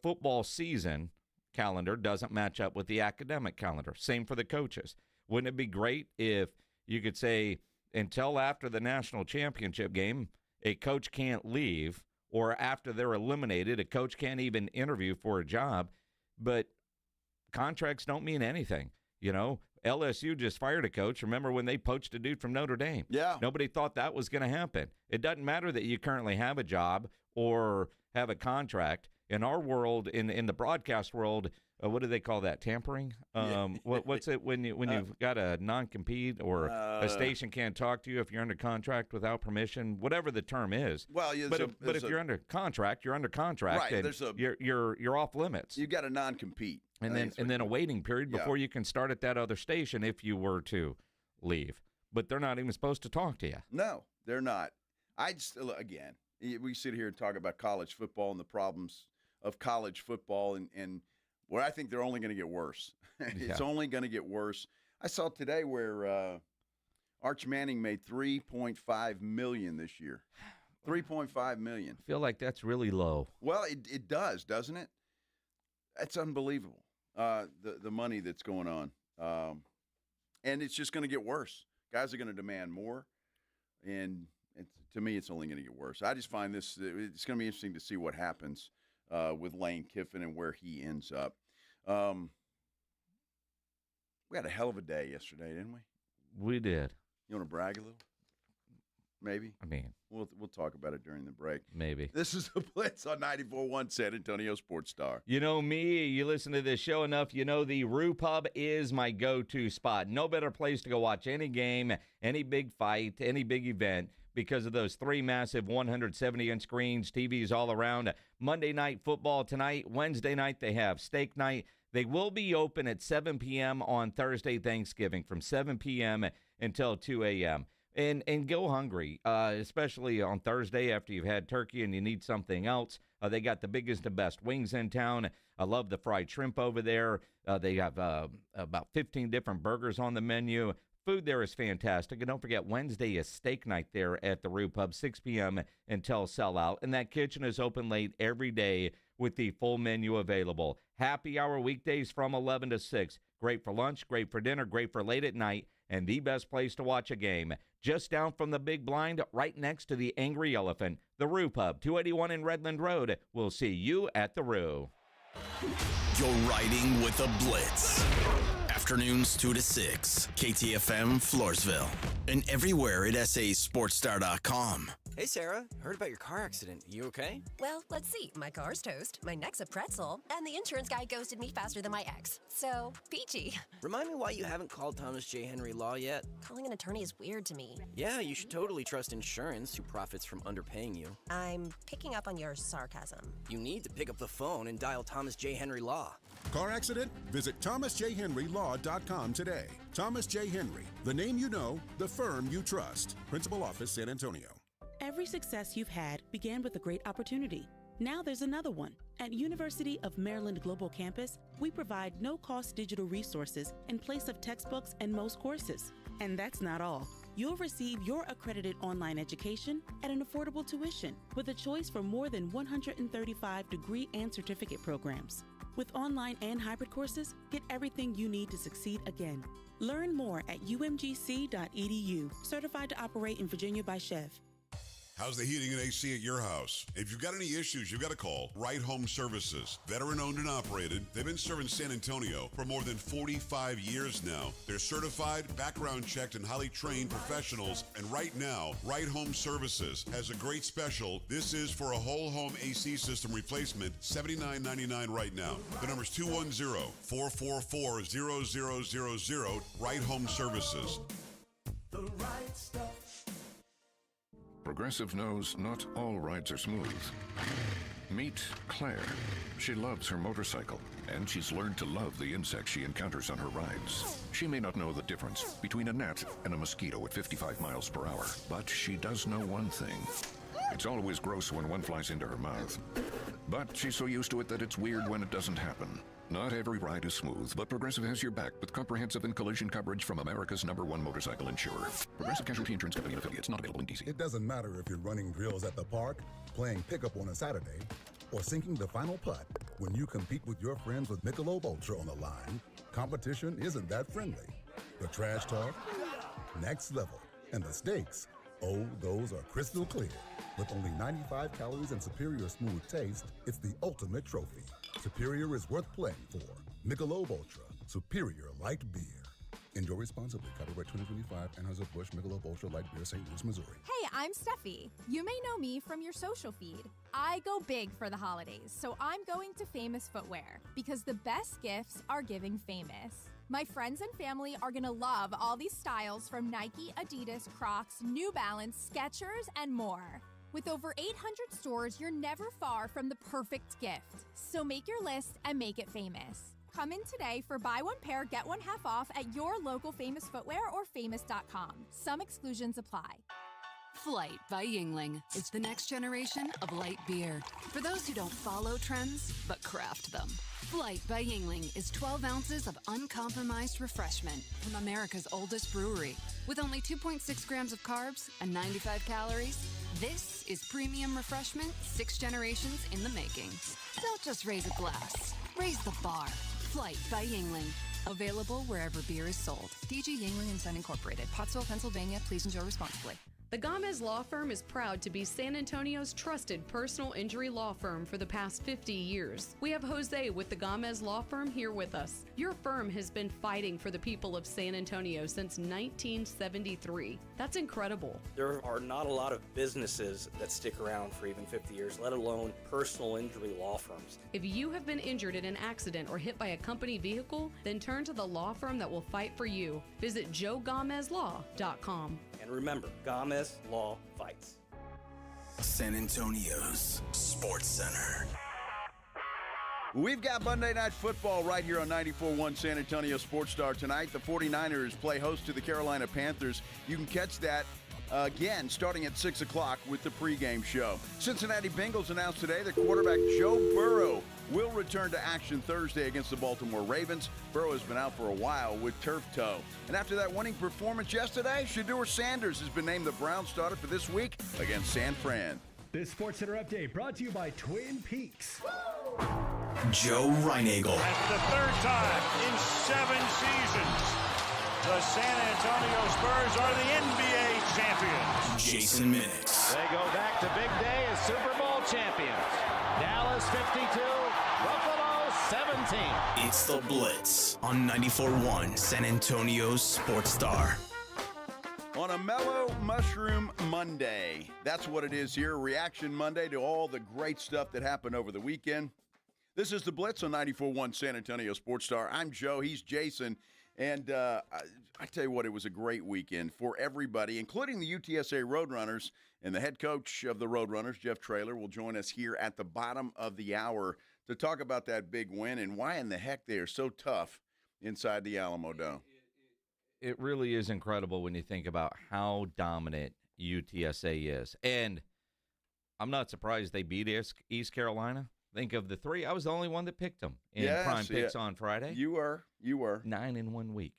football season calendar doesn't match up with the academic calendar. Same for the coaches. Wouldn't it be great if you could say until after the national championship game, a coach can't leave, or after they're eliminated, a coach can't even interview for a job, but contracts don't mean anything, LSU just fired a coach. Remember when they poached a dude from Notre Dame? Yeah. Nobody thought that was going to happen. It doesn't matter that you currently have a job or have a contract. In our world, in the broadcast world, what do they call that? Tampering? What's it when you've got a non-compete or a station can't talk to you if you're under contract without permission, whatever the term is. Well, but if you're under contract, you're under contract, right, and you're off limits. You got a non-compete. And then a waiting period before you can start at that other station if you were to leave. But they're not even supposed to talk to you. No, they're not. Again, we sit here and talk about college football and the problems of college football, and where I think they're only going to get worse. It's only going to get worse. I saw today where Arch Manning made $3.5 million this year. $3.5 million. I feel like that's really low. Well, it does, doesn't it? That's unbelievable. The money that's going on, and it's just going to get worse. Guys are going to demand more, and to me, it's only going to get worse. I just find it's going to be interesting to see what happens with Lane Kiffin and where he ends up. We had a hell of a day yesterday, didn't we? We did. You want to brag a little? Maybe. I mean, we'll talk about it during the break. Maybe. This is the Blitz on 94.1 San Antonio Sports Star. You know me. You listen to this show enough. You know the Rue Pub is my go-to spot. No better place to go watch any game, any big fight, any big event because of those three massive 170-inch screens, TVs all around. Monday night football tonight. Wednesday night they have steak night. They will be open at 7 p.m. on Thursday, Thanksgiving, from 7 p.m. until 2 a.m. And go hungry, especially on Thursday after you've had turkey and you need something else. They got the biggest and best wings in town. I love the fried shrimp over there. They have about 15 different burgers on the menu. food there is fantastic. And don't forget, Wednesday is steak night there at the Rue Pub, 6 p.m. until sellout. And that kitchen is open late every day with the full menu available. Happy hour weekdays from 11 to 6. Great for lunch, great for dinner, great for late at night, and the best place to watch a game. Just down from the big blind, right next to the Angry Elephant, the Rue Pub, 281 in Redland Road. We'll see you at the Rue. You're riding with the Blitz. Afternoons 2 to 6. KTFM Floresville. And everywhere at sasportstar.com. Hey, Sarah. Heard about your car accident. You okay? Well, let's see. My car's toast, my neck's a pretzel, and the insurance guy ghosted me faster than my ex. So, peachy. Remind me why you haven't called Thomas J. Henry Law yet? Calling an attorney is weird to me. Yeah, you should totally trust insurance who profits from underpaying you. I'm picking up on your sarcasm. You need to pick up the phone and dial Thomas J. Henry Law. Car accident? Visit thomasjhenrylaw.com today. Thomas J. Henry, the name you know, the firm you trust. Principal Office, San Antonio. Every success you've had began with a great opportunity. Now there's another one. At University of Maryland Global Campus, we provide no-cost digital resources in place of textbooks and most courses. And that's not all. You'll receive your accredited online education at an affordable tuition with a choice from more than 135 degree and certificate programs. With online and hybrid courses, get everything you need to succeed again. Learn more at umgc.edu, certified to operate in Virginia by Chev. How's the heating and AC at your house? If you've got any issues, you've got to call Right Home Services. Veteran-owned and operated. They've been serving San Antonio for more than 45 years now. They're certified, background-checked, and highly trained professionals. And right now, Right Home Services has a great special. This is for a whole home AC system replacement, $79.99 right now. The number's 210-444-0000, Right Home Services. The right stuff. Progressive knows not all rides are smooth. Meet Claire. She loves her motorcycle, and she's learned to love the insects she encounters on her rides. She may not know the difference between a gnat and a mosquito at 55 miles per hour, but she does know one thing. It's always gross when one flies into her mouth. But she's so used to it that it's weird when it doesn't happen. Not every ride is smooth, but Progressive has your back with comprehensive and collision coverage from America's #1 motorcycle insurer. Progressive Casualty Insurance Company and affiliates, not available in D.C. It doesn't matter if you're running drills at the park, playing pickup on a Saturday, or sinking the final putt. When you compete with your friends with Michelob Ultra on the line, competition isn't that friendly. The trash talk, next level, and the stakes, oh, those are crystal clear. With only 95 calories and superior smooth taste, it's the ultimate trophy. Superior is worth playing for. Michelob Ultra, superior light beer. Enjoy responsibly. Copyright 2025, Anheuser-Busch Michelob Ultra Light Beer, St. Louis, Missouri. Hey, I'm Steffi. You may know me from your social feed. I go big for the holidays, so I'm going to Famous Footwear because the best gifts are giving famous. My friends and family are gonna love all these styles from Nike, Adidas, Crocs, New Balance, Skechers, and more. With over 800 stores, you're never far from the perfect gift. So make your list and make it famous. Come in today for buy one pair, get one half off at your local Famous Footwear or famous.com. Some exclusions apply. Flight by Yingling. It's the next generation of light beer. For those who don't follow trends, but craft them. Flight by Yingling is 12 ounces of uncompromised refreshment from America's oldest brewery. With only 2.6 grams of carbs and 95 calories, this is premium refreshment 6 generations in the making. Don't just raise a glass. Raise the bar. Flight by Yingling. Available wherever beer is sold. DG Yingling & Son Incorporated, Pottsville, Pennsylvania. Please enjoy responsibly. The Gomez Law Firm is proud to be San Antonio's trusted personal injury law firm for the past 50 years. We have Jose with the Gomez Law Firm here with us. Your firm has been fighting for the people of San Antonio since 1973. That's incredible. There are not a lot of businesses that stick around for even 50 years, let alone personal injury law firms. If you have been injured in an accident or hit by a company vehicle, then turn to the law firm that will fight for you. Visit joegomezlaw.com. And remember, Gomez Law fights. San Antonio's Sports Center. We've got Monday Night Football right here on 94.1 San Antonio Sports Star tonight. The 49ers play host to the Carolina Panthers. You can catch that again, starting at 6 o'clock with the pregame show. Cincinnati Bengals announced today that quarterback Joe Burrow will return to action Thursday against the Baltimore Ravens. Burrow has been out for a while with turf toe. And after that winning performance yesterday, Shedeur Sanders has been named the Browns starter for this week against San Fran. This SportsCenter update brought to you by Twin Peaks. Joe Reinagle. That's the third time in 7 seasons the San Antonio Spurs are the NBA champions. Jason Minix. They go back to big day as Super Bowl champions. Dallas 52, Buffalo 17. It's the Blitz on 94.1 San Antonio's Sports Star. On a Mellow Mushroom Monday. That's what it is here. Reaction Monday to all the great stuff that happened over the weekend. This is the Blitz on 94.1 San Antonio Sports Star. I'm Joe. He's Jason. And I tell you what, it was a great weekend for everybody, including the UTSA Roadrunners. And the head coach of the Roadrunners, Jeff Traylor, will join us here at the bottom of the hour to talk about that big win and why in the heck they are so tough inside the Alamo Dome. It really is incredible when you think about how dominant UTSA is. And I'm not surprised they beat East Carolina. Think of the three. I was the only one that picked them in Prime Picks on Friday. You were. 9 in 1 week.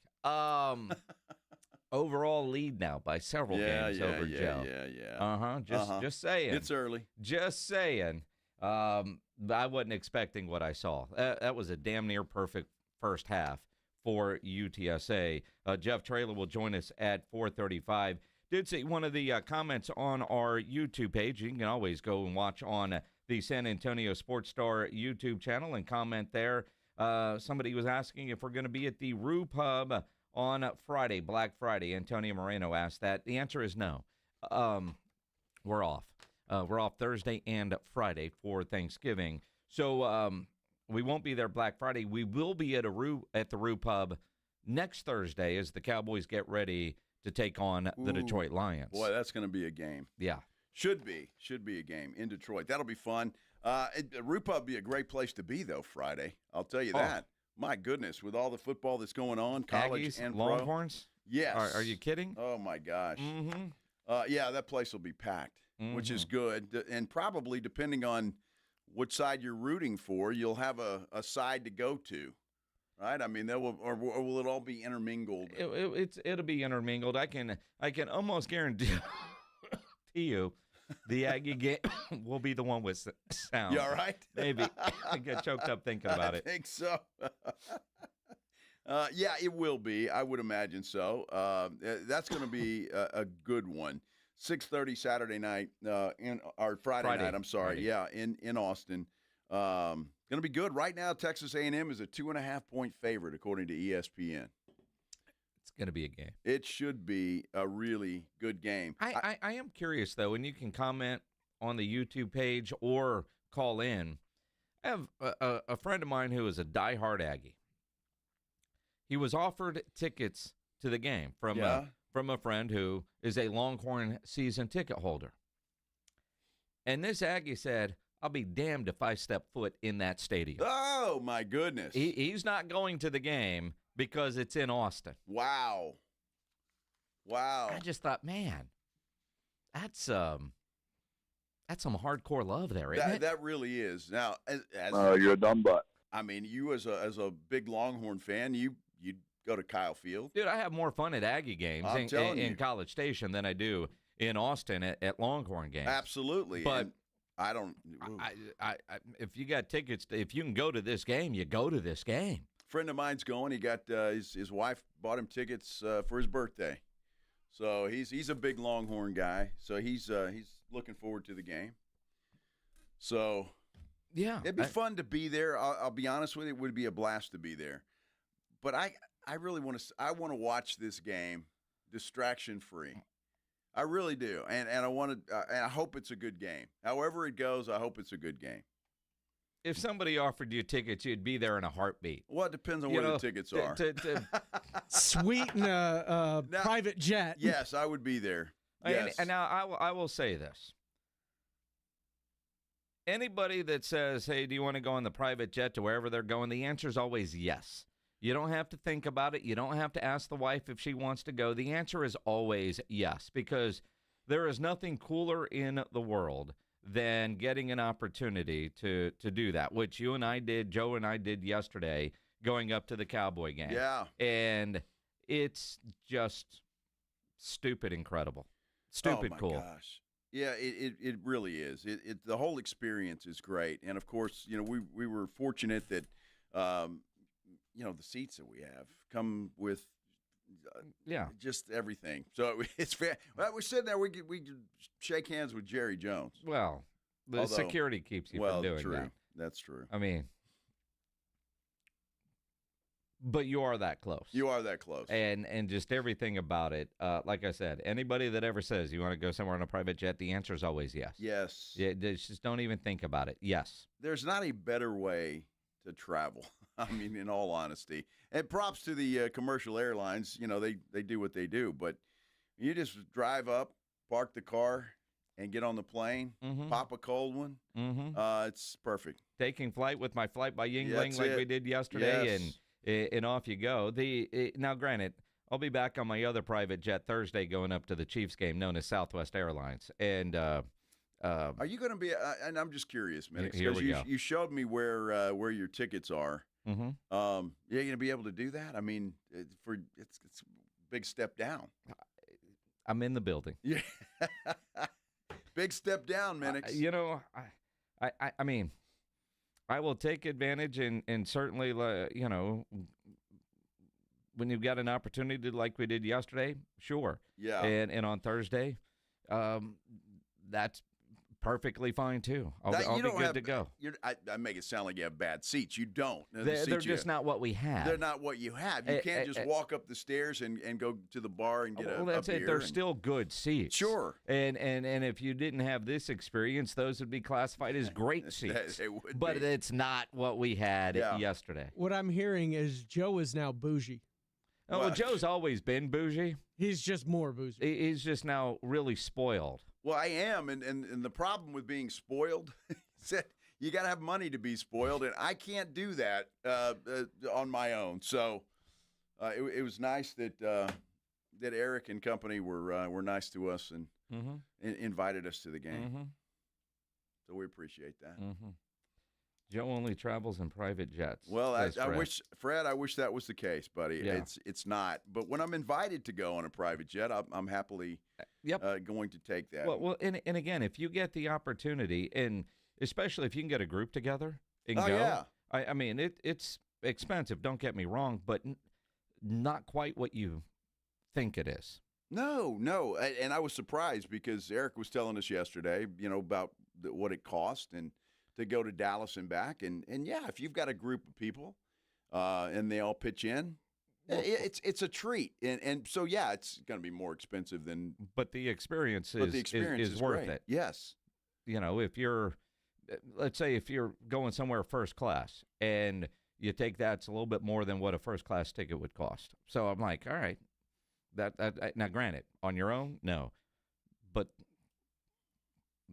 Overall lead now by several games over Joe. Just saying. It's early. Just saying. I wasn't expecting what I saw. That was a damn near perfect first half for UTSA. Jeff Traylor will join us at 4:35. Did see one of the comments on our YouTube page. You can always go and watch on the San Antonio Sports Star YouTube channel and comment there. Somebody was asking if we're going to be at the Rue Pub on Friday, Black Friday. Antonio Moreno asked that. The answer is no. We're off. We're off Thursday and Friday for Thanksgiving. So we won't be there Black Friday. We will be at the Rue Pub next Thursday as the Cowboys get ready to take on the Detroit Lions. Boy, that's going to be a game. Yeah. Should be a game in Detroit. That'll be fun. Rue Pub be a great place to be, though, Friday. I'll tell you that. My goodness, with all the football that's going on, college Aggies, and pro. Longhorns? Yes. Are you kidding? Oh, my gosh. Mm-hmm. Yeah, that place will be packed, which is good. And probably, depending on what side you're rooting for, you'll have a side to go to. Right? I mean, or will it all be intermingled? It'll be intermingled. I can almost guarantee you the Aggie game will be the one with sound. You all right? Maybe. I get choked up thinking about it. I think so. Yeah, it will be. I would imagine so. That's going to be a good one. 6:30 Saturday night, Friday night. I'm sorry. Friday. Yeah, in Austin. Going to be good. Right now, Texas A&M is a 2.5-point favorite, according to ESPN. It's going to be a game. It should be a really good game. I am curious, though, and you can comment on the YouTube page or call in. I have a friend of mine who is a diehard Aggie. He was offered tickets to the game from a friend who is a Longhorn season ticket holder. And this Aggie said, I'll be damned if I step foot in that stadium. Oh, my goodness. He's not going to the game because it's in Austin. Wow. I just thought, man, that's some hardcore love there, isn't it? That really is. Now, you're a dumb butt. I mean, you as a big Longhorn fan, you go to Kyle Field. Dude, I have more fun at Aggie games in College Station than I do in Austin at Longhorn games. Absolutely. But I don't. If you got tickets, if you can go to this game, you go to this game. Friend of mine's going. He got his wife bought him tickets for his birthday, so he's a big Longhorn guy. So he's looking forward to the game. So yeah, it'd be fun to be there. I'll be honest with you, it would be a blast to be there. But I really want to watch this game distraction free. I really do, and I want to, and I hope it's a good game. However it goes, I hope it's a good game. If somebody offered you tickets, you'd be there in a heartbeat. Well, it depends on where the tickets are. Sweeten a private jet. Yes, I would be there. Yes. And now I will say this. Anybody that says, hey, do you want to go on the private jet to wherever they're going, the answer is always yes. You don't have to think about it. You don't have to ask the wife if she wants to go. The answer is always yes, because There is nothing cooler in the world than getting an opportunity to do that, which you and I did, Joe and I did yesterday, going up to the Cowboy game. Yeah. And it's just stupid incredible. Stupid cool. Oh, my gosh. Yeah, it really is. The whole experience is great. And, of course, we were fortunate that, the seats that we have come with just everything. So it's fair. Well, we're sitting there. We could shake hands with Jerry Jones. Well, the security keeps you from doing that. That's true. I mean, but you are that close. You are that close. And just everything about it. Like I said, anybody that ever says you want to go somewhere on a private jet, the answer is always yes. Yes. Yeah, just don't even think about it. Yes. There's not a better way to travel. I mean, in all honesty. And props to the commercial airlines. They do what they do. But you just drive up, park the car, and get on the plane, pop a cold one. It's perfect. Taking flight with my Flight by Yingling we did yesterday, and off you go. Now, granted, I'll be back on my other private jet Thursday going up to the Chiefs game known as Southwest Airlines. And are you going to be and I'm just curious, man, because you showed me where your tickets are. Mm-hmm. You're going to be able to do that? I mean, it's a big step down. I'm in the building. Yeah. Big step down, Minix. I mean, I will take advantage and certainly, when you've got an opportunity like we did yesterday, sure. Yeah. And on Thursday, that's perfectly fine, too. I'll be good to go. I make it sound like you have bad seats. You don't. They're just not what we have. They're not what you have. You can't just walk up the stairs and go to the bar and get a that's beer. They're still good seats. Sure. And if you didn't have this experience, those would be classified as great seats. They would but be. It's not what we had yesterday. What I'm hearing is Joe is now bougie. Oh, well, Joe's always been bougie. He's just more bougie. He's just now really spoiled. Well, I am, and the problem with being spoiled is that you got to have money to be spoiled, and I can't do that on my own. So it was nice that Eric and company were nice to us and invited us to the game. So we appreciate that. Joe only travels in private jets. Well, I wish, Fred, that was the case, buddy. Yeah. It's not. But when I'm invited to go on a private jet, I'm happily going to take that. Well, and again, if you get the opportunity, and especially if you can get a group together and go. Yeah. I mean, it's expensive, don't get me wrong, but not quite what you think it is. No. And I was surprised because Eric was telling us yesterday, about what it cost and to go to Dallas and back. And yeah, if you've got a group of people and they all pitch in, it's a treat. And so, yeah, it's going to be more expensive than. But the experience is worth great. it. Yes. If you're, let's say if you're going somewhere first class and you take that's a little bit more than what a first class ticket would cost. So I'm like, all right, that now granted, on your own, no. But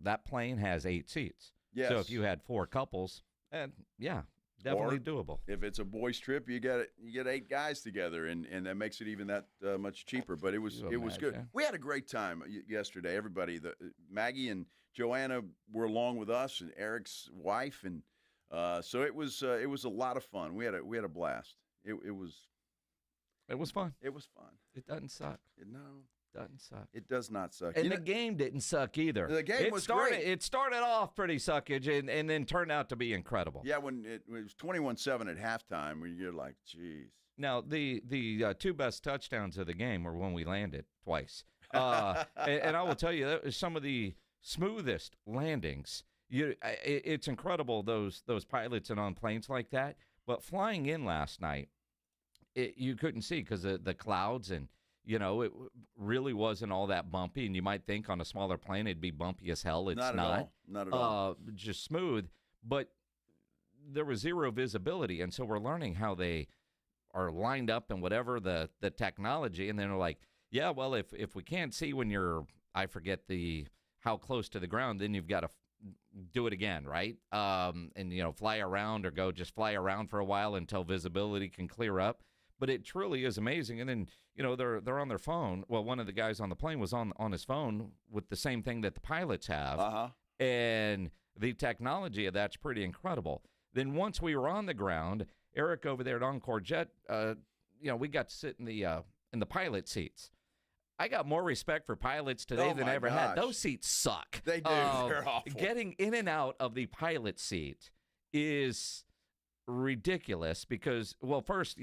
that plane has 8 seats. Yes. So if you had 4 couples, definitely doable. If it's a boys' trip, you get 8 guys together, and that makes it even that much cheaper. But it was good. We had a great time yesterday. Everybody, Maggie and Joanna were along with us, and Eric's wife, and so it was a lot of fun. We had a blast. It was fun. It was fun. It doesn't suck. No. Doesn't suck. It does not suck. And the game didn't suck either. The game was great. It started off pretty suckage and then turned out to be incredible. Yeah, when it was 21-7 at halftime, when you're like, geez. Now, the 2 best touchdowns of the game were when we landed twice. And I will tell you, that was some of the smoothest landings. It's incredible, those pilots and on planes like that. But flying in last night, you couldn't see because of the clouds and, it really wasn't all that bumpy, and you might think on a smaller plane it'd be bumpy as hell. It's not. Not at all. Just smooth, but there was 0 visibility, and so we're learning how they are lined up and whatever the technology, and then they're like, yeah, well, if we can't see when you're, I forget how close to the ground, then you've got to do it again, right? And fly around or just fly around for a while until visibility can clear up. But it truly is amazing. And then, they're on their phone. Well, one of the guys on the plane was on his phone with the same thing that the pilots have. Uh-huh. And the technology of that's pretty incredible. Then once we were on the ground, Eric over there at Encore Jet, we got to sit in the pilot seats. I got more respect for pilots today than I ever had. Those seats suck. They do. They're awful. Getting in and out of the pilot seat is ridiculous because, well, first,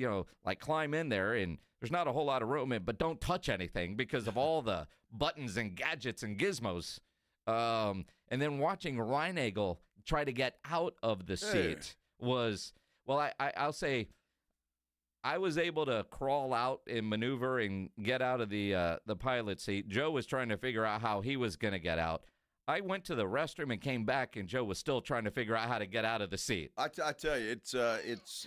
climb in there and there's not a whole lot of room, but don't touch anything because of all the buttons and gadgets and gizmos. And then watching Reinagel try to get out of the seat was, well, I'll say I was able to crawl out and maneuver and get out of the pilot seat. Joe was trying to figure out how he was going to get out. I went to the restroom and came back, and Joe was still trying to figure out how to get out of the seat. I tell you,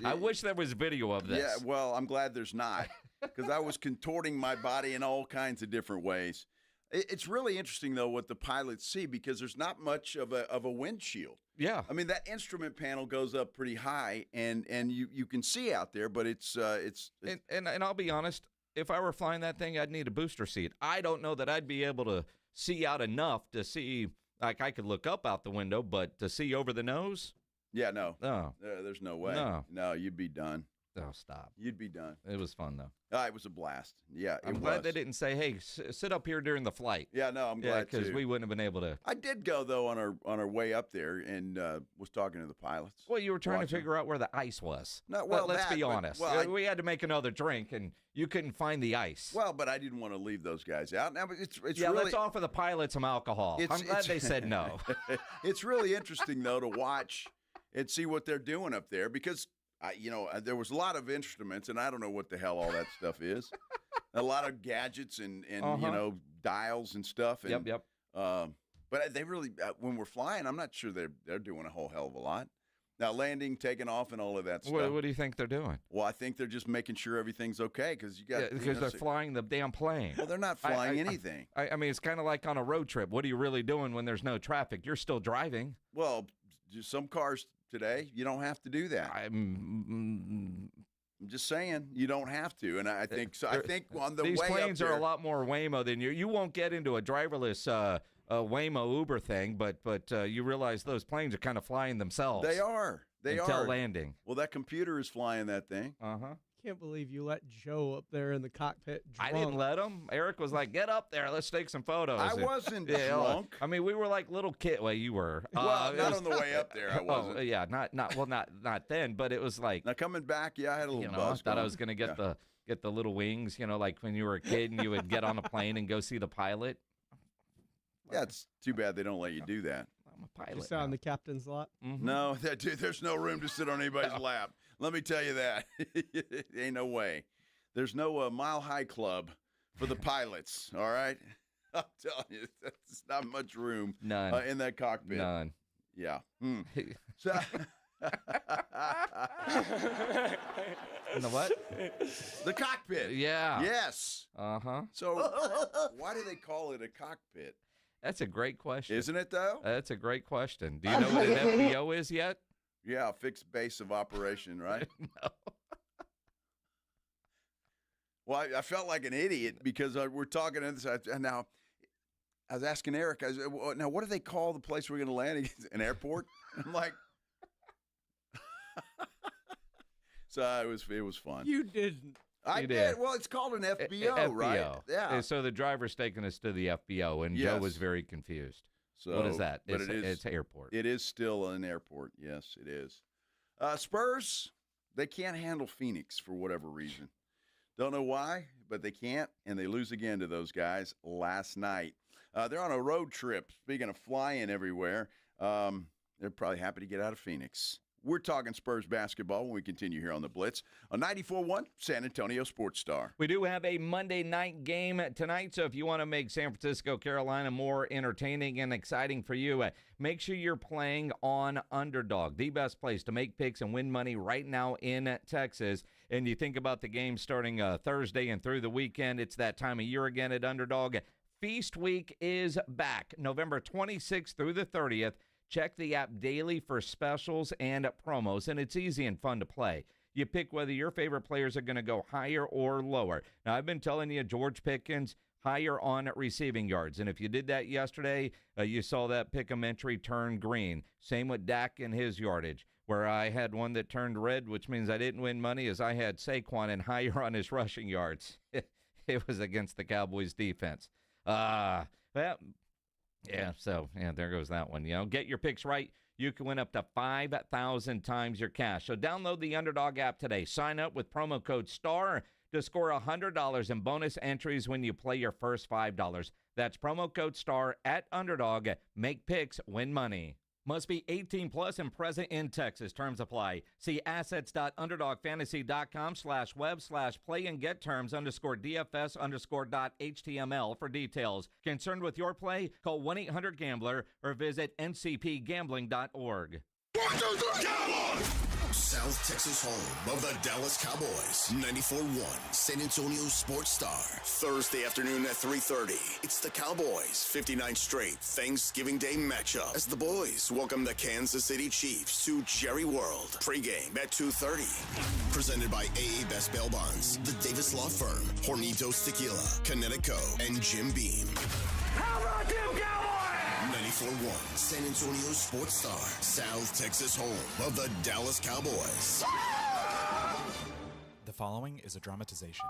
I wish there was video of this. Yeah, well, I'm glad there's not because I was contorting my body in all kinds of different ways. It's really interesting, though, what the pilots see because there's not much of a windshield. Yeah. I mean, that instrument panel goes up pretty high, and you can see out there, but it's And I'll be honest, if I were flying that thing, I'd need a booster seat. I don't know that I'd be able to see out enough to see, like I could look up out the window, but to see over the nose? Yeah, no. No. There's no way. No, you'd be done. Oh, stop. You'd be done. It was fun, though. It was a blast. Yeah, I'm glad they didn't say, hey, sit up here during the flight. Yeah, no, I'm glad because we wouldn't have been able to. I did go, though, on our way up there and was talking to the pilots. Well, you were trying to figure out where the ice was. No, well, let's be honest. We had to make another drink, and you couldn't find the ice. Well, but I didn't want to leave those guys out. Now, it's yeah, really, let's offer the pilots some alcohol. I'm glad they said no. It's really interesting, though, to watch and see what they're doing up there because there was a lot of instruments, and I don't know what the hell all that stuff is. A lot of gadgets and dials and stuff. And, Yep. But they really, when we're flying, I'm not sure they're doing a whole hell of a lot. Now, landing, taking off, and all of that stuff. What do you think they're doing? Well, I think they're just making sure everything's okay because they're flying the damn plane. Well, they're not flying anything. I mean, it's kind of like on a road trip. What are you really doing when there's no traffic? You're still driving. Well, some cars today, you don't have to do that. I'm just saying, you don't have to, and I think so. I think on the these way planes up there, are a lot more Waymo than you. You won't get into a driverless Waymo Uber thing, but you realize those planes are kind of flying themselves. They are. Until landing. Well, that computer is flying that thing. Can't believe you let Joe up there in the cockpit drunk. I didn't let him. Eric was like, get up there. Let's take some photos. I wasn't drunk. I mean, we were like little kid. Well, you were. Well, not on the way up there. I wasn't. Oh, yeah, not then. But it was like now coming back. Yeah, I had a little buzz. I thought I was going to get the little wings. Like when you were a kid and you would get on a plane and go see the pilot. Yeah, it's too bad they don't let you do that. I'm a pilot. Just on the captain's lot. Mm-hmm. No, there's no room to sit on anybody's lap. Let me tell you that. Ain't no way. There's no Mile High Club for the pilots, all right? I'm telling you, there's not much room None. In that cockpit. None. Yeah. So, in the what? The cockpit. Yeah. Yes. Uh-huh. So why do they call it a cockpit? That's a great question. Isn't it, though? That's a great question. Do you know what an FBO is yet? Yeah, fixed base of operation, right? No. Well, I felt like an idiot because we're talking to this. And now, I was asking Eric, now, what do they call the place we're going to land? An airport? I'm like, so it was fun. You didn't. I did. Well, it's called an FBO, right? Yeah. And so the driver's taking us to the FBO, and Joe was very confused. So what is that? But it's airport. It is still an airport. Yes, it is. Spurs, they can't handle Phoenix for whatever reason. Don't know why, but they can't, and they lose again to those guys last night. They're on a road trip. Speaking of flying everywhere, they're probably happy to get out of Phoenix. We're talking Spurs basketball when we continue here on the Blitz on 94.1 San Antonio Sports Star. We do have a Monday night game tonight, so if you want to make San Francisco, Carolina more entertaining and exciting for you, make sure you're playing on Underdog, the best place to make picks and win money right now in Texas. And you think about the game starting Thursday and through the weekend, it's that time of year again at Underdog. Feast Week is back, November 26th through the 30th. Check the app daily for specials and promos, and it's easy and fun to play. You pick whether your favorite players are going to go higher or lower. Now, I've been telling you, George Pickens, higher on receiving yards. And if you did that yesterday, you saw that pick'em entry turn green. Same with Dak and his yardage, where I had one that turned red, which means I didn't win money, as I had Saquon and higher on his rushing yards. It was against the Cowboys defense. There goes that one. Get your picks right. You can win up to 5,000 times your cash. So download the Underdog app today. Sign up with promo code STAR to score $100 in bonus entries when you play your first $5. That's promo code STAR at Underdog. Make picks, win money. Must be 18 plus and present in Texas. Terms apply. See assets.underdogfantasy.com/web/play and get terms _DFS_.html for details. Concerned with your play? Call 1-800-GAMBLER or visit ncpgambling.org. 1, 2, 3, Cowboys! South Texas home of the Dallas Cowboys. 94.1 San Antonio Sports Star. Thursday afternoon at 3:30. It's the Cowboys' 59th straight Thanksgiving Day matchup as the boys welcome the Kansas City Chiefs to Jerry World. Pre-game at 2:30. Presented by AA Best Bail Bonds, the Davis Law Firm, Hornitos Tequila, Connecticut, and Jim Beam. How about them Cowboys? 94.1 San Antonio Sports Star, South Texas home of the Dallas Cowboys. The following is a dramatization.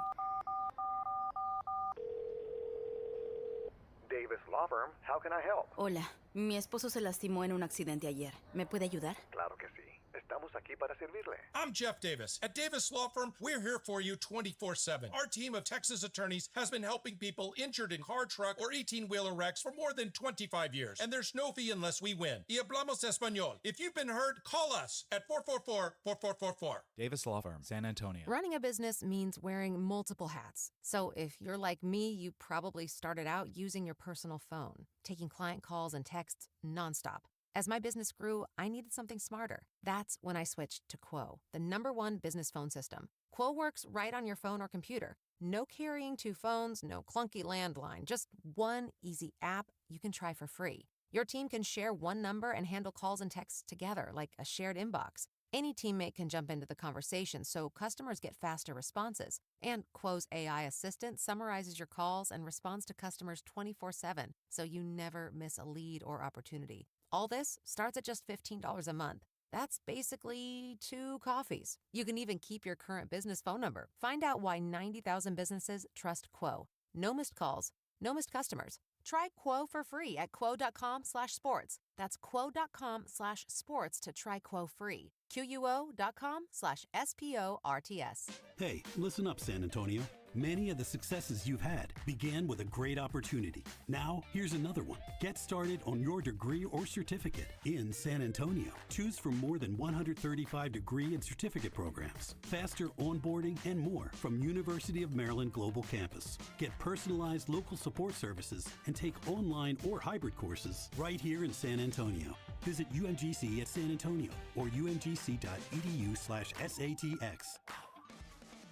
Davis Law Firm, how can I help? Hola, mi esposo se lastimó en un accidente ayer. ¿Me puede ayudar? Claro que sí. Estamos aquí para servirle. I'm Jeff Davis. At Davis Law Firm, we're here for you 24/7. Our team of Texas attorneys has been helping people injured in car, truck, or 18-wheeler wrecks for more than 25 years. And there's no fee unless we win. Y hablamos español. If you've been hurt, call us at 444-4444. Davis Law Firm, San Antonio. Running a business means wearing multiple hats. So if you're like me, you probably started out using your personal phone, taking client calls and texts nonstop. As my business grew, I needed something smarter. That's when I switched to Quo, the #1 business phone system. Quo works right on your phone or computer. No carrying 2 phones, no clunky landline, just one easy app you can try for free. Your team can share one number and handle calls and texts together like a shared inbox. Any teammate can jump into the conversation so customers get faster responses. And Quo's AI assistant summarizes your calls and responds to customers 24/7, so you never miss a lead or opportunity. All this starts at just $15 a month. That's basically 2 coffees. You can even keep your current business phone number. Find out why 90,000 businesses trust Quo. No missed calls, no missed customers. Try Quo for free at quo.com/sports. That's quo.com/sports to try Quo free. QUO.com/SPORTS. Hey, listen up, San Antonio. Many of the successes you've had began with a great opportunity. Now, here's another one. Get started on your degree or certificate in San Antonio. Choose from more than 135 degree and certificate programs, faster onboarding, and more from University of Maryland Global Campus. Get personalized local support services and take online or hybrid courses right here in San Antonio. Visit UMGC at San Antonio or umgc.edu/SATX.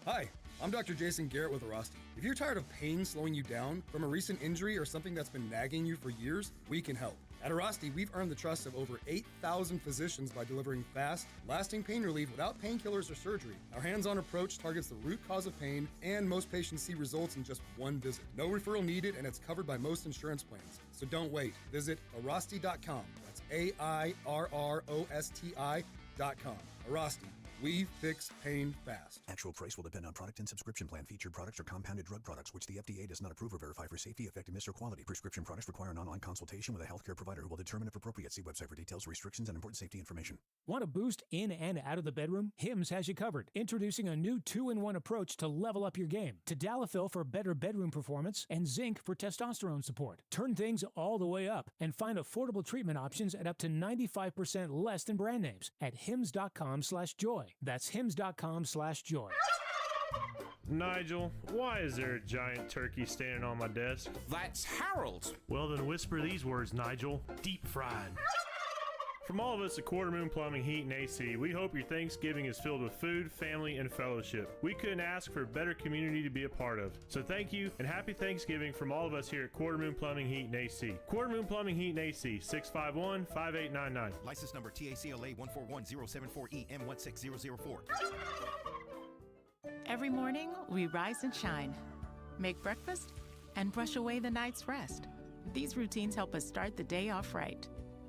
Hi, I'm Dr. Jason Garrett with Arasti. If you're tired of pain slowing you down from a recent injury or something that's been nagging you for years, we can help. At Arasti, we've earned the trust of over 8,000 physicians by delivering fast, lasting pain relief without painkillers or surgery. Our hands-on approach targets the root cause of pain, and most patients see results in just one visit. No referral needed, and it's covered by most insurance plans. So don't wait. Visit Arasti.com. That's AIRROSTI.com. Arasti. We fix pain fast. Actual price will depend on product and subscription plan. Featured products are compounded drug products, which the FDA does not approve or verify for safety, effectiveness, or quality. Prescription products require an online consultation with a healthcare provider who will determine if appropriate. See website for details, restrictions, and important safety information. Want to boost in and out of the bedroom? Hims has you covered. Introducing a new 2-in-1 approach to level up your game. Tadalafil for better bedroom performance and zinc for testosterone support. Turn things all the way up and find affordable treatment options at up to 95% less than brand names at hims.com/joy. That's hims.com/joy. Nigel, why is there a giant turkey standing on my desk? That's Harold. Well, then whisper these words, Nigel. Deep fried. From all of us at Quarter Moon Plumbing, Heat, and AC, we hope your Thanksgiving is filled with food, family, and fellowship. We couldn't ask for a better community to be a part of. So thank you, and happy Thanksgiving from all of us here at Quarter Moon Plumbing, Heat, and AC. Quarter Moon Plumbing, Heat, and AC, 651-5899. License number TACLA 141074EM16004. Every morning, we rise and shine, make breakfast, and brush away the night's rest. These routines help us start the day off right.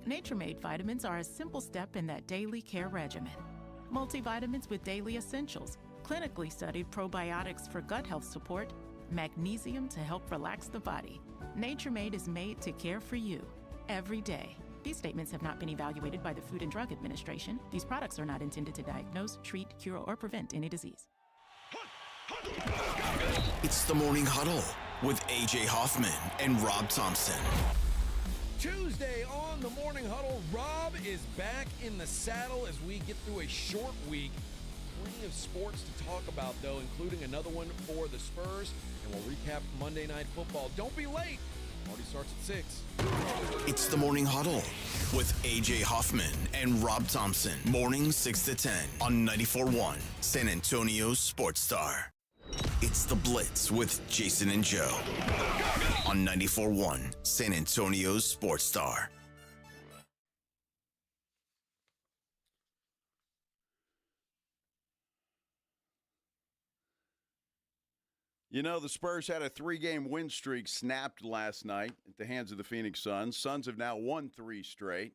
Nature-Made vitamins are a simple step in that daily care regimen. Multivitamins with daily essentials, clinically studied probiotics for gut health support, magnesium to help relax the body. Nature-Made is made to care for you every day. These statements have not been evaluated by the Food and Drug Administration. These products are not intended to diagnose, treat, cure, or prevent any disease. It's the Morning Huddle with A.J. Hoffman and Rob Thompson. Tuesday on the Morning Huddle, Rob is back in the saddle as we get through a short week. Plenty of sports to talk about, though, including another one for the Spurs, and we'll recap Monday Night Football. Don't be late. Party starts at 6. It's the Morning Huddle with A.J. Hoffman and Rob Thompson. Morning 6 to 10 on 94.1 San Antonio Sports Star. It's the Blitz with Jason and Joe on 94.1 San Antonio Sports Star. You know, the Spurs had a 3-game win streak snapped last night at the hands of the Phoenix Suns. Suns have now won 3 straight.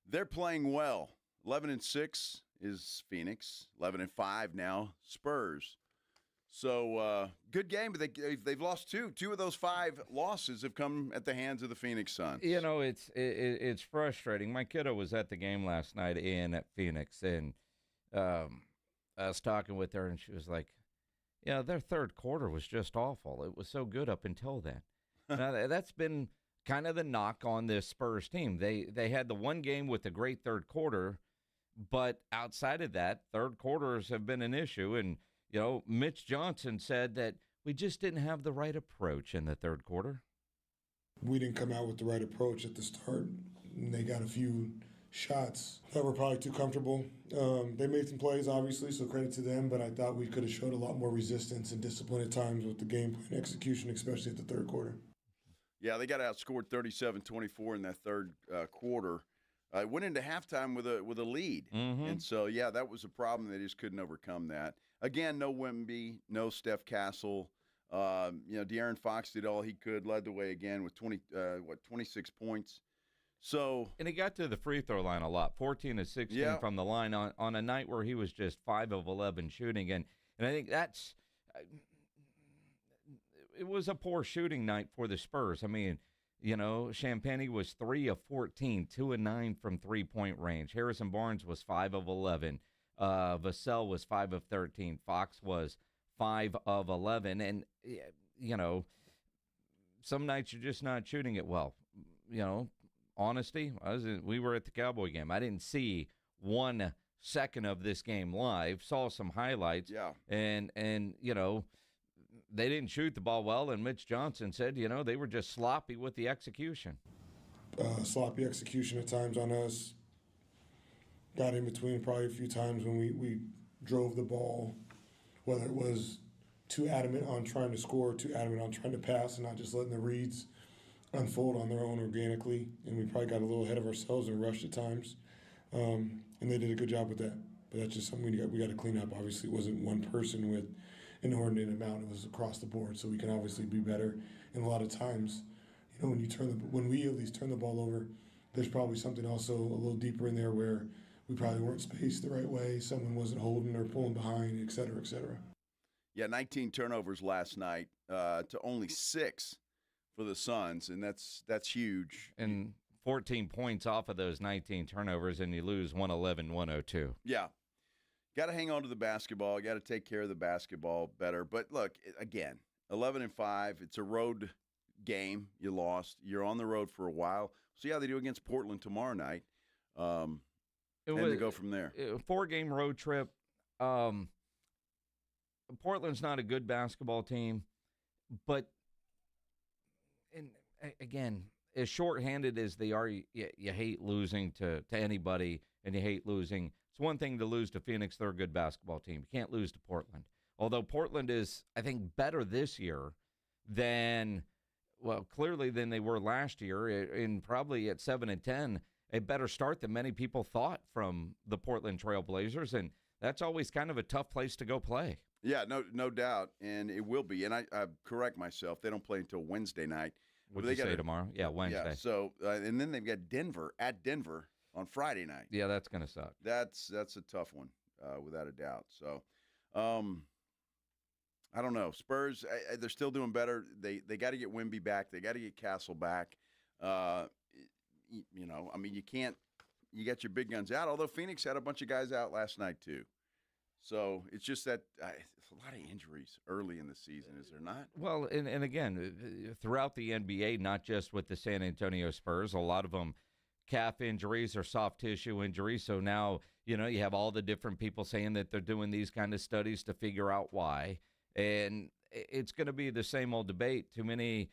They're playing well. 11-6 is Phoenix. 11-5 now, Spurs. So, good game, but they've lost 2. 2 of those 5 losses have come at the hands of the Phoenix Suns. You know, it's frustrating. My kiddo was at the game last night at Phoenix, and I was talking with her, and she was like, "Yeah, their third quarter was just awful. It was so good up until then." Now, that's been kind of the knock on this Spurs team. They had the one game with a great third quarter, but outside of that, third quarters have been an issue, and you know, Mitch Johnson said that we just didn't have the right approach in the third quarter. We didn't come out with the right approach at the start. And they got a few shots that were probably too comfortable. They made some plays, obviously, so credit to them, but I thought we could have showed a lot more resistance and discipline at times with the game plan execution, especially at the third quarter. Yeah, they got outscored 37-24 in that third quarter. Went into halftime with a lead. Mm-hmm. And so, yeah, that was a problem. They just couldn't overcome that. Again, no Wemby, no Steph Castle. De'Aaron Fox did all he could, led the way again with 26 points. So, and he got to the free throw line a lot, 14 of 16 from the line on a night where he was just 5 of 11 shooting. And I think that's it was a poor shooting night for the Spurs. I mean, you know, Champagny was 3 of 14, 2 of 9 from 3-point range. Harrison Barnes was 5 of 11. Vassell was 5 of 13. Fox was 5 of 11. And, you know, some nights you're just not shooting it well. You know, honesty, we were at the Cowboy game. I didn't see 1 second of this game live, saw some highlights. Yeah. And you know, they didn't shoot the ball well, and Mitch Johnson said, you know, they were just sloppy with the execution. Sloppy execution at times on us. Got in between probably a few times when we drove the ball, whether it was too adamant on trying to score, too adamant on trying to pass, and not just letting the reads unfold on their own organically. And we probably got a little ahead of ourselves and rushed at times. And they did a good job with that. But that's just something we got to clean up. Obviously, it wasn't one person with an inordinate amount. It was across the board. So we can obviously be better. And a lot of times, you know, when we at least turn the ball over, there's probably something also a little deeper in there where we probably weren't spaced the right way. Someone wasn't holding or pulling behind, et cetera, et cetera. Yeah, 19 turnovers last night to only 6 for the Suns, and that's huge. And 14 points off of those 19 turnovers, and you lose 111-102. Yeah. Got to hang on to the basketball. Got to take care of the basketball better. But, look, again, 11-5, it's a road game. You lost. You're on the road for a while. See how they do against Portland tomorrow night. And to go from there. A 4-game road trip. Portland's not a good basketball team, but again, as shorthanded as they are, you hate losing to anybody, and you hate losing. It's one thing to lose to Phoenix. They're a good basketball team. You can't lose to Portland. Although Portland is, I think, better this year than, well, clearly than they were last year, and probably at 7-10, a better start than many people thought from the Portland Trail Blazers, and that's always kind of a tough place to go play. Yeah, no doubt, and it will be. And I correct myself; they don't play until Wednesday night. What did you say tomorrow? Yeah, Wednesday. Yeah, so and then they've got Denver on Friday night. Yeah, that's going to suck. That's a tough one, without a doubt. So, I don't know. Spurs, they're still doing better. They got to get Wemby back. They got to get Castle back. You know, I mean, you can't. You got your big guns out. Although Phoenix had a bunch of guys out last night too. So it's just that it's a lot of injuries early in the season, is there not? Well, and again, throughout the NBA, not just with the San Antonio Spurs, a lot of them calf injuries or soft tissue injuries. So now, you know, you have all the different people saying that they're doing these kind of studies to figure out why. And it's going to be the same old debate. Too many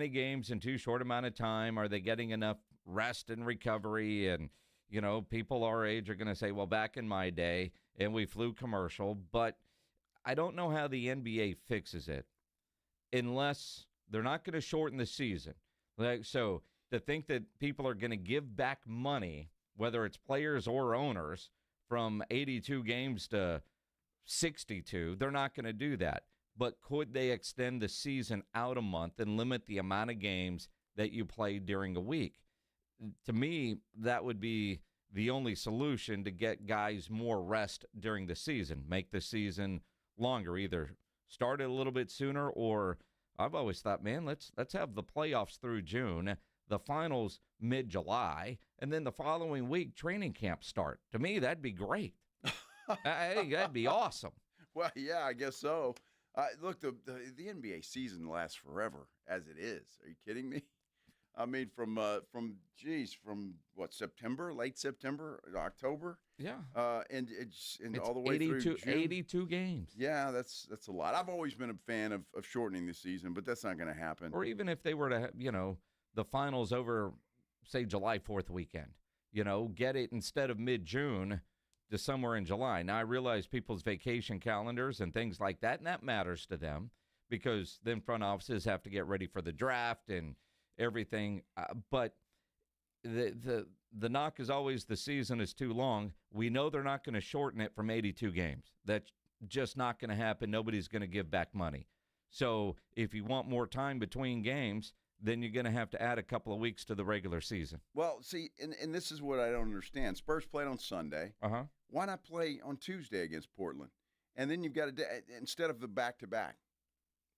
games in too short amount of time. Are they getting enough rest and recovery? And, you know, people our age are going to say, well, back in my day, and we flew commercial. But I don't know how the NBA fixes it unless they're not going to shorten the season. Like, so to think that people are going to give back money, whether it's players or owners, from 82 games to 62, they're not going to do that. But could they extend the season out a month and limit the amount of games that you play during a week? To me, that would be the only solution to get guys more rest during the season, make the season longer, either start it a little bit sooner, or I've always thought, man, let's have the playoffs through June, the finals mid-July, and then the following week training camp start. To me, that'd be great. I think that'd be awesome. Well, yeah, I guess so. Look, the NBA season lasts forever as it is. Are you kidding me? I mean, from what, September, late September, October? Yeah. And it's It's all the way through June. 82 games. Yeah, that's a lot. I've always been a fan of shortening the season, but that's not going to happen. Or even if they were to, the finals over, say, July 4th weekend, get it instead of mid-June to somewhere in July. Now, I realize people's vacation calendars and things like that, and that matters to them because then front offices have to get ready for the draft and everything. But the knock is always the season is too long. We know they're not going to shorten it from 82 games. That's just not going to happen. Nobody's going to give back money. So if you want more time between games, then you're going to have to add a couple of weeks to the regular season. Well, see, and this is what I don't understand. Spurs played on Sunday. Uh-huh. Why not play on Tuesday against Portland? And then you've got a day, instead of the back-to-back.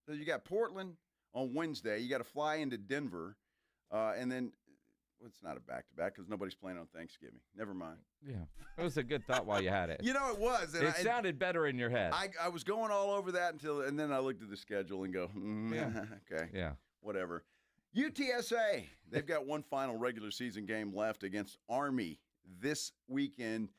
So you got Portland on Wednesday. You got to fly into Denver. And then, well, it's not a back-to-back because nobody's playing on Thanksgiving. Never mind. Yeah. It was a good thought while you had it. It was. And it sounded better in your head. I was going all over that and then I looked at the schedule and go, okay. Yeah. Whatever. UTSA, they've got one final regular season game left against Army this weekend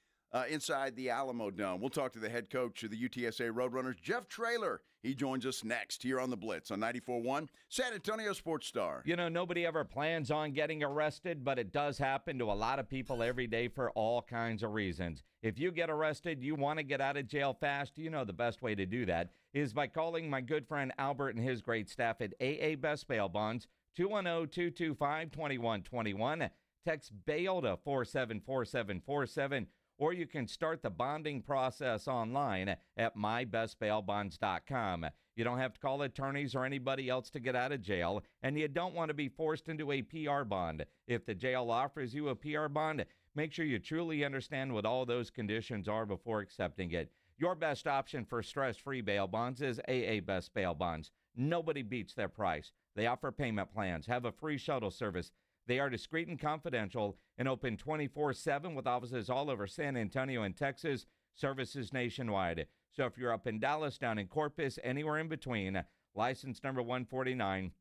inside the Alamo Dome. We'll talk to the head coach of the UTSA Roadrunners, Jeff Traylor. He joins us next here on The Blitz on 94.1 San Antonio Sports Star. Nobody ever plans on getting arrested, but it does happen to a lot of people every day for all kinds of reasons. If you get arrested, you want to get out of jail fast, the best way to do that is by calling my good friend Albert and his great staff at AA Best Bail Bonds, 210-225-2121. Text bail to 474747, or you can start the bonding process online at mybestbailbonds.com. You don't have to call attorneys or anybody else to get out of jail, and you don't want to be forced into a PR bond. If the jail offers you a PR bond, make sure you truly understand what all those conditions are before accepting it. Your best option for stress-free bail bonds is AA Best Bail Bonds. Nobody beats their price. They offer payment plans, have a free shuttle service. They are discreet and confidential and open 24/7 with offices all over San Antonio and Texas, services nationwide. So if you're up in Dallas, down in Corpus, anywhere in between, license number 149,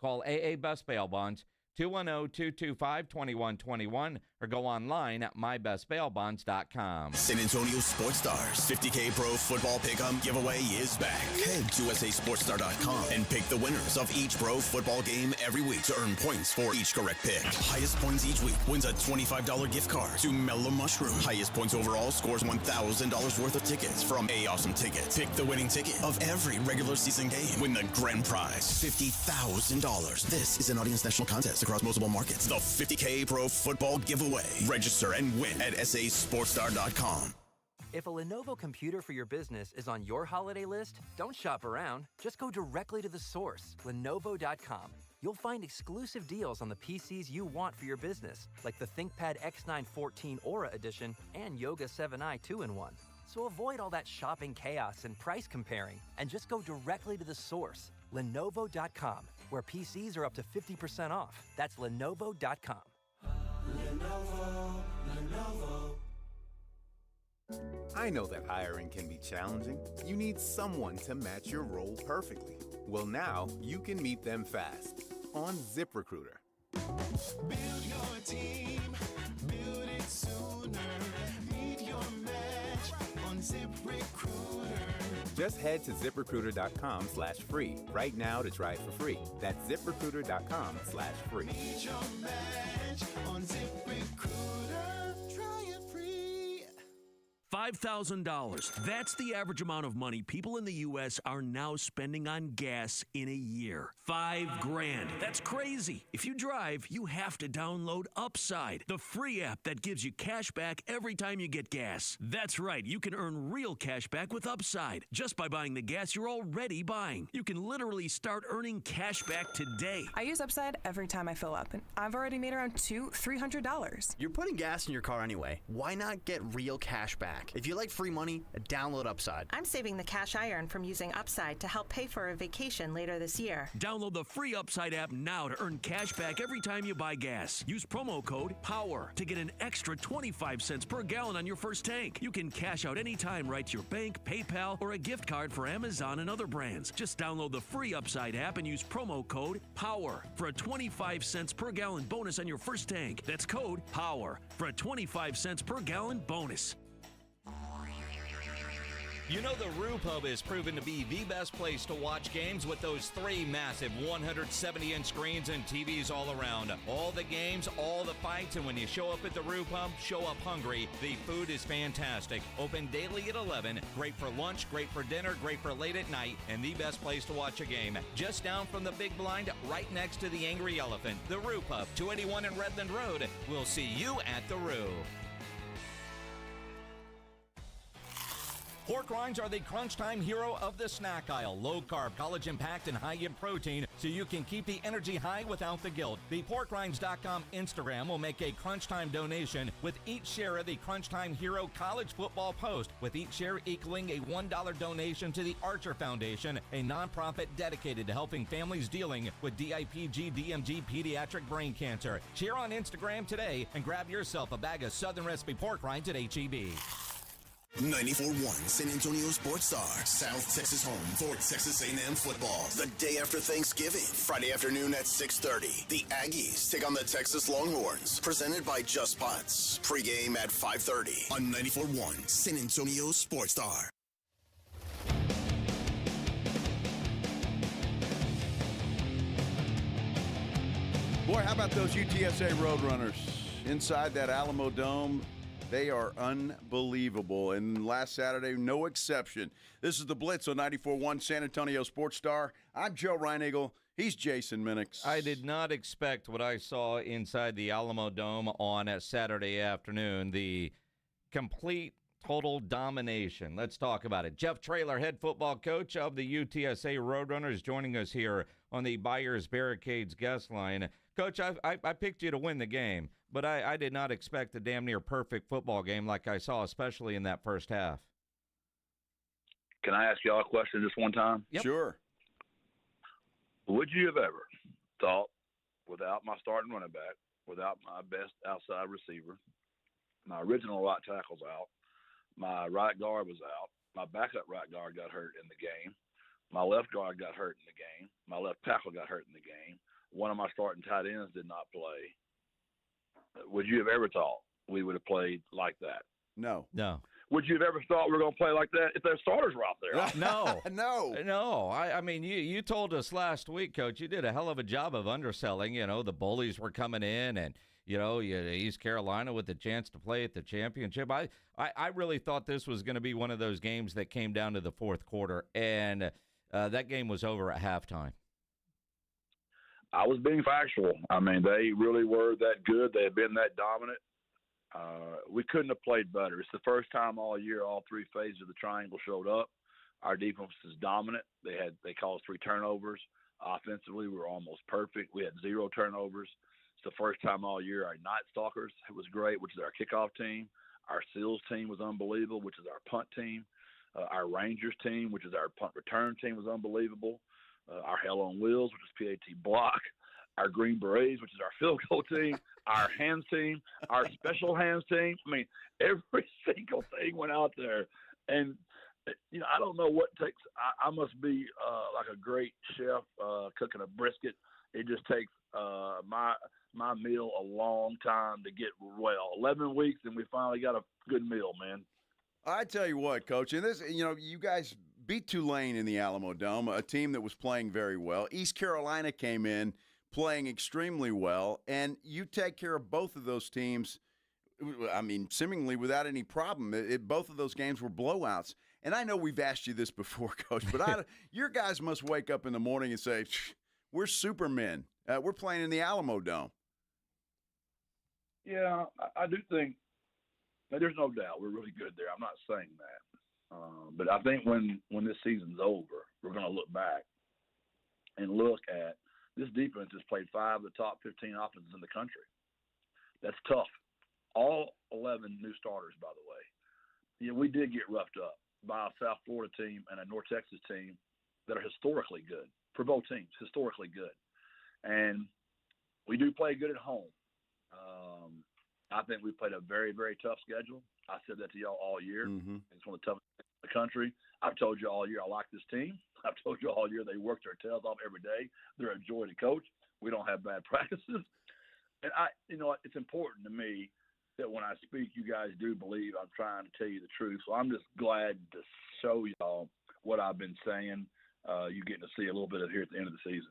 call AA Best Bail Bonds, 210-225-2121, or go online at mybestbailbonds.com. San Antonio Sports Stars 50K Pro Football Pick'em giveaway is back. Head to USASportsStar.com and pick the winners of each pro football game every week to earn points for each correct pick. Highest points each week wins a $25 gift card to Mellow Mushroom. Highest points overall scores $1,000 worth of tickets from A Awesome Tickets. Pick the winning ticket of every regular season game. Win the grand prize, $50,000. This is an audience national contest across multiple markets. The 50K Pro Football Giveaway. Register and win at SASportsStar.com. If a Lenovo computer for your business is on your holiday list, don't shop around. Just go directly to the source, Lenovo.com. You'll find exclusive deals on the PCs you want for your business, like the ThinkPad X9 14 Aura Edition and Yoga 7i 2-in-1. So avoid all that shopping chaos and price comparing, and just go directly to the source, Lenovo.com, where PCs are up to 50% off. That's Lenovo.com. Lenovo. I know that hiring can be challenging. You need someone to match your role perfectly. Well, now you can meet them fast on ZipRecruiter. Build your team, build it sooner. Meet your match on ZipRecruiter. Just head to ZipRecruiter.com/free right now to try it for free. That's ZipRecruiter.com/free. Meet your match on ZipRecruiter. Try it free. $5,000. That's the average amount of money people in the U.S. are now spending on gas in a year. $5,000. That's crazy. If you drive, you have to download Upside, the free app that gives you cash back every time you get gas. That's right. You can earn real cash back with Upside just by buying the gas you're already buying. You can literally start earning cash back today. I use Upside every time I fill up, and I've already made around $300. You're putting gas in your car anyway. Why not get real cash back? If you like free money, download Upside. I'm saving the cash I earn from using Upside to help pay for a vacation later this year. Download the free Upside app now to earn cash back every time you buy gas. Use promo code POWER to get an extra 25 cents per gallon on your first tank. You can cash out anytime right to your bank, PayPal, or a gift card for Amazon and other brands. Just download the free Upside app and use promo code POWER for a 25 cents per gallon bonus on your first tank. That's code POWER for a 25 cents per gallon bonus. You know the Roo Pub is proven to be the best place to watch games with those 3 massive 170-inch screens and TVs all around. All the games, all the fights, and when you show up at the Roo Pub, show up hungry. The food is fantastic. Open daily at 11. Great for lunch, great for dinner, great for late at night, and the best place to watch a game. Just down from the big blind, right next to the Angry Elephant. The Roo Pub, 281 in Redland Road. We'll see you at the Roo. Pork rinds are the crunch time hero of the snack aisle. Low carb, collagen packed, and high in protein, so you can keep the energy high without the guilt. The PorkRinds.com Instagram will make a crunch time donation with each share of the Crunch Time Hero College Football Post, with each share equaling a $1 donation to the Archer Foundation, a nonprofit dedicated to helping families dealing with DIPG, DMG, pediatric brain cancer. Share on Instagram today and grab yourself a bag of Southern Recipe pork rinds at HEB. 94.1 San Antonio Sports Star, South Texas home for Texas A&M football. The day after Thanksgiving, Friday afternoon at 6:30. The Aggies take on the Texas Longhorns, presented by Just Pots. Pre-game at 5:30 on 94.1 San Antonio Sports Star. Boy, how about those UTSA Roadrunners inside that Alamo Dome? They are unbelievable, and last Saturday, no exception. This is the Blitz on 94.1 San Antonio Sports Star. I'm Joe Reineagle. He's Jason Minix. I did not expect what I saw inside the Alamo Dome on a Saturday afternoon, the complete, total domination. Let's talk about it. Jeff Traylor, head football coach of the UTSA Roadrunners, joining us here on the Buyers Barricades guest line. Coach, I picked you to win the game, but I did not expect a damn near perfect football game like I saw, especially in that first half. Can I ask y'all a question just one time? Yep. Sure. Would you have ever thought, without my starting running back, without my best outside receiver, my original right tackle's out, my right guard was out, my backup right guard got hurt in the game, my left guard got hurt in the game, my left tackle got hurt in the game, one of my starting tight ends did not play, would you have ever thought we would have played like that? No. Would you have ever thought we were going to play like that if their starters were out there? No. I mean, you told us last week, Coach, you did a hell of a job of underselling. The bullies were coming in, and East Carolina with the chance to play at the championship. I really thought this was going to be one of those games that came down to the fourth quarter, and that game was over at halftime. I was being factual. I mean, they really were that good. They had been that dominant. We couldn't have played better. It's the first time all year all three phases of the triangle showed up. Our defense is dominant. They caused 3 turnovers. Offensively, we were almost perfect. We had 0 turnovers. It's the first time all year. Our Night Stalkers was great, which is our kickoff team. Our SEALs team was unbelievable, which is our punt team. Our Rangers team, which is our punt return team, was unbelievable. Our Hell on Wheels, which is PAT block. Our Green Berets, which is our field goal team. Our hands team. Our special hands team. I mean, every single thing went out there. And, I don't know what takes – I must be like a great chef cooking a brisket. It just takes my meal a long time to get well. 11 weeks, and we finally got a good meal, man. I tell you what, Coach, and this, you guys beat Tulane in the Alamo Dome, a team that was playing very well. East Carolina came in playing extremely well, and you take care of both of those teams, I mean, seemingly without any problem. Both of those games were blowouts. And I know we've asked you this before, Coach, but your guys must wake up in the morning and say, we're supermen. We're playing in the Alamo Dome. Yeah, I do think there's no doubt we're really good there. I'm not saying that. But I think when this season's over, we're going to look back and look at this defense has played 5 of the top 15 offenses in the country. That's tough. All 11 new starters, by the way. We did get roughed up by a South Florida team and a North Texas team that are historically good, for both teams, historically good. And we do play good at home. I think we played a very, very tough schedule. I said that to y'all all year. Mm-hmm. It's one of the toughest in the country. I've told you all year I like this team. I've told you all year they work their tails off every day. They're a joy to coach. We don't have bad practices. And it's important to me that when I speak, you guys do believe I'm trying to tell you the truth. So I'm just glad to show y'all what I've been saying. You getting to see a little bit of here at the end of the season.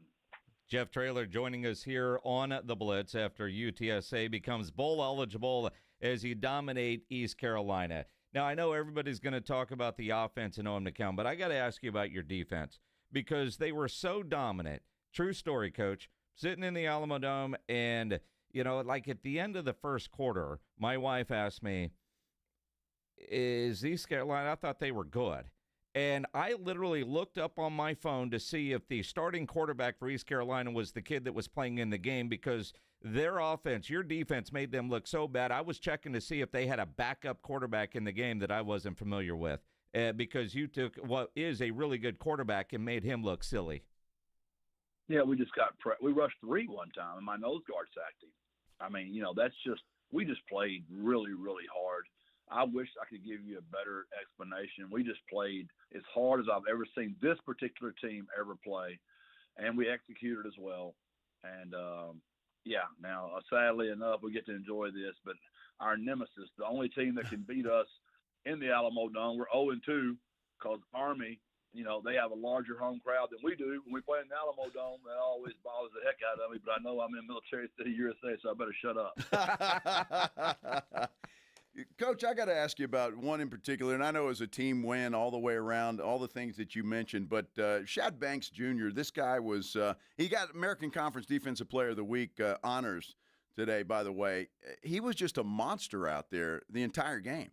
Jeff Traylor joining us here on the Blitz after UTSA becomes bowl eligible as you dominate East Carolina. Now, I know everybody's going to talk about the offense and Owen McCown, but I got to ask you about your defense because they were so dominant. True story, Coach. Sitting in the Alamo Dome and, like at the end of the first quarter, my wife asked me, is East Carolina, I thought they were good. And I literally looked up on my phone to see if the starting quarterback for East Carolina was the kid that was playing in the game because their offense, your defense made them look so bad. I was checking to see if they had a backup quarterback in the game that I wasn't familiar with because you took what is a really good quarterback and made him look silly. Yeah, we just got we rushed 3 one time, and my nose guard sacked him. I mean, we just played really, really hard. I wish I could give you a better explanation. We just played as hard as I've ever seen this particular team ever play, and we executed as well. And, now, sadly enough, we get to enjoy this, but our nemesis, the only team that can beat us in the Alamo Dome, we're 0-2 because Army, they have a larger home crowd than we do. When we play in the Alamo Dome, that always bothers the heck out of me, but I know I'm in Military City, USA, so I better shut up. Coach, I got to ask you about one in particular, and I know it was a team win all the way around, all the things that you mentioned, but Shad Banks Jr., this guy was he got American Conference Defensive Player of the Week honors today, by the way. He was just a monster out there the entire game.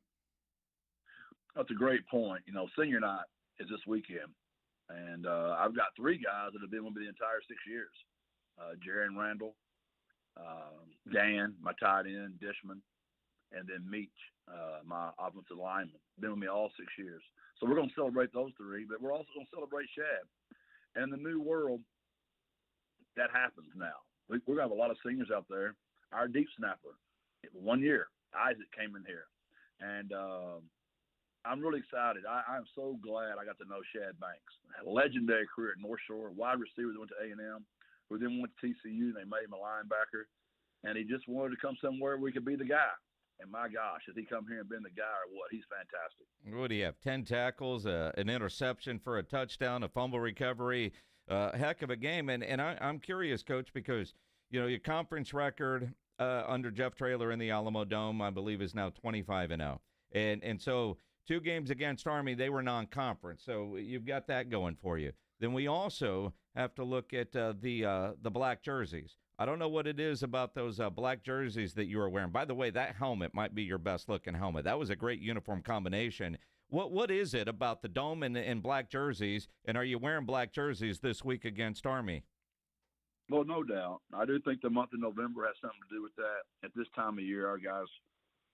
That's a great point. Senior night is this weekend, and I've got 3 guys that have been with me the entire 6 years. Jaron Randall, Dan, my tight end, Dishman, and then Meach, my offensive lineman. Been with me all 6 years. So we're going to celebrate those 3, but we're also going to celebrate Shad. And in the new world, that happens now. We're going to have a lot of seniors out there. Our deep snapper, 1 year, Isaac came in here. And I'm really excited. I'm so glad I got to know Shad Banks. Had a legendary career at North Shore, wide receiver that went to A&M, who then went to TCU, and they made him a linebacker. and he just wanted to come somewhere where he could be the guy. And my gosh, has he come here and been the guy or what? He's fantastic. What do you have, 10 tackles, an interception for a touchdown, a fumble recovery, heck of a game. And I'm curious, Coach, because, your conference record under Jeff Traylor in the Alamo Dome, I believe, is now 25-0. And so 2 games against Army, they were non-conference. So you've got that going for you. Then we also have to look at the black jerseys. I don't know what it is about those black jerseys that you were wearing. By the way, that helmet might be your best-looking helmet. That was a great uniform combination. What is it about the Dome and black jerseys, and are you wearing black jerseys this week against Army? Well, no doubt. I do think the month of November has something to do with that. At this time of year, our guys,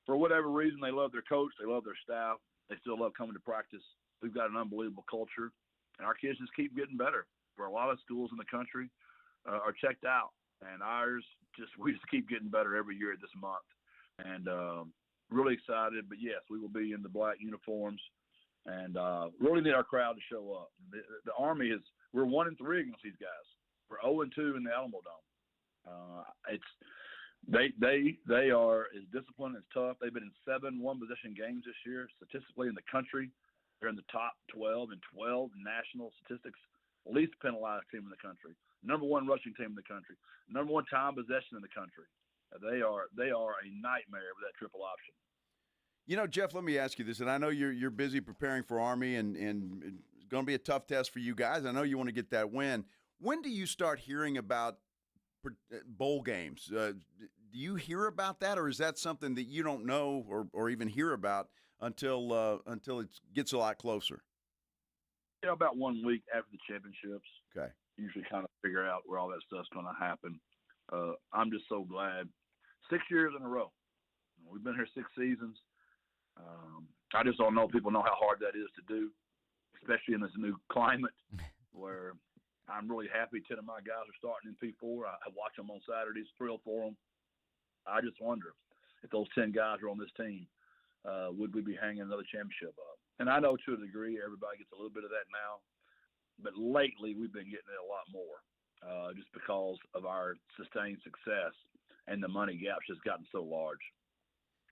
for whatever reason, they love their coach, they love their staff, they still love coming to practice. We've got an unbelievable culture, and our kids just keep getting better. For a lot of schools in the country are checked out. And ours, we just keep getting better every year this month. And really excited. But, yes, we will be in the black uniforms. And really need our crowd to show up. The Army we're 1-3 against these guys. We're 0-2 in the Alamo Dome. They are as disciplined as tough. They've been in 7 one-possession games this year. Statistically in the country, they're in the top 12 in 12 national statistics. Least penalized team in the country. Number 1 rushing team in the country, number 1 time possession in the country. They are a nightmare with that triple option. Jeff, let me ask you this, and I know you're busy preparing for Army, and it's going to be a tough test for you guys. I know you want to get that win. When do you start hearing about bowl games? Do you hear about that, or is that something that you don't know or even hear about until it gets a lot closer? About 1 week after the championships. Okay. Usually kind of figure out where all that stuff's going to happen. I'm just so glad. 6 years in a row. We've been here 6 seasons. I just don't know if people know how hard that is to do, especially in this new climate where I'm really happy 10 of my guys are starting in P4. I watch them on Saturdays, thrilled for them. I just wonder if those 10 guys are on this team, would we be hanging another championship up? And I know to a degree everybody gets a little bit of that now. But lately, we've been getting it a lot more just because of our sustained success and the money gap's just gotten so large.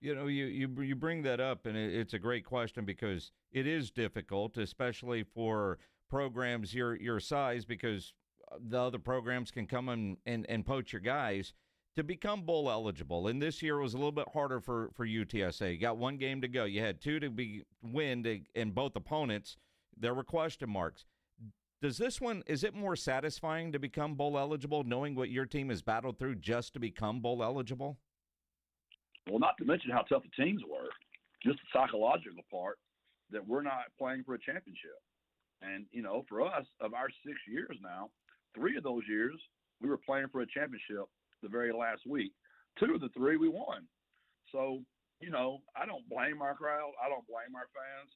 You bring that up, and it's a great question because it is difficult, especially for programs your size, because the other programs can come and poach your guys to become bowl eligible. And this year was a little bit harder for UTSA. You got 1 game to go. You had 2 to win, and both opponents, there were question marks. Does this one, is it more satisfying to become bowl eligible, knowing what your team has battled through just to become bowl eligible? Well, not to mention how tough the teams were, just the psychological part that we're not playing for a championship. And, for us, of our 6 years now, 3 of those years, we were playing for a championship the very last week. 2 of the 3 we won. So, I don't blame our crowd. I don't blame our fans.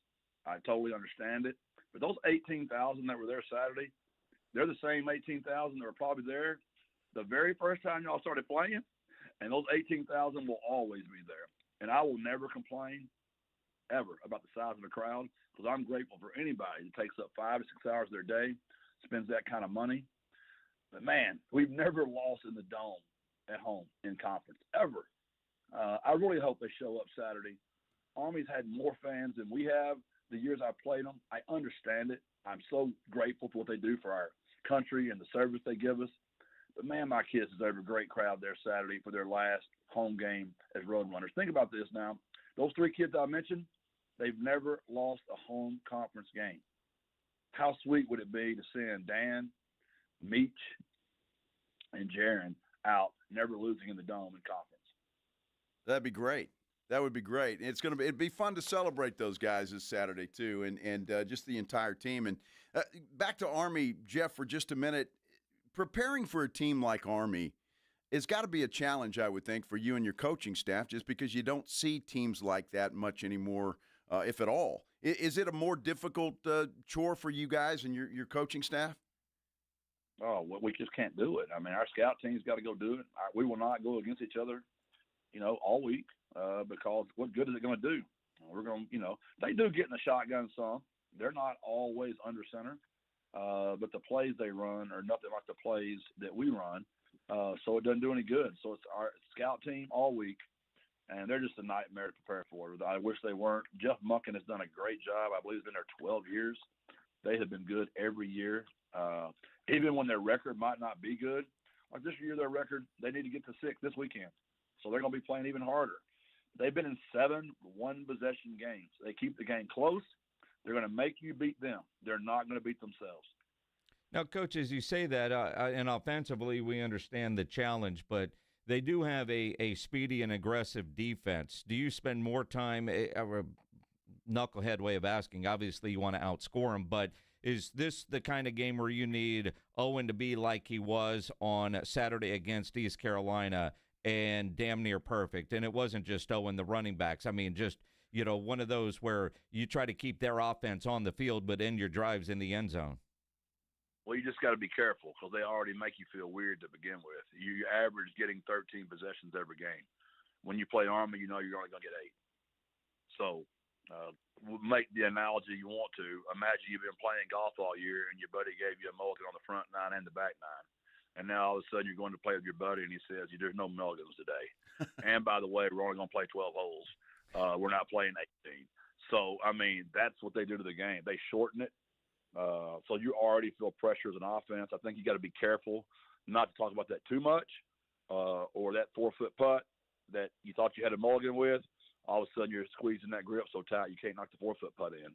I totally understand it. But those 18,000 that were there Saturday, they're the same 18,000 that were probably there the very first time y'all started playing, and those 18,000 will always be there. And I will never complain, ever, about the size of the crowd, because I'm grateful for anybody that takes up 5 to 6 hours of their day, spends that kind of money. But, man, we've never lost in the Dome at home in conference, ever. I really hope they show up Saturday. Army's had more fans than we have the years I've played them. I understand it. I'm so grateful for what they do for our country and the service they give us. But, man, my kids deserve a great crowd there Saturday for their last home game as Road Runners. Think about this now. Those 3 kids I mentioned, they've never lost a home conference game. How sweet would it be to send Dan, Meach, and Jaron out, never losing in the Dome in conference? That'd be great. That would be great. It'd be fun to celebrate those guys this Saturday too, and just the entire team. And back to Army, Jeff, for just a minute. Preparing for a team like Army has got to be a challenge, I would think, for you and your coaching staff, just because you don't see teams like that much anymore, if at all. Is it a more difficult chore for you guys and your coaching staff? Oh, well, we just can't do it. I mean, our scout team's got to go do it. We will not go against each other, all week. Because what good is it going to do? We're going to, they do get in the shotgun some. They're not always under center, but the plays they run are nothing like the plays that we run. so it doesn't do any good. So it's our scout team all week, and they're just a nightmare to prepare for. I wish they weren't. Jeff Munkin has done a great job. I believe he's been there 12 years. They have been good every year, even when their record might not be good. Like this year, their record, they need to get to 6 this weekend. So they're going to be playing even harder. They've been in 7 one-possession games. They keep the game close. They're going to make you beat them. They're not going to beat themselves. Now, Coach, as you say that, and offensively, we understand the challenge, but they do have a speedy and aggressive defense. Do you spend more time, a knucklehead way of asking, obviously you want to outscore them, but is this the kind of game where you need Owen to be like he was on Saturday against East Carolina and damn near perfect? And it wasn't just Owen, the running backs. I mean, just, one of those where you try to keep their offense on the field but end your drives in the end zone. Well, you just got to be careful because they already make you feel weird to begin with. You average getting 13 possessions every game. When you play Army, you know you're only going to get 8. So make the analogy you want to. Imagine you've been playing golf all year and your buddy gave you a mulligan on the front 9 and the back 9. And now all of a sudden you're going to play with your buddy and he says, there's no mulligans today. And by the way, we're only going to play 12 holes. We're not playing 18. So, I mean, that's what they do to the game. They shorten it. So you already feel pressure as an offense. I think you got to be careful not to talk about that too much, or that 4-foot putt that you thought you had a mulligan with. All of a sudden you're squeezing that grip so tight you can't knock the 4-foot putt in.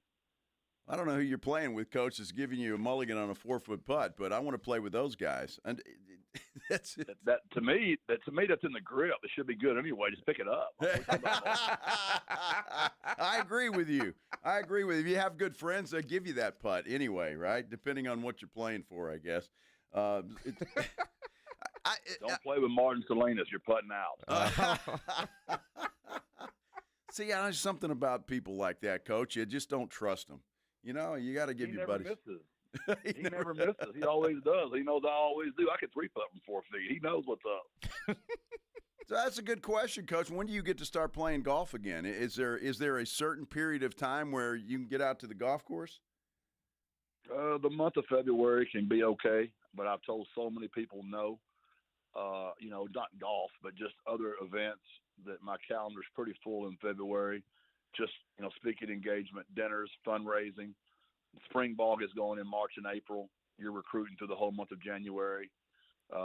I don't know who you're playing with, Coach, that's giving you a mulligan on a 4-foot putt, but I want to play with those guys. And that's it. That to me, that's in the grip. It should be good anyway. Just pick it up. I agree with you. If you have good friends, they give you that putt anyway, right? Depending on what you're playing for, I guess. Don't play with Martin Salinas. You're putting out. See, there's something about people like that, Coach. You just don't trust them. You got to give your buddies. He never misses. He always does. He knows I always do. I can 3-putt from 4 feet. He knows what's up. So that's a good question, Coach. When do you get to start playing golf again? Is there a certain period of time where you can get out to the golf course? The month of February can be okay, but I've told so many people no. Not golf, but just other events that my calendar's pretty full in February. Just, speaking engagement, dinners, fundraising. Spring ball gets going in March and April. You're recruiting through the whole month of January. This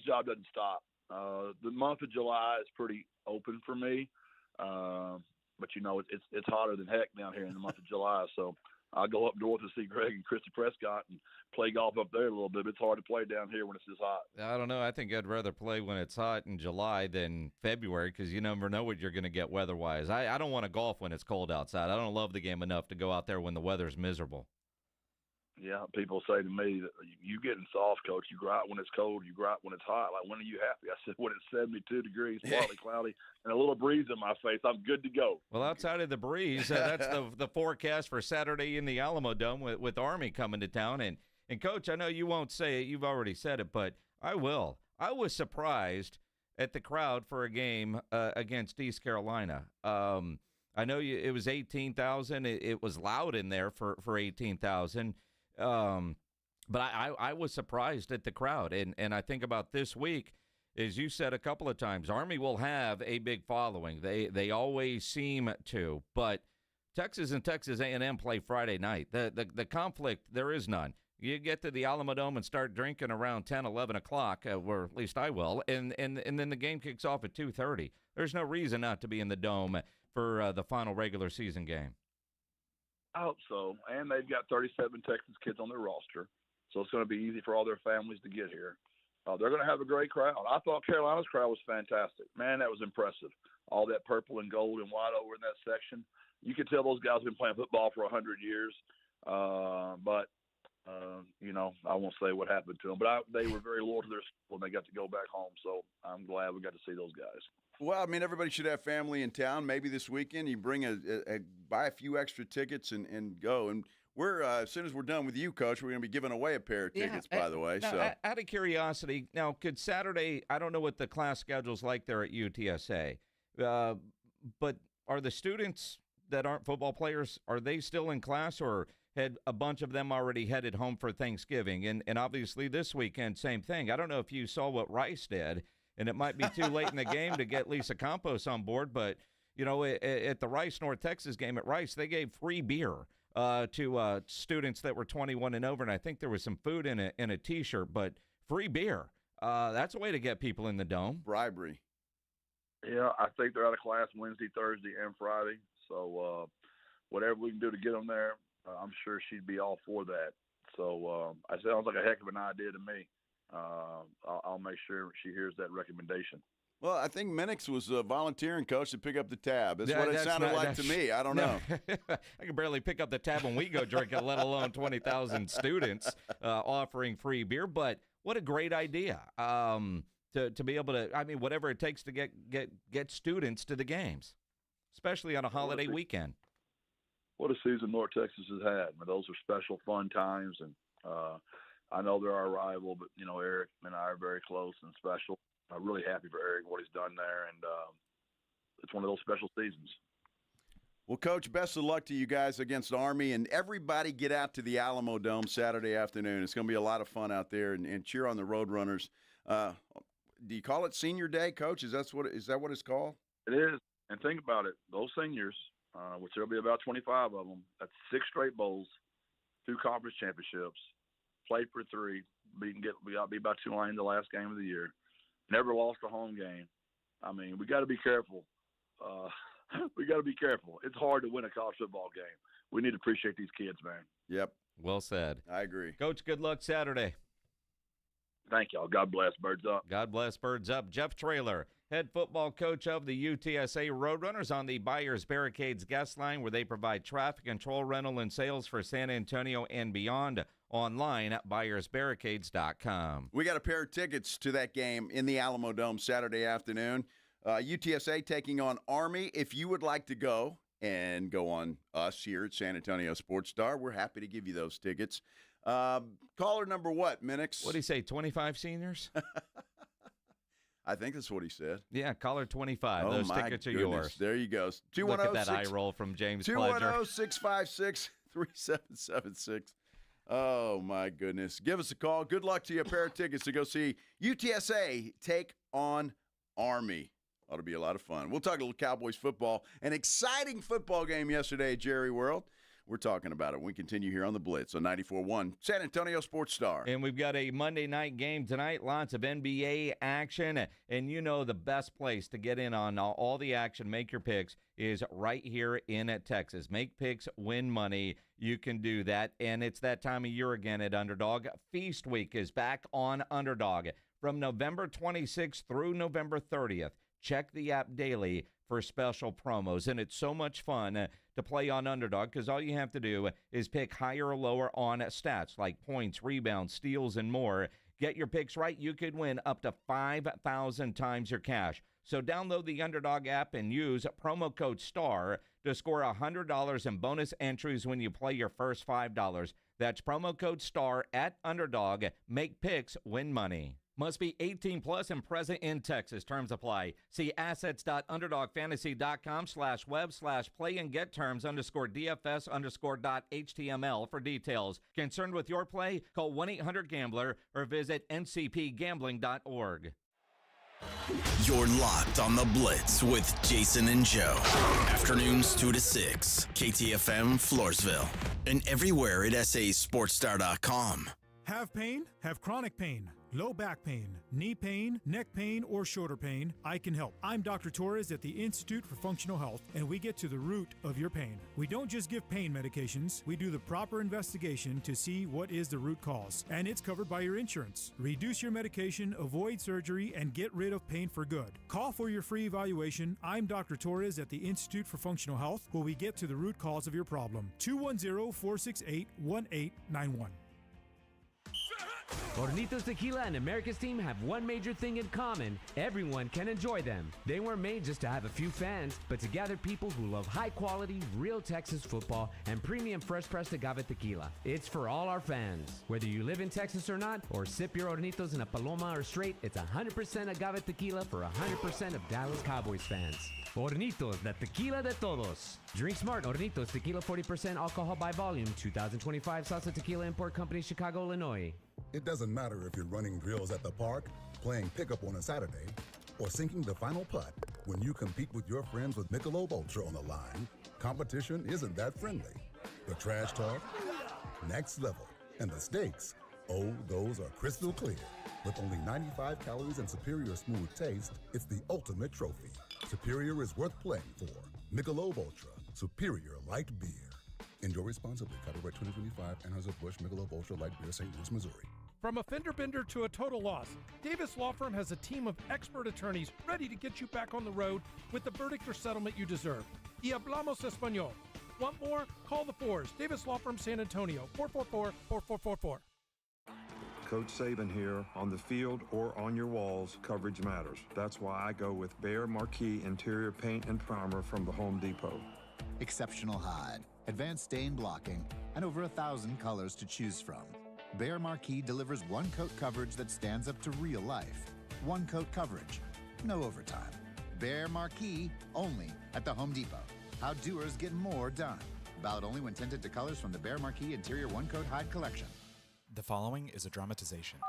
job doesn't stop. The month of July is pretty open for me. But it's hotter than heck down here in the month of July. So I go up north to see Greg and Christy Prescott and play golf up there a little bit. It's hard to play down here when it's this hot. I don't know. I think I'd rather play when it's hot in July than February because you never know what you're going to get weather-wise. I don't want to golf when it's cold outside. I don't love the game enough to go out there when the weather's miserable. Yeah, people say to me that you getting soft, Coach. You go out when it's cold, you go out when it's hot. Like, when are you happy? I said, when it's 72 degrees, partly cloudy, and a little breeze in my face, I'm good to go. Well, outside of the breeze, that's the forecast for Saturday in the Alamo Dome with Army coming to town. And Coach, I know you won't say it. You've already said it, but I will. I was surprised at the crowd for a game against East Carolina. I know it was 18,000. It was loud in there for 18,000. But I was surprised at the crowd. And I think about this week, as you said a couple of times, Army will have a big following. They always seem to. But Texas and Texas A&M play Friday night. The conflict, there is none. You get to the Alamo Dome and start drinking around 10, 11 o'clock, or at least I will, and then the game kicks off at 2:30. There's no reason not to be in the Dome for the final regular season game. I hope so. And they've got 37 Texas kids on their roster, so it's going to be easy for all their families to get here. They're going to have a great crowd. I thought Carolina's crowd was fantastic. Man, that was impressive. All that purple and gold and white over in that section. You could tell those guys have been playing football for 100 years. I won't say what happened to them. But they were very loyal to their school when they got to go back home. So I'm glad we got to see those guys. Well, I mean, everybody should have family in town. Maybe this weekend you bring buy a few extra tickets and go. And we're as soon as we're done with you, Coach, we're going to be giving away a pair of tickets, by the way. Now, so, out of curiosity, now could Saturday? I don't know what the class schedule's like there at UTSA, but are the students that aren't football players, are they still in class, or had a bunch of them already headed home for Thanksgiving. And obviously this weekend, same thing. I don't know if you saw what Rice did, and it might be too late in the game to get Lisa Campos on board, but, at the Rice North Texas game at Rice, they gave free beer to students that were 21 and over, and I think there was some food in a T-shirt, but free beer. That's a way to get people in the dome. Bribery. Yeah, I think they're out of class Wednesday, Thursday, and Friday. So whatever we can do to get them there, I'm sure she'd be all for that. So it sounds like a heck of an idea to me. I'll make sure she hears that recommendation. Well, I think Minix was volunteering, Coach, to pick up the tab. That's what it sounded like to me. I don't know. I can barely pick up the tab when we go drinking, let alone 20,000 students offering free beer. But what a great idea to be able to, whatever it takes to get students to the games, especially on a holiday weekend. What a season North Texas has had. Those are special, fun times. And I know they're our rival, but, Eric and I are very close and special. I'm really happy for Eric, what he's done there, and it's one of those special seasons. Well, Coach, best of luck to you guys against Army, and everybody get out to the Alamo Dome Saturday afternoon. It's going to be a lot of fun out there, and cheer on the Roadrunners. Do you call it Senior Day, Coach? Is that what it's called? It is, and think about it. Those seniors, which there'll be about 25 of them, that's 6 straight bowls, 2 conference championships, played for 3, we got beat by Tulane the last game of the year. Never lost a home game. We got to be careful. We got to be careful. It's hard to win a college football game. We need to appreciate these kids, man. Yep. Well said. I agree. Coach, good luck Saturday. Thank y'all. God bless. Birds up. God bless. Birds up. Jeff Traylor, head football coach of the UTSA Roadrunners, on the Buyers Barricades guest line, where they provide traffic control, rental, and sales for San Antonio and beyond. Online at buyersbarricades.com. We got a pair of tickets to that game in the Alamo Dome Saturday afternoon. UTSA taking on Army. If you would like to go and go on us here at San Antonio Sports Star, we're happy to give you those tickets. Caller number what, Minix? What did he say, 25 seniors? I think that's what he said. Yeah, caller 25. Those tickets are yours. There you go. Look at that eye roll from James Pledger. 210-656-3776. Oh, my goodness. Give us a call. Good luck to you. A pair of tickets to go see UTSA take on Army. Ought to be a lot of fun. We'll talk a little Cowboys football. An exciting football game yesterday, Jerry World. We're talking about it. We continue here on the Blitz on 94.1 San Antonio Sports Star. And we've got a Monday night game tonight. Lots of NBA action. And the best place to get in on all the action, make your picks, is right here in Texas. Make picks, win money. You can do that. And it's that time of year again at Underdog. Feast Week is back on Underdog from November 26th through November 30th. Check the app daily for special promos. And it's so much fun to play on Underdog, because all you have to do is pick higher or lower on stats like points, rebounds, steals, and more. Get your picks right. You could win up to 5,000 times your cash. So download the Underdog app and use promo code STAR to score $100 in bonus entries when you play your first $5. That's promo code STAR at Underdog. Make picks, win money. Must be 18 plus and present in Texas. Terms apply. See assets.underdogfantasy.com/web/play and get terms _DFS_.html for details. Concerned with your play? Call 1-800-GAMBLER or visit ncpgambling.org. You're locked on the Blitz with Jason and Joe. Afternoons 2 to 6. KTFM Floresville. And everywhere at sasportstar.com. Have pain? Have chronic pain, low back pain, knee pain, neck pain, or shoulder pain? I can help. I'm Dr. Torres at the Institute for Functional Health, and we get to the root of your pain. We don't just give pain medications. We do the proper investigation to see what is the root cause, and it's covered by your insurance. Reduce your medication, avoid surgery, and get rid of pain for good. Call for your free evaluation. I'm Dr. Torres at the Institute for Functional Health, where we get to the root cause of your problem. 210-468-1891. Hornitos Tequila and America's team have one major thing in common. Everyone can enjoy them. They weren't made just to have a few fans, but to gather people who love high-quality, real Texas football and premium fresh-pressed agave tequila. It's for all our fans. Whether you live in Texas or not, or sip your Hornitos in a Paloma or straight, it's 100% agave tequila for 100% of Dallas Cowboys fans. Hornitos, the tequila de todos. Drink smart. Hornitos, tequila 40% alcohol by volume. 2025 Salsa Tequila Import Company, Chicago, Illinois. It doesn't matter if you're running drills at the park, playing pickup on a Saturday, or sinking the final putt. When you compete with your friends with Michelob Ultra on the line, competition isn't that friendly. The trash talk, next level. And the stakes, oh, those are crystal clear. With only 95 calories and superior smooth taste, it's the ultimate trophy. Superior is worth playing for. Michelob Ultra, superior light beer. Enjoy responsibly. Copyright 2025, Anheuser-Busch Michelob Ultra Light Beer, St. Louis, Missouri. From a fender bender to a total loss, Davis Law Firm has a team of expert attorneys ready to get you back on the road with the verdict or settlement you deserve. Y hablamos español. Want more? Call the Fours. Davis Law Firm, San Antonio, 444-4444. Coach Saban here. On the field or on your walls, coverage matters. That's why I go with Behr Marquee Interior Paint and Primer from the Home Depot. Exceptional hide, advanced stain blocking, and over 1,000 colors to choose from. Behr Marquee delivers one-coat coverage that stands up to real life. One-coat coverage, no overtime. Behr Marquee, only at the Home Depot. How doers get more done. Valid only when tinted to colors from the Behr Marquee Interior One-Coat Hide Collection. The following is a dramatization.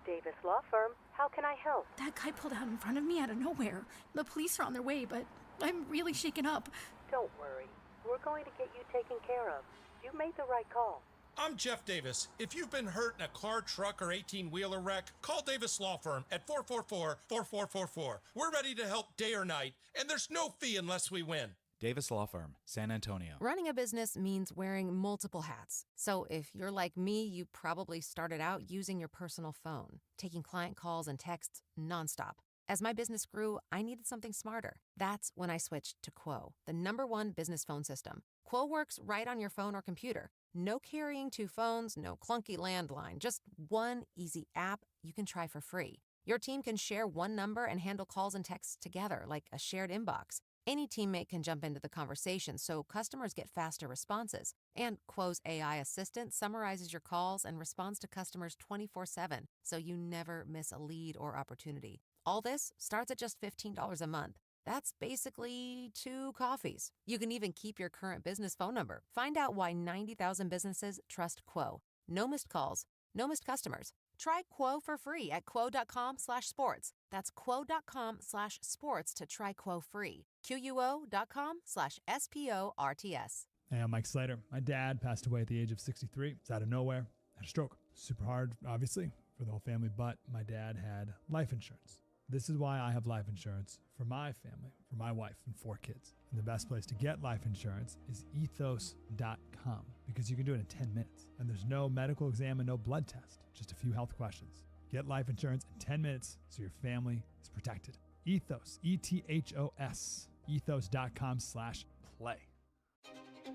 Davis Law Firm, how can I help? That guy pulled out in front of me out of nowhere. The police are on their way, but I'm really shaken up. Don't worry. We're going to get you taken care of. You made the right call. I'm Jeff Davis. If you've been hurt in a car, truck, or 18-wheeler wreck, call Davis Law Firm at 444-4444. We're ready to help day or night, and there's no fee unless we win. Davis Law Firm, San Antonio. Running a business means wearing multiple hats. So if you're like me, you probably started out using your personal phone, taking client calls and texts nonstop. As my business grew, I needed something smarter. That's when I switched to Quo, the #1 business phone system. Quo works right on your phone or computer. No carrying 2 phones, no clunky landline, just one easy app you can try for free. Your team can share one number and handle calls and texts together like a shared inbox. Any teammate can jump into the conversation, so customers get faster responses. And Quo's AI assistant summarizes your calls and responds to customers 24/7, so you never miss a lead or opportunity. All this starts at just $15 a month. That's basically 2 coffees. You can even keep your current business phone number. Find out why 90,000 businesses trust Quo. No missed calls, no missed customers. Try Quo for free at quo.com/sports. That's quo.com/sports to try Quo free. QUO.com/SPORTS. Hey, I'm Mike Slater. My dad passed away at the age of 63. It's out of nowhere. Had a stroke. Super hard, obviously, for the whole family, but my dad had life insurance. This is why I have life insurance for my family, for my wife and 4 kids. And the best place to get life insurance is ethos.com because you can do it in 10 minutes. And there's no medical exam and no blood test, just a few health questions. Get life insurance in 10 minutes so your family is protected. Ethos, ETHOS, ethos.com/play.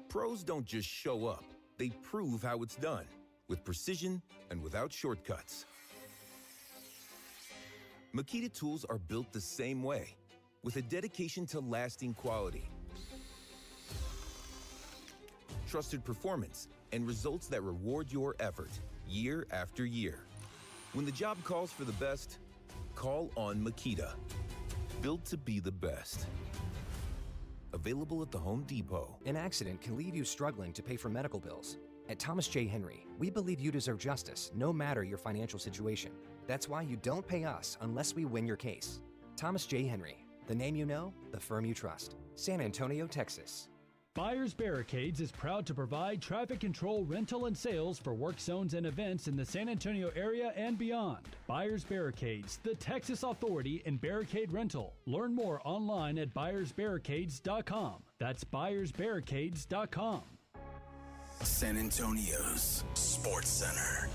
Pros don't just show up. They prove how it's done with precision and without shortcuts. Makita tools are built the same way, with a dedication to lasting quality, trusted performance, and results that reward your effort year after year. When the job calls for the best, call on Makita. Built to be the best. Available at the Home Depot. An accident can leave you struggling to pay for medical bills. At Thomas J. Henry, we believe you deserve justice no matter your financial situation. That's why you don't pay us unless we win your case. Thomas J. Henry, the name you know, the firm you trust. San Antonio, Texas. Buyers Barricades is proud to provide traffic control, rental, and sales for work zones and events in the San Antonio area and beyond. Buyers Barricades, the Texas authority in barricade rental. Learn more online at buyersbarricades.com. That's buyersbarricades.com. San Antonio's Sports Center.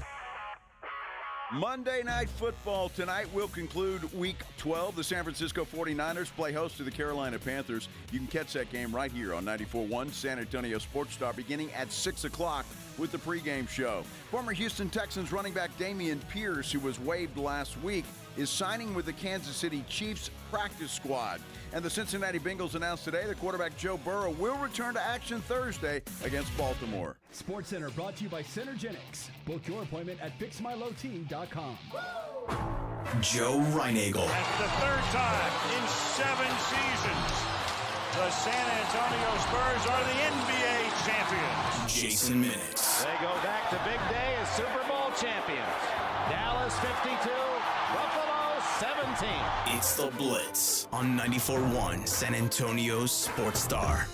Monday Night Football tonight will conclude Week 12. The San Francisco 49ers play host to the Carolina Panthers. You can catch that game right here on 94.1 San Antonio Sports Star beginning at 6 o'clock with the pregame show. Former Houston Texans running back Dameon Pierce, who was waived last week, is signing with the Kansas City Chiefs practice squad. And the Cincinnati Bengals announced today that quarterback Joe Burrow will return to action Thursday against Baltimore. Sports Center brought to you by Centergenics. Book your appointment at fixmylowteam.com. Joe Reinagel. That's the third time in 7 seasons the San Antonio Spurs are the NBA champions. Jason Minix. They go back to big day as Super Bowl champions. Dallas 52, Buffalo 17. It's the Blitz on 94.1 San Antonio's Sports Star.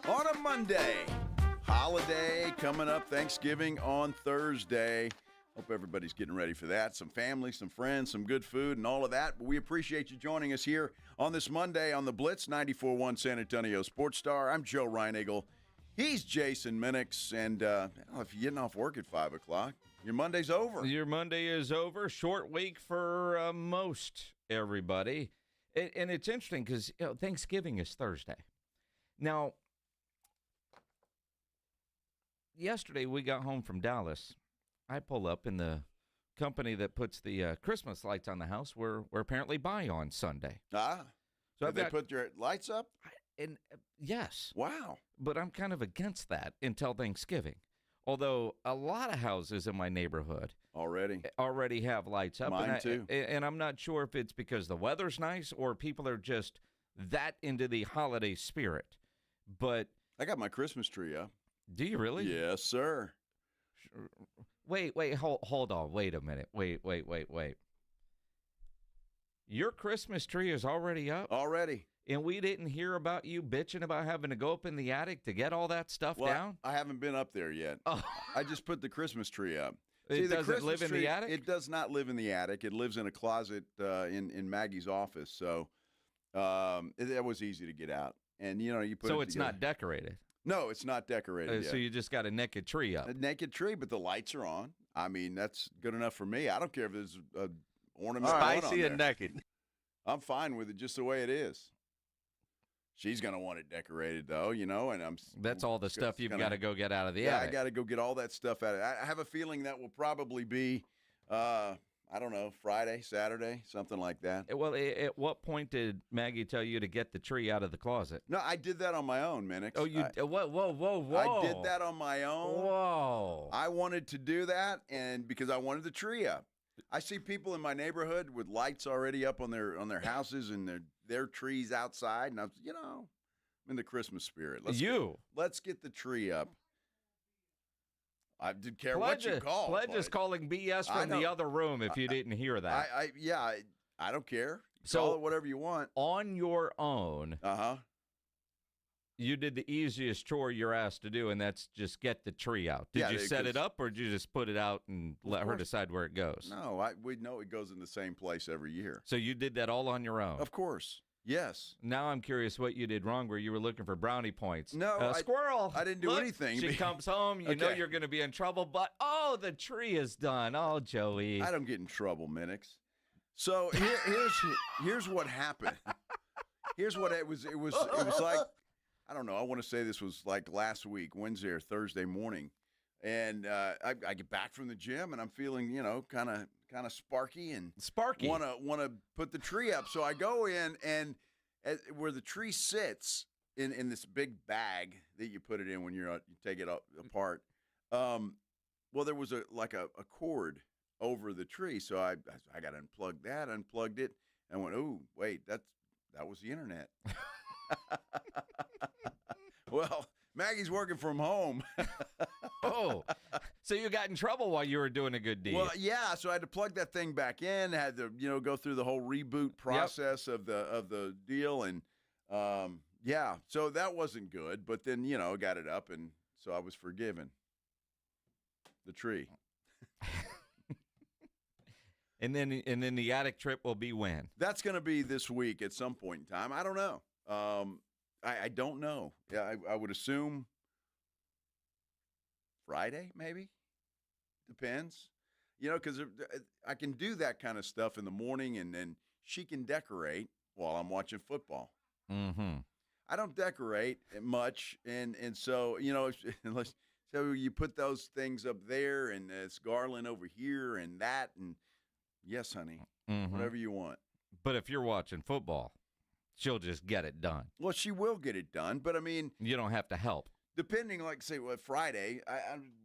On a Monday, holiday coming up, Thanksgiving on Thursday. Hope everybody's getting ready for that. Some family, some friends, some good food, and all of that. But we appreciate you joining us here on this Monday on the Blitz, 94.1 San Antonio Sports Star. I'm Joe Reinagel. He's Jason Minix. And if you're getting off work at 5 o'clock, your Monday's over. Your Monday is over. Short week for most everybody. And it's interesting because Thanksgiving is Thursday. Now, yesterday we got home from Dallas. I pull up in the company that puts the Christmas lights on the house. We're apparently by on Sunday. Ah, so they put your lights up? Yes. Wow. But I'm kind of against that until Thanksgiving. Although a lot of houses in my neighborhood already have lights up. Mine too. And I'm not sure if it's because the weather's nice or people are just that into the holiday spirit. But I got my Christmas tree up. Do you really? Yes, sir. Wait, hold on. Wait a minute. Wait. Your Christmas tree is already up? Already. And we didn't hear about you bitching about having to go up in the attic to get all that stuff down? I haven't been up there yet. Oh. I just put the Christmas tree up. It doesn't live in the attic? It does not live in the attic. It lives in a closet in Maggie's office. So it was easy to get out. And, you put So it it's together. not decorated? No, it's not decorated yet. So you just got a naked tree up? A naked tree, but the lights are on. I mean, that's good enough for me. I don't care if there's an ornament on Spicy and there. naked. I'm fine with it just the way it is. She's going to want it decorated, though, and That's all the stuff you've got to go get out of the attic. I got to go get all that stuff out of it. I have a feeling that will probably be, I don't know, Friday, Saturday, something like that. Well, at what point did Maggie tell you to get the tree out of the closet? No, I did that on my own, Minix. Oh, you whoa. I did that on my own. Whoa. I wanted to do that, and because I wanted the tree up. I see people in my neighborhood with lights already up on their houses and their trees outside, and I'm in the Christmas spirit. Let's get the tree up. I didn't care what you call. Pledge is calling BS from the other room if you didn't hear that. I don't care. So call it whatever you want. On your own, you did the easiest chore you're asked to do, and that's just get the tree out. Did you set it up, or did you just put it out and let her decide where it goes? No, we know it goes in the same place every year. So you did that all on your own? Of course. Yes. Now I'm curious what you did wrong where you were looking for brownie points. No, squirrel. I didn't do anything. She comes home. You know you're going to be in trouble, but, the tree is done. Oh, Joey. I don't get in trouble, Minix. So here's what happened. Here's what it was. It was like, I don't know. I want to say this was like last week, Wednesday or Thursday morning. And I get back from the gym, and I'm feeling, kind of sparky and want to put the tree up. So I go in, and where the tree sits in this big bag that you put it in when you take it apart. Well, there was a cord over the tree, so I got to unplug that, unplugged it, and went, oh wait, that was the internet. Well, Maggie's working from home. Oh, so you got in trouble while you were doing a good deed. Well, yeah, so I had to plug that thing back in, had to, go through the whole reboot process of the deal, and so that wasn't good, but then, got it up, and so I was forgiven. The tree. And then the attic trip will be when? That's going to be this week at some point in time. I don't know. I don't know. Yeah, I would assume Friday, maybe. Depends. Because I can do that kind of stuff in the morning, and then she can decorate while I'm watching football. Mm-hmm. I don't decorate much, and so, unless so you put those things up there, and it's garland over here and that, and yes, honey, whatever you want. But if you're watching football, she'll just get it done. Well, she will get it done, but I mean, you don't have to help. depending, like say, Friday.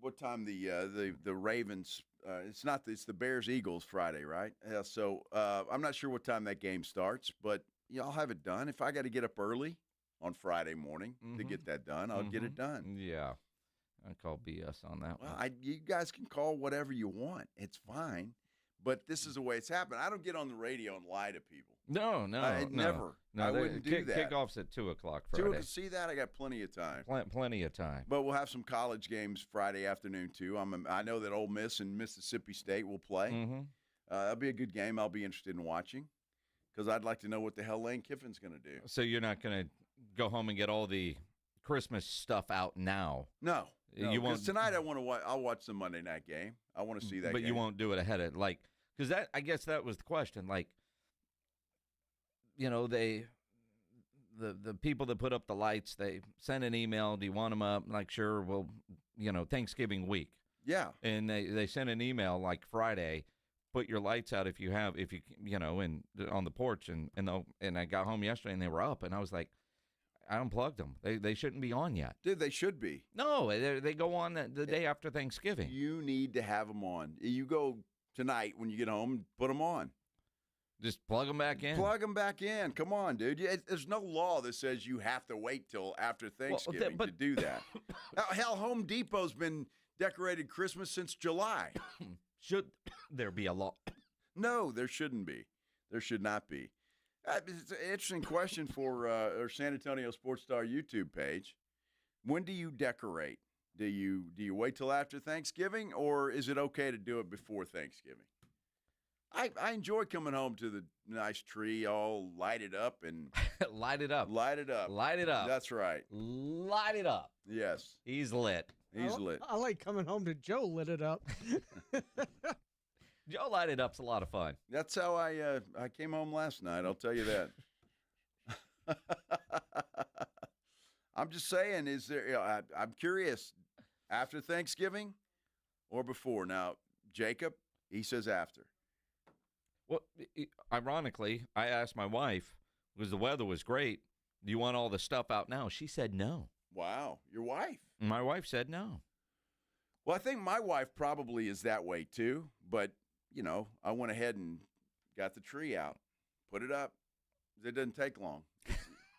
What time the Ravens? It's the Bears Eagles Friday, right? Yeah. So I'm not sure what time that game starts, but I'll have it done. If I got to get up early on Friday morning to get that done, I'll get it done. Yeah. I call BS on that one. You guys can call whatever you want. It's fine. But this is the way it's happened. I don't get on the radio and lie to people. No. Never. No, I wouldn't do that. Kickoff's at 2 o'clock Friday. See that? I got plenty of time. Plenty of time. But we'll have some college games Friday afternoon, too. I know that Ole Miss and Mississippi State will play. Mm-hmm. That'll be a good game I'll be interested in watching because I'd like to know what the hell Lane Kiffin's going to do. So you're not going to go home and get all the Christmas stuff out now? No. You won't. Tonight I'll watch the Monday night game. I want to see that game. But you won't do it ahead of because I guess that was the question. The people that put up the lights, they send an email. Do you want them up? Sure. Well, Thanksgiving week. Yeah. And they sent an email Friday. Put your lights out if you and on the porch. And I got home yesterday and they were up. And I was like, I unplugged them. They shouldn't be on yet. Dude, they should be. No, they go on the day after Thanksgiving. You need to have them on. You go tonight when you get home and put them on. Just plug them back in. Plug them back in. Come on, dude. There's no law that says you have to wait till after Thanksgiving to do that. Hell, Home Depot's been decorated Christmas since July. Should there be a law? No, there shouldn't be. There should not be. It's an interesting question for our San Antonio Sports Star YouTube page. When do you decorate? Do you wait till after Thanksgiving, or is it okay to do it before Thanksgiving? I enjoy coming home to the nice tree all lighted up and light it up. Light it up. Light it up. That's right. Light it up. Yes. He's lit. He's lit. I like coming home to Joe lit it up. Joe light it up's a lot of fun. That's how I came home last night. I'll tell you that. I'm just saying, is there? I'm curious, after Thanksgiving or before? Now, Jacob, he says after. Well, ironically, I asked my wife because the weather was great. Do you want all the stuff out now? She said no. Wow, your wife? My wife said no. Well, I think my wife probably is that way too, but. I went ahead and got the tree out, put it up. It doesn't take long.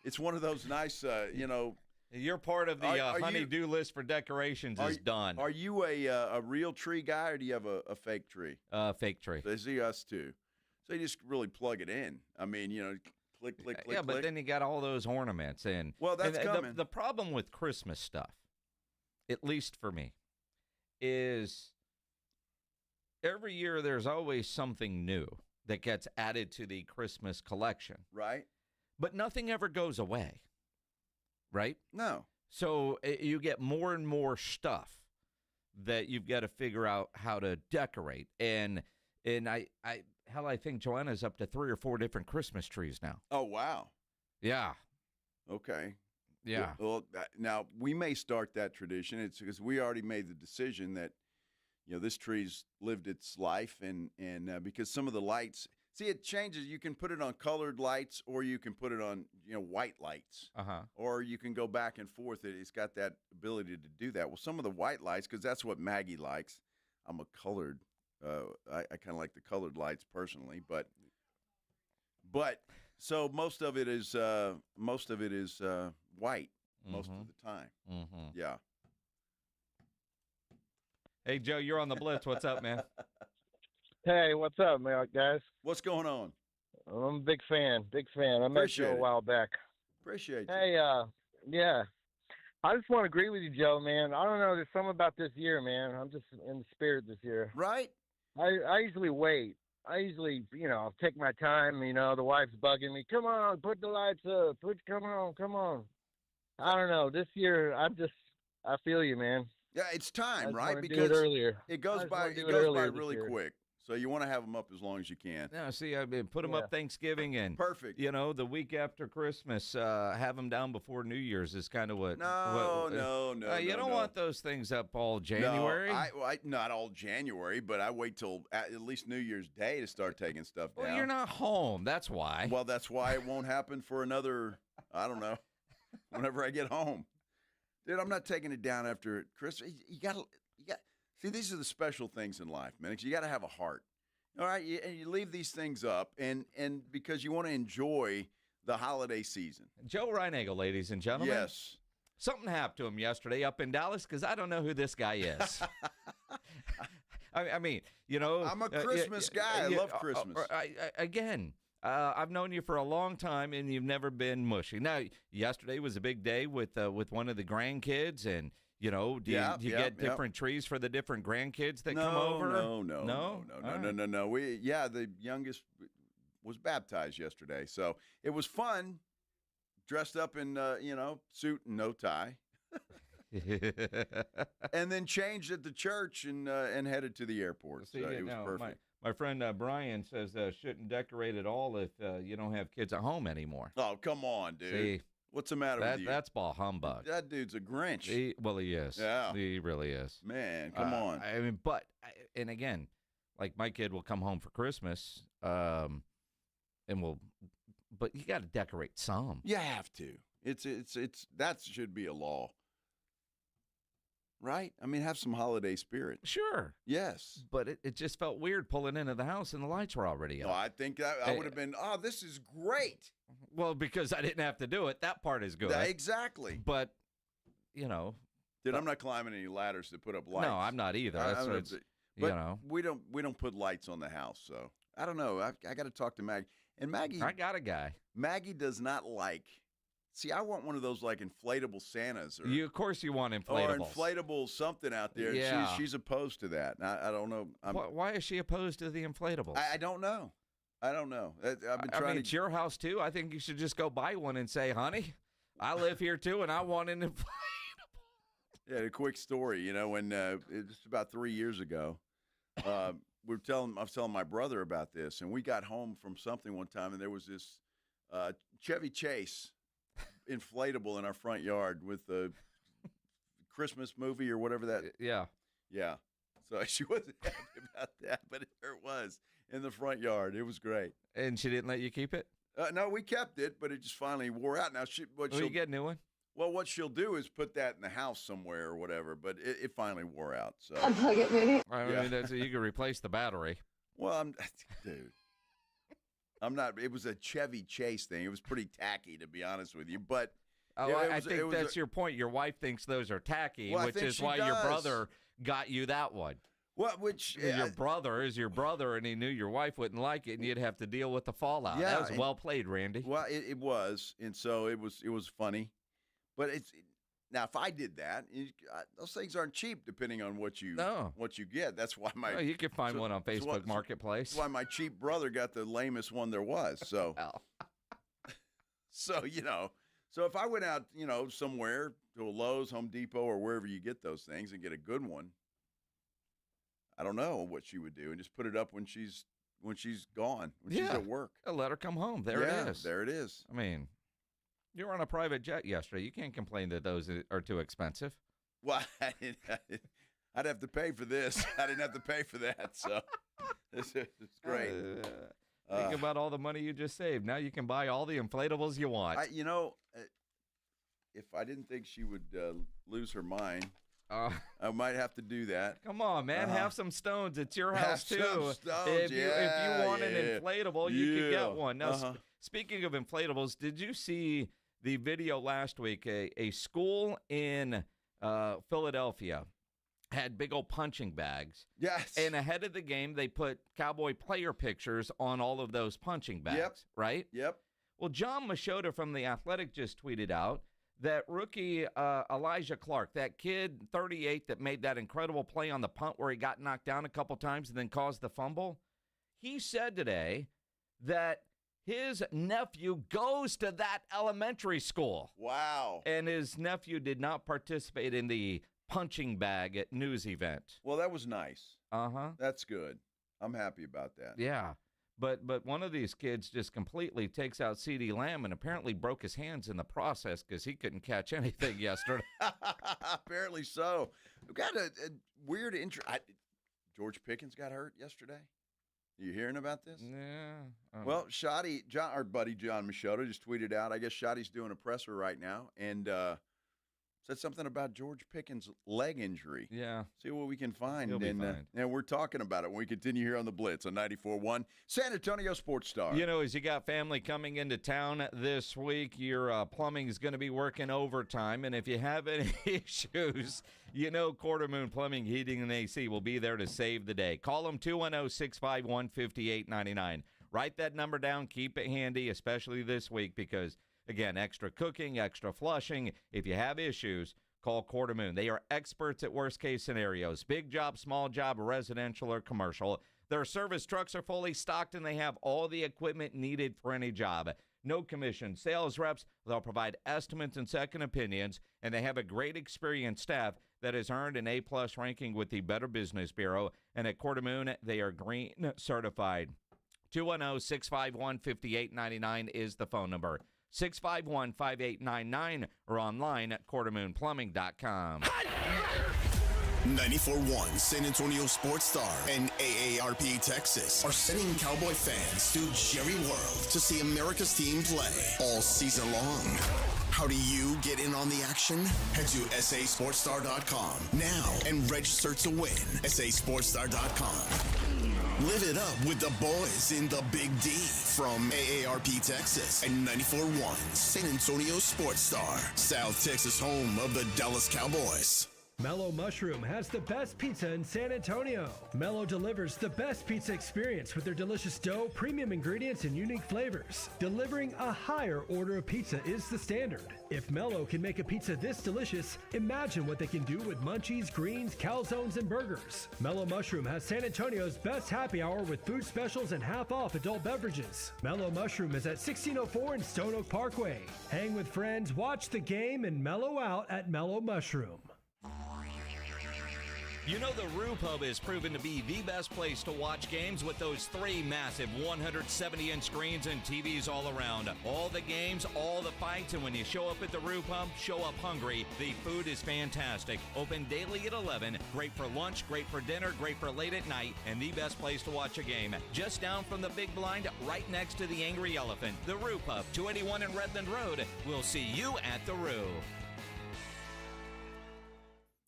It's one of those nice, You're part of the honey-do list for decorations is done. Are you a real tree guy, or do you have a fake tree? Fake tree. They see us too. So you just really plug it in. I mean, click, click, click, yeah, but click. then you got all those ornaments in. Well, that's coming. The problem with Christmas stuff, at least for me, is every year there's always something new that gets added to the Christmas collection. Right. But nothing ever goes away. Right? No. So you get more and more stuff that you've got to figure out how to decorate. And I think Joanna's up to 3 or 4 different Christmas trees now. Oh, wow. Yeah. Okay. Yeah. Well, now we may start that tradition. It's because we already made the decision that, this tree's lived its life, and because some of the lights, see, it changes. You can put it on colored lights, or you can put it on, white lights. Or you can go back and forth. It's got that ability to do that. Well, some of the white lights, because that's what Maggie likes. I'm a colored. I kind of like the colored lights personally, but so most of it is white most of the time. Mm-hmm. Yeah. Hey, Joe, you're on the Blitz. What's up, man? Hey, what's up, guys? What's going on? I'm a big fan. I met you a while back. Appreciate you. Hey, yeah. I just want to agree with you, Joe, man. I don't know. There's something about this year, man. I'm just in the spirit this year. Right? I usually wait. I usually, I'll take my time. The wife's bugging me. Come on, put the lights up. Come on. I don't know. This year, I feel you, man. Yeah, it's time, right? Because it goes by really quick. So you want to have them up as long as you can. No, see, I mean, put them up Thanksgiving and perfect. The week after Christmas, have them down before New Year's is kind of what. No. You don't want those things up all January. No, not all January, but I wait till at least New Year's Day to start taking stuff down. Well, you're not home. That's why. Well, that's why it won't happen for another. I don't know. Whenever I get home. Dude, I'm not taking it down after Christmas. You got see, these are the special things in life, man. You got to have a heart. All right, and you leave these things up, and because you want to enjoy the holiday season. Joe Reinagel, ladies and gentlemen. Yes. Something happened to him yesterday up in Dallas because I don't know who this guy is. I mean, I'm a Christmas guy. I love Christmas. I've known you for a long time, and you've never been mushy. Now, yesterday was a big day with one of the grandkids, and do you get different trees for the different grandkids that come over? No. The youngest was baptized yesterday, so it was fun. Dressed up in suit and no tie, and then changed at the church and headed to the airport. So it was perfect. My friend Brian says shouldn't decorate at all if you don't have kids at home anymore. Oh, come on, dude. See, what's the matter with you? That's ball humbug. That dude's a Grinch. He is. Yeah. He really is. Man, come on. I mean, and again, like my kid will come home for Christmas, and but you got to decorate some. You have to. It's that should be a law. Right? I mean, have some holiday spirit. Sure. Yes. But it just felt weird pulling into the house and the lights were already up. No, I think that I would have been, this is great. Well, because I didn't have to do it. That part is good. Exactly. But, Dude, I'm not climbing any ladders to put up lights. No, I'm not either. We don't put lights on the house, so I don't know. I got to talk to Maggie. And Maggie, I got a guy. Maggie does not like. See, I want one of those like inflatable Santas. Of course, you want inflatables. Or inflatable something out there. Yeah. She's opposed to that. I don't know. Why is she opposed to the inflatables? I don't know. I've been trying. It's your house too. I think you should just go buy one and say, "Honey, I live here too, and I want an inflatable." Yeah, a quick story. When it's about 3 years ago. I was telling my brother about this, and we got home from something one time, and there was this Chevy Chase inflatable in our front yard with the Christmas movie or whatever that. Yeah. So she wasn't happy about that, but there it was in the front yard. It was great. And she didn't let you keep it? No, we kept it, but it just finally wore out. Now you get a new one? Well, what she'll do is put that in the house somewhere or whatever, but it finally wore out. So Unplug it, maybe. I mean, you can replace the battery. Well, I'm not. It was a Chevy Chase thing. It was pretty tacky, to be honest with you. But I think that's your point. Your wife thinks those are tacky, which is why your brother got you that one. Your brother is your brother, and he knew your wife wouldn't like it, and you'd have to deal with the fallout. Yeah, that was well played, Randy. Well, it was, and so it was funny. But now if I did that, those things aren't cheap, depending on what you get. That's why you can find one on Facebook Marketplace. That's why my cheap brother got the lamest one there was. So, so if I went out, somewhere to a Lowe's, Home Depot, or wherever you get those things and get a good one, I don't know what she would do, and just put it up when she's gone, when she's at work. Let her come home. There it is. There it is. I mean. You were on a private jet yesterday. You can't complain that those are too expensive. Well, I'd have to pay for this. I didn't have to pay for that, so it's great. Think about all the money you just saved. Now you can buy all the inflatables you want. If I didn't think she would lose her mind, I might have to do that. Come on, man. Have some stones. It's your house, too. Some stones. If you want an inflatable, you can get one. Now, speaking of inflatables, did you see the video last week? A school in Philadelphia had big old punching bags. Yes. And ahead of the game, they put Cowboy player pictures on all of those punching bags, right? Yep. Well, John Machota from The Athletic just tweeted out that rookie Elijah Clark, that kid, 38, that made that incredible play on the punt where he got knocked down a couple times and then caused the fumble, he said today that his nephew goes to that elementary school. Wow. And his nephew did not participate in the punching bag at news event. Well, that was nice. Uh-huh. That's good. I'm happy about that. Yeah. But one of these kids just completely takes out CeeDee Lamb and apparently broke his hands in the process because he couldn't catch anything yesterday. Apparently so. We got a weird intro. George Pickens got hurt yesterday. You hearing about this? Yeah. Well, our buddy John Machota just tweeted out, I guess Shoddy's doing a presser right now, and Said something about George Pickens' leg injury. Yeah. See what we can find. He'll be fine. And we're talking about it when we continue here on the Blitz on 94.1 San Antonio Sports Star. You know, as you got family coming into town this week, your plumbing is going to be working overtime. And if you have any issues, you know Quarter Moon Plumbing, Heating, and AC will be there to save the day. Call them 210-651-5899. Write that number down. Keep it handy, especially this week because, again, extra cooking, extra flushing. If you have issues, call Quarter Moon. They are experts at worst-case scenarios. Big job, small job, residential or commercial. Their service trucks are fully stocked, and they have all the equipment needed for any job. No commission. Sales reps, they'll provide estimates and second opinions, and they have a great experienced staff that has earned an A-plus ranking with the Better Business Bureau. And at Quarter Moon, they are green certified. 210-651-5899 is the phone number. 651-5899 or online at quartermoonplumbing.com. 94.1 San Antonio Sports Star and AARP Texas are sending Cowboy fans to Jerry World to see America's team play all season long. How do you get in on the action? Head to sasportstar.com now and register to win. sasportstar.com. Live it up with the boys in the Big D from AARP Texas and 94.1 San Antonio Sports Star, South Texas home of the Dallas Cowboys. Mellow Mushroom has the best pizza in San Antonio. Mellow delivers the best pizza experience with their delicious dough, premium ingredients, and unique flavors. Delivering a higher order of pizza is the standard. If Mellow can make a pizza this delicious, imagine what they can do with munchies, greens, calzones, and burgers. Mellow Mushroom has San Antonio's best happy hour with food specials and half-off adult beverages. Mellow Mushroom is at 1604 in Stone Oak Parkway. Hang with friends, watch the game, and mellow out at Mellow Mushroom. You know the Roo Pub has proven to be the best place to watch games with those 3 massive 170-inch screens and TVs all around. All the games, all the fights, and when you show up at the Roo Pub, show up hungry. The food is fantastic. Open daily at 11. Great for lunch, great for dinner, great for late at night, and the best place to watch a game. Just down from the big blind, right next to the Angry Elephant. The Roo Pub, 281 in Redland Road. We'll see you at the Roo.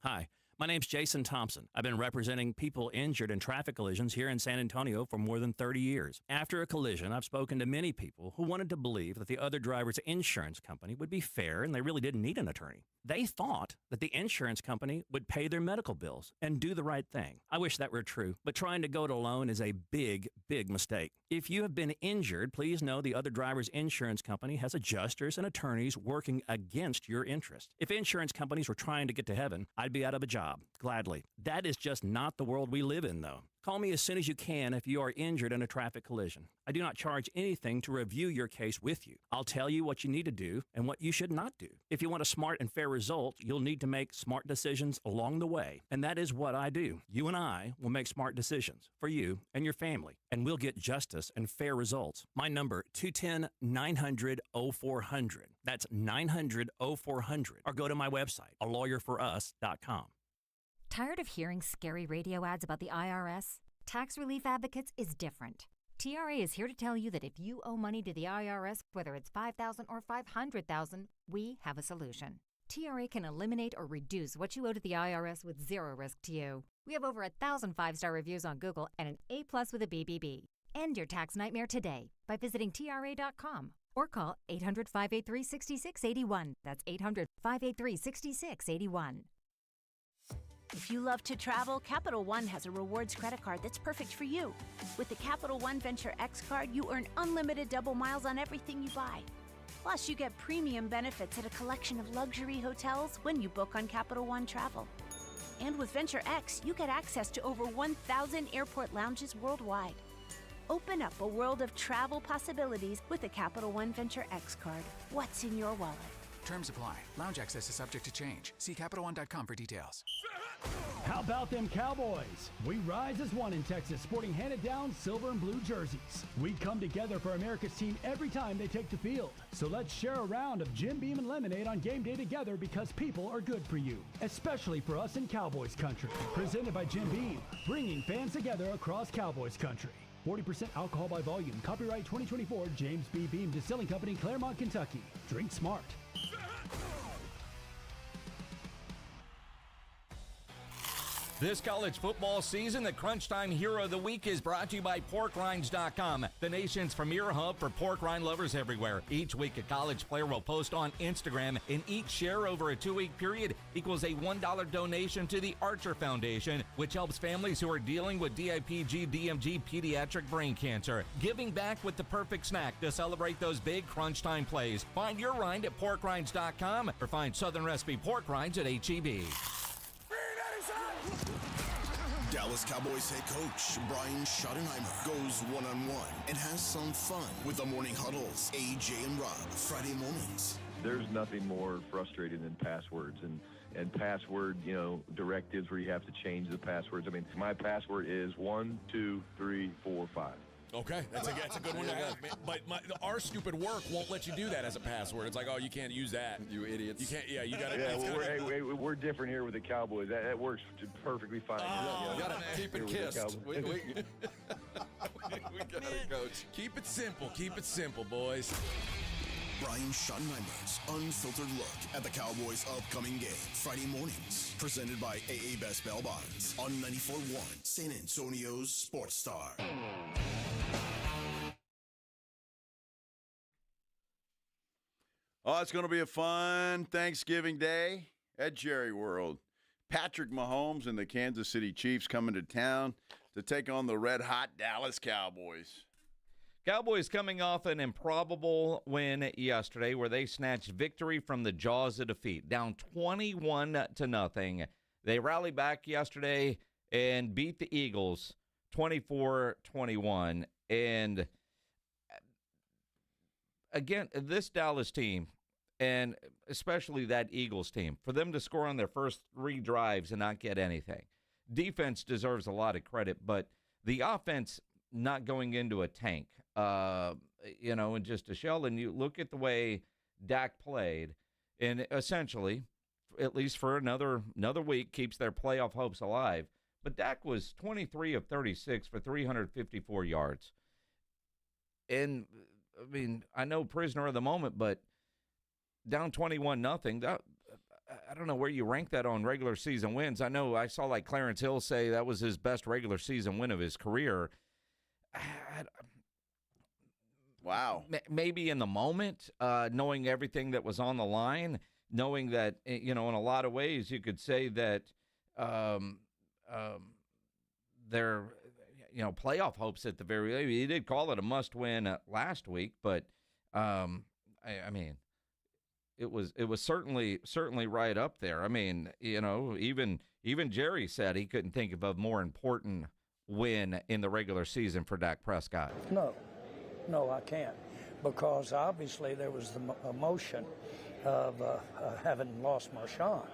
Hi. My name's Jason Thompson. I've been representing people injured in traffic collisions here in San Antonio for more than 30 years. After a collision, I've spoken to many people who wanted to believe that the other driver's insurance company would be fair and they really didn't need an attorney. They thought that the insurance company would pay their medical bills and do the right thing. I wish that were true, but trying to go it alone is a big, big mistake. If you have been injured, please know the other driver's insurance company has adjusters and attorneys working against your interest. If insurance companies were trying to get to heaven, I'd be out of a job, gladly. That is just not the world we live in, though. Call me as soon as you can if you are injured in a traffic collision. I do not charge anything to review your case with you. I'll tell you what you need to do and what you should not do. If you want a smart and fair result, you'll need to make smart decisions along the way. And that is what I do. You and I will make smart decisions for you and your family, and we'll get justice and fair results. My number, 210-900-0400. That's 900-0400. Or go to my website, alawyerforus.com. Tired of hearing scary radio ads about the IRS? Tax Relief Advocates is different. TRA is here to tell you that if you owe money to the IRS, whether it's $5,000 or $500,000, we have a solution. TRA can eliminate or reduce what you owe to the IRS with zero risk to you. We have over 1,000 5-star reviews on Google and an A+ with a BBB. End your tax nightmare today by visiting TRA.com or call 800-583-6681. That's 800-583-6681. If you love to travel, Capital One has a rewards credit card that's perfect for you. With the Capital One Venture X card, you earn unlimited double miles on everything you buy. Plus, you get premium benefits at a collection of luxury hotels when you book on Capital One Travel. And with Venture X, you get access to over 1,000 airport lounges worldwide. Open up a world of travel possibilities with the Capital One Venture X card. What's in your wallet? Terms apply. Lounge access is subject to change. See CapitalOne.com for details. How about them Cowboys? We rise as one in Texas, sporting handed-down silver and blue jerseys. We come together for America's team every time they take the field. So let's share a round of Jim Beam and lemonade on game day together because people are good for you, especially for us in Cowboys country. Presented by Jim Beam, bringing fans together across Cowboys country. 40% alcohol by volume. Copyright 2024 James B. Beam Distilling Company, Claremont, Kentucky. Drink smart. This college football season, the Crunch Time Hero of the Week is brought to you by PorkRinds.com, the nation's premier hub for pork rind lovers everywhere. Each week, a college player will post on Instagram, and each share over a 2-week period equals a $1 donation to the Archer Foundation, which helps families who are dealing with DIPG, DMG, pediatric brain cancer. Giving back with the perfect snack to celebrate those big Crunch Time plays. Find your rind at PorkRinds.com or find Southern Recipe pork rinds at HEB. Dallas Cowboys head coach Brian Schottenheimer goes one-on-one and has some fun with the morning huddles. AJ and Rob, Friday mornings. There's nothing more frustrating than passwords and password, directives where you have to change the passwords. I mean, my password is 1, 2, 3, 4, 5. Okay, that's a good one to have. But our stupid work won't let you do that as a password. It's like, oh, you can't use that. You idiots. You can't. Yeah, you got to. Yeah, we're different here with the Cowboys. That works perfectly fine. Oh, you got to keep it kissed. We got it, Coach. Keep it simple. Keep it simple, boys. Brian Schottenheimer's unfiltered look at the Cowboys' upcoming game. Friday mornings, presented by AA Best Bail Bonds on 94.1 San Antonio's Sports Star. Oh, it's going to be a fun Thanksgiving Day at Jerry World. Patrick Mahomes and the Kansas City Chiefs coming to town to take on the red-hot Dallas Cowboys. Cowboys coming off an improbable win yesterday where they snatched victory from the jaws of defeat, down 21-0. They rallied back yesterday and beat the Eagles 24-21. And again, this Dallas team, and especially that Eagles team, for them to score on their first 3 drives and not get anything. Defense deserves a lot of credit, but the offense not going into a tank, and just a shell. And you look at the way Dak played, and essentially, at least for another week, keeps their playoff hopes alive. But Dak was 23 of 36 for 354 yards. And, I mean, I know prisoner of the moment, but down 21-0, I don't know where you rank that on regular season wins. I know I saw like Clarence Hill say that was his best regular season win of his career. Wow. Maybe in the moment, knowing everything that was on the line, knowing that, in a lot of ways you could say that their, playoff hopes at the very least. He did call it a must-win last week, but, I mean, it was certainly right up there. I mean, even Jerry said he couldn't think of a more important win in the regular season for Dak Prescott. No, I can't, because obviously there was the emotion of having lost Marshawn.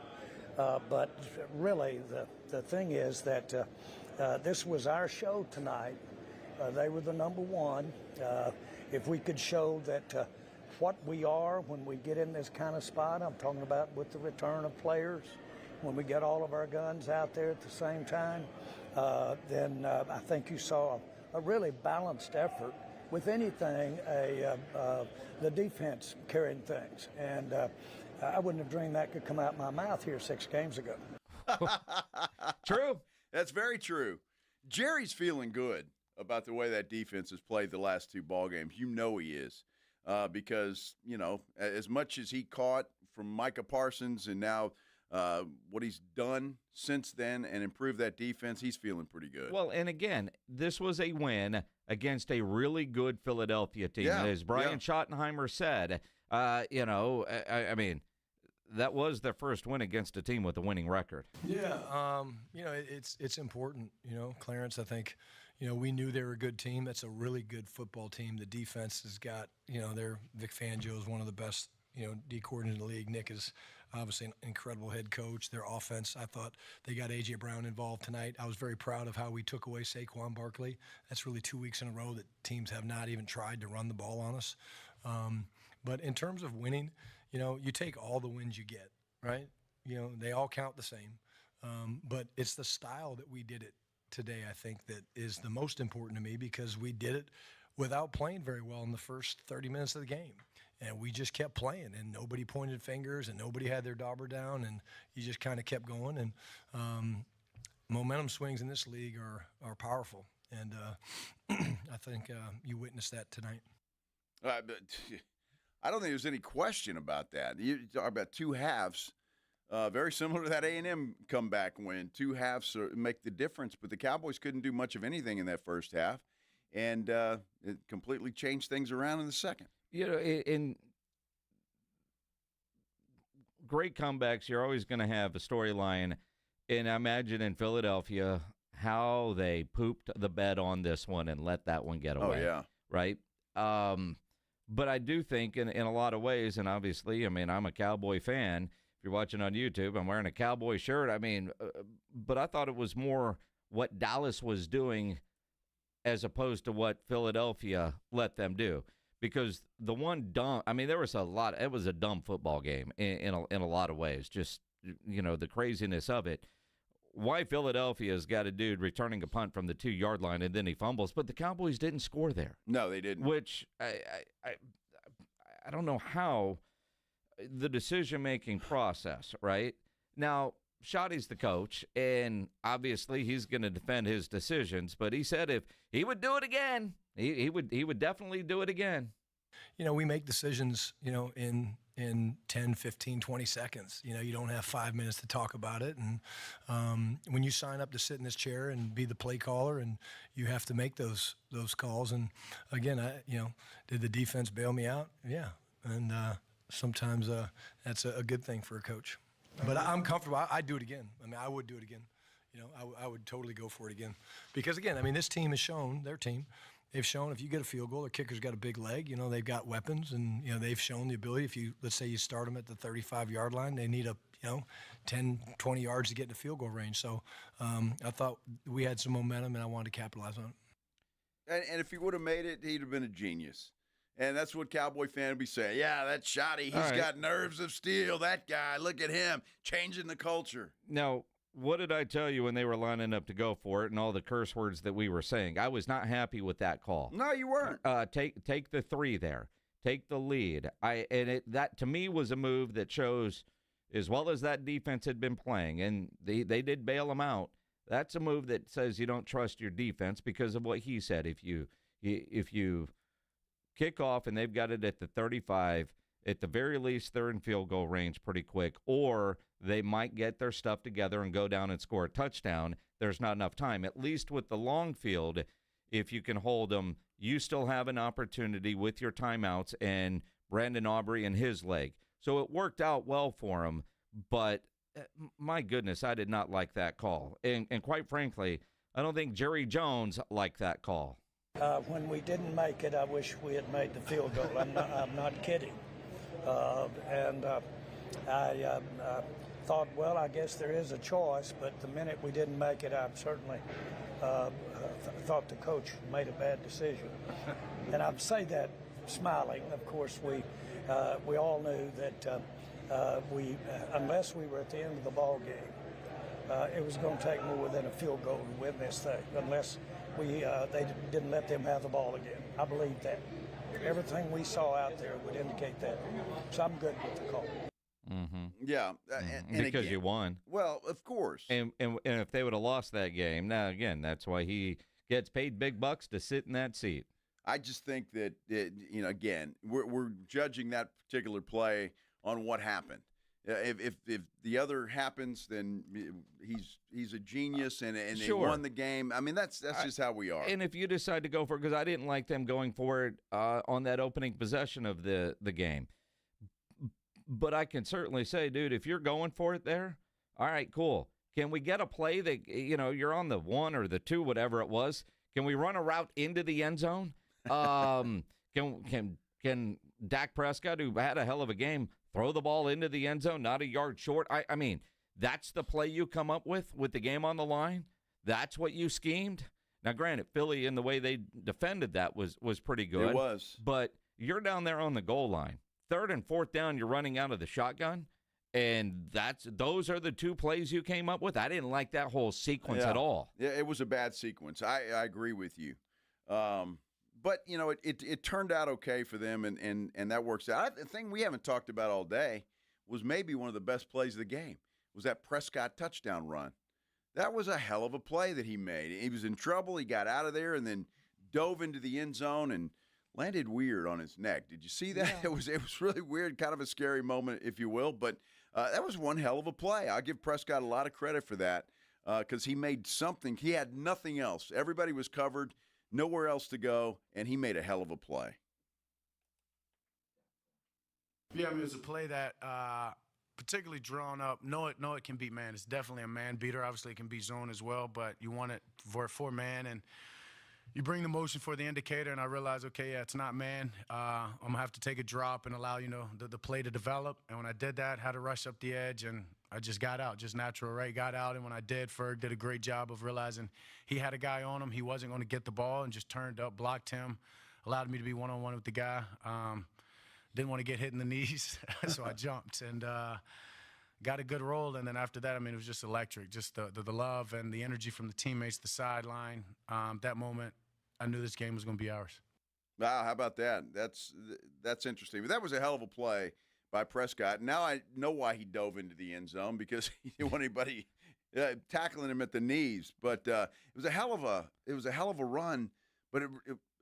But really, the thing is that this was our show tonight. They were the number one. If we could show that what we are when we get in this kind of spot, I'm talking about with the return of players, when we get all of our guns out there at the same time, then I think you saw a really balanced effort. With anything, the defense carrying things. And I wouldn't have dreamed that could come out my mouth here 6 games ago. True. That's very true. Jerry's feeling good about the way that defense has played the last 2 ball games. He is. Because, as much as he caught from Micah Parsons and now what he's done since then and improved that defense, he's feeling pretty good. Well, and again, this was a win against a really good Philadelphia team. Yeah, as Brian Schottenheimer said, I mean, that was their first win against a team with a winning record. Yeah, it's important. Clarence, I think, we knew they were a good team. That's a really good football team. The defense has got, Vic Fangio is one of the best, D coordinator in the league. Nick is obviously an incredible head coach. Their offense, I thought they got A.J. Brown involved tonight. I was very proud of how we took away Saquon Barkley. That's really 2 weeks in a row that teams have not even tried to run the ball on us. But in terms of winning, you take all the wins you get, right? They all count the same. But it's the style that we did it today, I think, that is the most important to me, because we did it without playing very well in the first 30 minutes of the game. And we just kept playing, and nobody pointed fingers, and nobody had their dauber down, and you just kind of kept going. And momentum swings in this league are powerful, and I think you witnessed that tonight. But I don't think there's any question about that. You talk about two halves, very similar to that A&M comeback win. Two halves make the difference, but the Cowboys couldn't do much of anything in that first half, and it completely changed things around in the second. In great comebacks, you're always going to have a storyline, and I imagine in Philadelphia how they pooped the bed on this one and let that one get away. Oh, yeah. Right? But I do think in a lot of ways, and obviously, I mean, I'm a Cowboy fan. If you're watching on YouTube, I'm wearing a Cowboy shirt. I mean, but I thought it was more what Dallas was doing as opposed to what Philadelphia let them do. Because the one dumb, I mean, there was it was a dumb football game in a lot of ways. Just, the craziness of it. Why Philadelphia's got a dude returning a punt from the 2-yard line and then he fumbles, but the Cowboys didn't score there. No, they didn't. Which I don't know how the decision-making process, right? Now, Shoddy's the coach, and obviously he's going to defend his decisions, but he said if he would do it again, he would definitely do it again. We make decisions, in 10, 15, 20 seconds. You don't have 5 minutes to talk about it. And when you sign up to sit in this chair and be the play caller, and you have to make those calls. And again, did the defense bail me out? Yeah. And sometimes that's a good thing for a coach. But I'm comfortable. I'd do it again. I mean, I would do it again. I would totally go for it again. Because, again, I mean, this team has shown, their team, they've shown if you get a field goal, their kicker's got a big leg. They've got weapons, and, they've shown the ability. If let's say you start them at the 35-yard line, they need 10, 20 yards to get in the field goal range. So I thought we had some momentum, and I wanted to capitalize on it. And if he would have made it, he'd have been a genius. And that's what Cowboy fan would be saying. Yeah, that's Shoddy. He's got nerves of steel. That guy, look at him, changing the culture. Now, what did I tell you when they were lining up to go for it and all the curse words that we were saying? I was not happy with that call. No, you weren't. Take the 3 there. Take the lead. That to me was a move that shows, as well as that defense had been playing, and they did bail them out. That's a move that says you don't trust your defense because of what he said. If you kick off and they've got it at the 35, at the very least they're in field goal range pretty quick, or they might get their stuff together and go down and score a touchdown. There's not enough time. At least with the long field, if you can hold them, you still have an opportunity with your timeouts and Brandon Aubrey and his leg. So it worked out well for him, but my goodness, I did not like that call. And quite frankly, I don't think Jerry Jones liked that call. When we didn't make it, I wish we had made the field goal. I'm not kidding. I thought, well, I guess there is a choice, but the minute we didn't make it, I certainly thought the coach made a bad decision. And I'd say that smiling. Of course, we all knew that unless we were at the end of the ball game, it was going to take more than a field goal to win this thing, unless they didn't let them have the ball again. I believe that. Everything we saw out there would indicate that. So I'm good with the call. Mm-hmm. Yeah. And because again, you won. Well, of course. And if they would have lost that game, now, again, that's why he gets paid big bucks to sit in that seat. I just think that, again, we're judging that particular play on what happened. If the other happens, then he's a genius and sure. They won the game. I mean, that's just how we are. And if you decide to go for it, because I didn't like them going for it on that opening possession of the game. But I can certainly say, dude, if you're going for it there, all right, cool. Can we get a play that, you're on the 1 or the 2, whatever it was? Can we run a route into the end zone? Can Dak Prescott, who had a hell of a game, throw the ball into the end zone, not a yard short? I mean, that's the play you come up with the game on the line? That's what you schemed? Now, granted, Philly, in the way they defended that was pretty good. It was. But you're down there on the goal line. 3rd and 4th down, you're running out of the shotgun, and those are the 2 plays you came up with? I didn't like that whole sequence at all. Yeah, it was a bad sequence. I agree with you. But, it turned out okay for them, and that works out. The thing we haven't talked about all day was maybe one of the best plays of the game, was that Prescott touchdown run. That was a hell of a play that he made. He was in trouble. He got out of there and then dove into the end zone and landed weird on his neck. Did you see that? Yeah. It was really weird, kind of a scary moment, if you will. But that was one hell of a play. I give Prescott a lot of credit for that because he made something. He had nothing else. Everybody was covered, nowhere else to go, and he made a hell of a play. Yeah, I mean, it was a play that particularly drawn up. No, it can be man. It's definitely a man beater. Obviously, it can be zone as well, but you want it for man, and you bring the motion for the indicator, and I realized, okay, yeah, it's not man. I'm going to have to take a drop and allow, the play to develop. And when I did that, had to rush up the edge, and I just got out, just natural, right? Got out, and when I did, Ferg did a great job of realizing he had a guy on him. He wasn't going to get the ball and just turned up, blocked him, allowed me to be one-on-one with the guy. Didn't want to get hit in the knees, so I jumped and got a good roll. And then after that, I mean, it was just electric, just the love and the energy from the teammates, the sideline. That moment, I knew this game was going to be ours. Wow, how about that? That's interesting. But that was a hell of a play by Prescott. Now I know why he dove into the end zone, because he didn't want anybody tackling him at the knees. But it was a hell of a run. But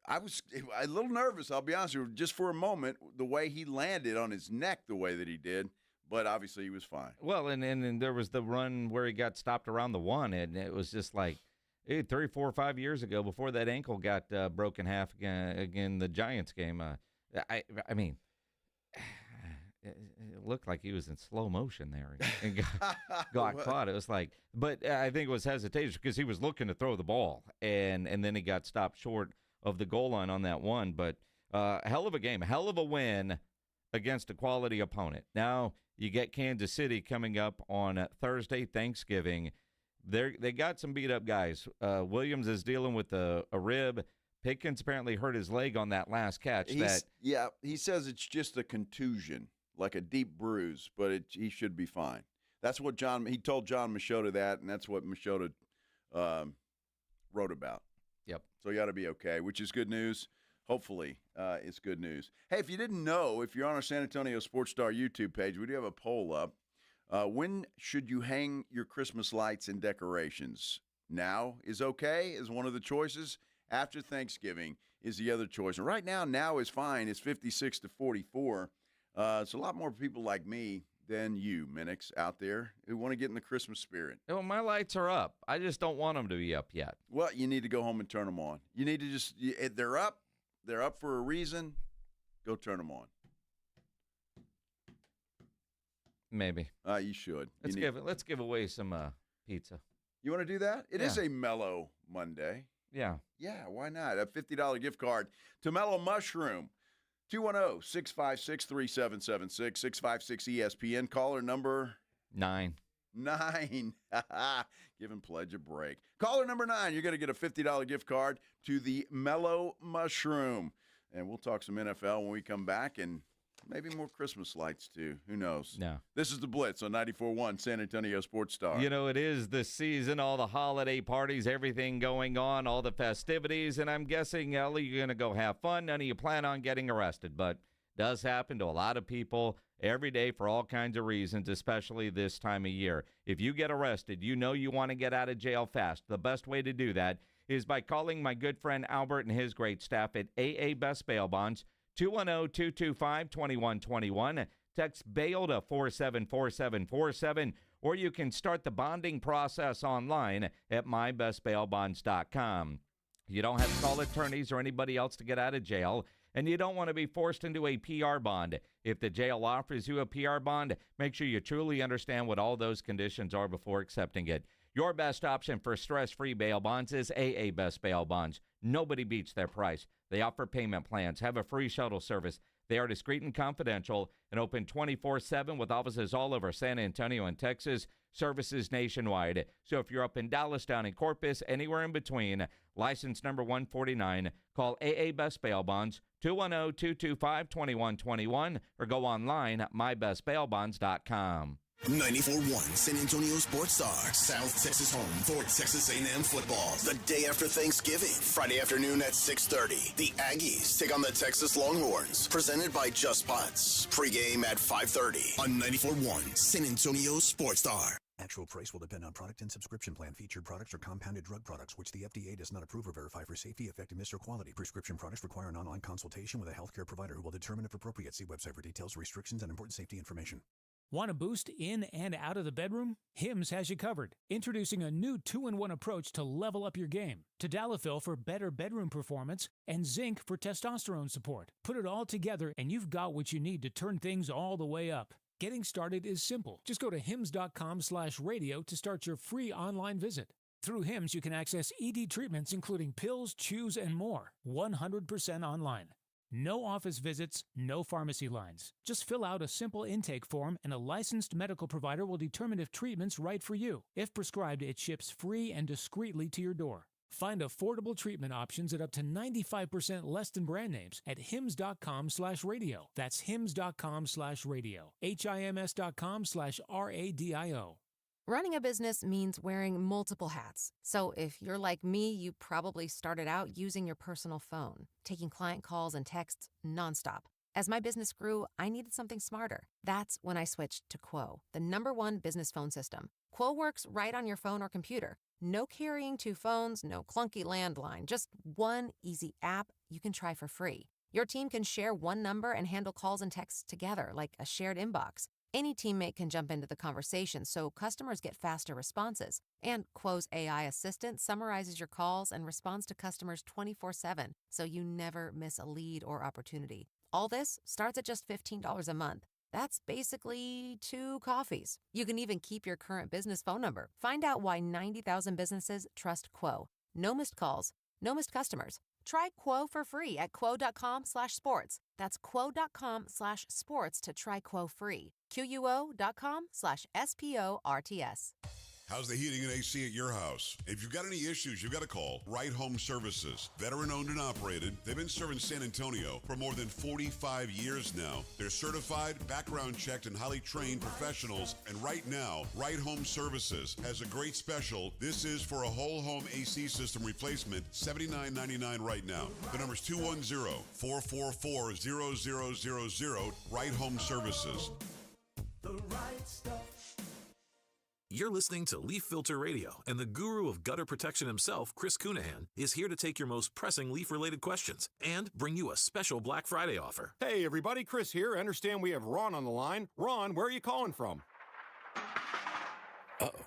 I was a little nervous, I'll be honest with you, just for a moment, the way he landed on his neck the way that he did. But obviously he was fine. Well, and there was the run where he got stopped around the one, and it was just like 3, 4, 5 years ago before that ankle got broken half again the Giants game. I mean, it looked like he was in slow motion there and got caught. It was like, but I think it was hesitation because he was looking to throw the ball, and then he got stopped short of the goal line on that one. But hell of a game, hell of a win against a quality opponent. Now you get Kansas City coming up on Thursday, Thanksgiving. They got some beat-up guys. Williams is dealing with a rib. Pickens apparently hurt his leg on that last catch. Yeah, he says it's just a contusion, like a deep bruise, but he should be fine. That's what he told John Machota that, and that's what Machota wrote about. Yep. So he ought to be okay, which is good news. Hopefully, it's good news. Hey, if you didn't know, if you're on our San Antonio Sports Star YouTube page, we do have a poll up. When should you hang your Christmas lights and decorations? Now is okay is one of the choices. After Thanksgiving is the other choice. And right now is fine. It's 56-44. It's a lot more people like me than you, Minix, out there who want to get in the Christmas spirit. Well, my lights are up. I just don't want them to be up yet. Well, you need to go home and turn them on. You need to they're up. They're up for a reason. Go turn them on. Maybe. You should. Let's give away some pizza. You want to do that? It is a Mellow Monday. Yeah. Yeah, why not? A $50 gift card to Mellow Mushroom. 210-656-3776, 656-ESPN. Caller number 9. Giving Pledge a break. Caller number 9, you're going to get a $50 gift card to the Mellow Mushroom. And we'll talk some NFL when we come back, and maybe more Christmas lights, too. Who knows? No. This is the Blitz on 94.1 San Antonio Sports Star. You know, it is the season, all the holiday parties, everything going on, all the festivities, and I'm guessing, Ellie, you're going to go have fun. None of you plan on getting arrested, but does happen to a lot of people every day for all kinds of reasons, especially this time of year. If you get arrested, you know you want to get out of jail fast. The best way to do that is by calling my good friend Albert and his great staff at AA Best Bail Bonds, 210-225-2121. Text bail to 474747, or you can start the bonding process online at mybestbailbonds.com. You don't have to call attorneys or anybody else to get out of jail, and you don't want to be forced into a PR bond. If the jail offers you a PR bond, make sure you truly understand what all those conditions are before accepting it. Your best option for stress-free bail bonds is AA Best Bail Bonds. Nobody beats their price. They offer payment plans, have a free shuttle service. They are discreet and confidential and open 24/7 with offices all over San Antonio and Texas, services nationwide. So if you're up in Dallas, down in Corpus, anywhere in between, license number 149, call AA Best Bail Bonds, 210-225-2121, or go online at mybestbailbonds.com. 94.1 San Antonio Sports Star, South Texas home for Texas A&M football. The day after Thanksgiving, Friday afternoon at 6:30. The Aggies take on the Texas Longhorns, presented by Just Putts. Pregame at 5:30 on 94.1 San Antonio Sports Star. Actual price will depend on product and subscription plan. Featured products are compounded drug products, which the FDA does not approve or verify for safety, effectiveness, or quality. Prescription products require an online consultation with a healthcare provider who will determine if appropriate. See website for details, restrictions, and important safety information. Want a boost in and out of the bedroom? Hims has you covered. Introducing a new 2-in-1 approach to level up your game. Tadalafil for better bedroom performance and zinc for testosterone support. Put it all together and you've got what you need to turn things all the way up. Getting started is simple. Just go to hims.com/radio to start your free online visit. Through Hims, you can access ED treatments including pills, chews, and more. 100% online. No office visits, no pharmacy lines. Just fill out a simple intake form and a licensed medical provider will determine if treatment's right for you. If prescribed, it ships free and discreetly to your door. Find affordable treatment options at up to 95% less than brand names at hims.com/radio. That's hims.com/radio. HIMS.com/RADIO. Running a business means wearing multiple hats. So if you're like me, you probably started out using your personal phone, taking client calls and texts nonstop. As my business grew, I needed something smarter. That's when I switched to Quo, the #1 business phone system. Quo works right on your phone or computer. No carrying 2 phones, no clunky landline, just one easy app you can try for free. Your team can share one number and handle calls and texts together like a shared inbox. Any teammate can jump into the conversation so customers get faster responses. And Quo's AI assistant summarizes your calls and responds to customers 24/7 so you never miss a lead or opportunity. All this starts at just $15 a month. That's basically 2 coffees. You can even keep your current business phone number. Find out why 90,000 businesses trust Quo. No missed calls, no missed customers. Try Quo for free at quo.com/sports. That's quo.com/sports to try Quo free. QUO.com/SPORTS. How's the heating and AC at your house? If you've got any issues, you've got to call Right Home Services. Veteran owned and operated. They've been serving San Antonio for more than 45 years now. They're certified, background checked, and highly trained professionals. And right now, Right Home Services has a great special. This is for a whole home AC system replacement, $79.99 right now. The number's 210-444-0000, Right Home Services. The right stuff. You're listening to Leaf Filter Radio, and the guru of gutter protection himself, Chris Cunahan, is here to take your most pressing leaf-related questions and bring you a special Black Friday offer. Hey, everybody, Chris here. I understand we have Ron on the line. Ron, where are you calling from? Uh-oh.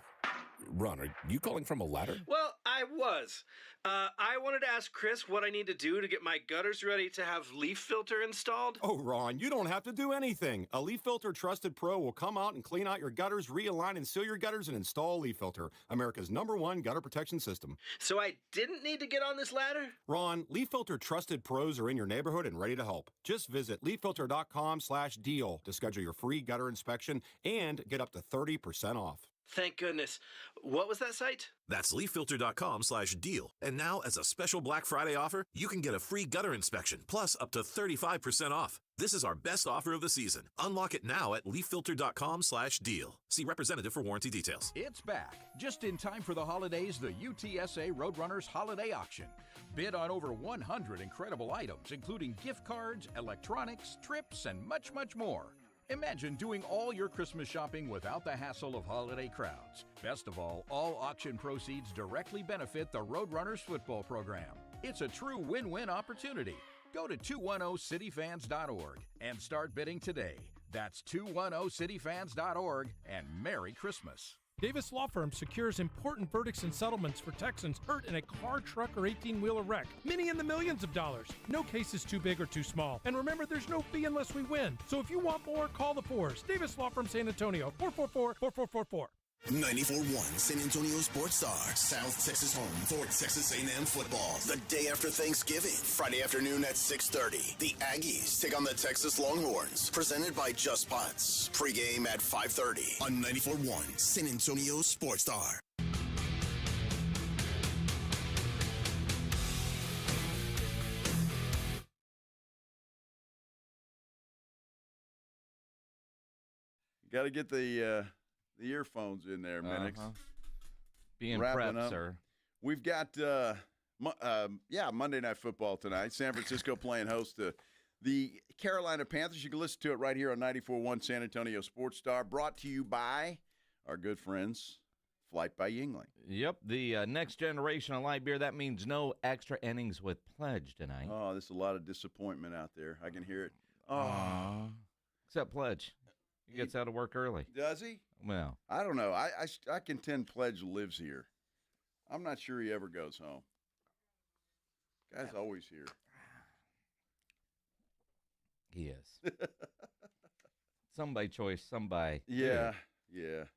Ron, are you calling from a ladder? Well, I was. I wanted to ask Chris what I need to do to get my gutters ready to have Leaf Filter installed. Oh, Ron, you don't have to do anything. A Leaf Filter Trusted Pro will come out and clean out your gutters, realign and seal your gutters, and install Leaf Filter, America's #1 gutter protection system. So I didn't need to get on this ladder? Ron, Leaf Filter Trusted Pros are in your neighborhood and ready to help. Just visit leaffilter.com/deal to schedule your free gutter inspection and get up to 30% off. Thank goodness. What was that site? That's leaffilter.com/deal. And now, as a special Black Friday offer, you can get a free gutter inspection, plus up to 35% off. This is our best offer of the season. Unlock it now at leaffilter.com/deal. See representative for warranty details. It's back. Just in time for the holidays, the UTSA Roadrunners Holiday Auction. Bid on over 100 incredible items, including gift cards, electronics, trips, and much, much more. Imagine doing all your Christmas shopping without the hassle of holiday crowds. Best of all auction proceeds directly benefit the Roadrunners football program. It's a true win-win opportunity. Go to 210cityfans.org and start bidding today. That's 210cityfans.org, and Merry Christmas. Davis Law Firm secures important verdicts and settlements for Texans hurt in a car, truck, or 18-wheeler wreck. Many in the millions of dollars. No case is too big or too small. And remember, there's no fee unless we win. So if you want more, call the Fours. Davis Law Firm, San Antonio, 444-4444. 94.1 San Antonio Sports Star, South Texas home for Texas A&M football. The day after Thanksgiving, Friday afternoon at 6:30. The Aggies take on the Texas Longhorns, presented by Just Pots. Pre-game at 5:30 on 94.1 San Antonio Sports Star. Got to get the earphones in there, Minix. Being Wrapping prepped, up. sir. We've got, Monday Night Football tonight. San Francisco playing host to the Carolina Panthers. You can listen to it right here on 94.1 San Antonio Sports Star. Brought to you by our good friends, Flight by Yingling. Yep, the next generation of light beer. That means no extra innings with Pledge tonight. Oh, there's a lot of disappointment out there. I can hear it. Oh. Except Pledge. He gets out of work early. Does he? Well. I don't know. I contend Pledge lives here. I'm not sure he ever goes home. Guy's always here. He is. Some by choice, some by... Yeah.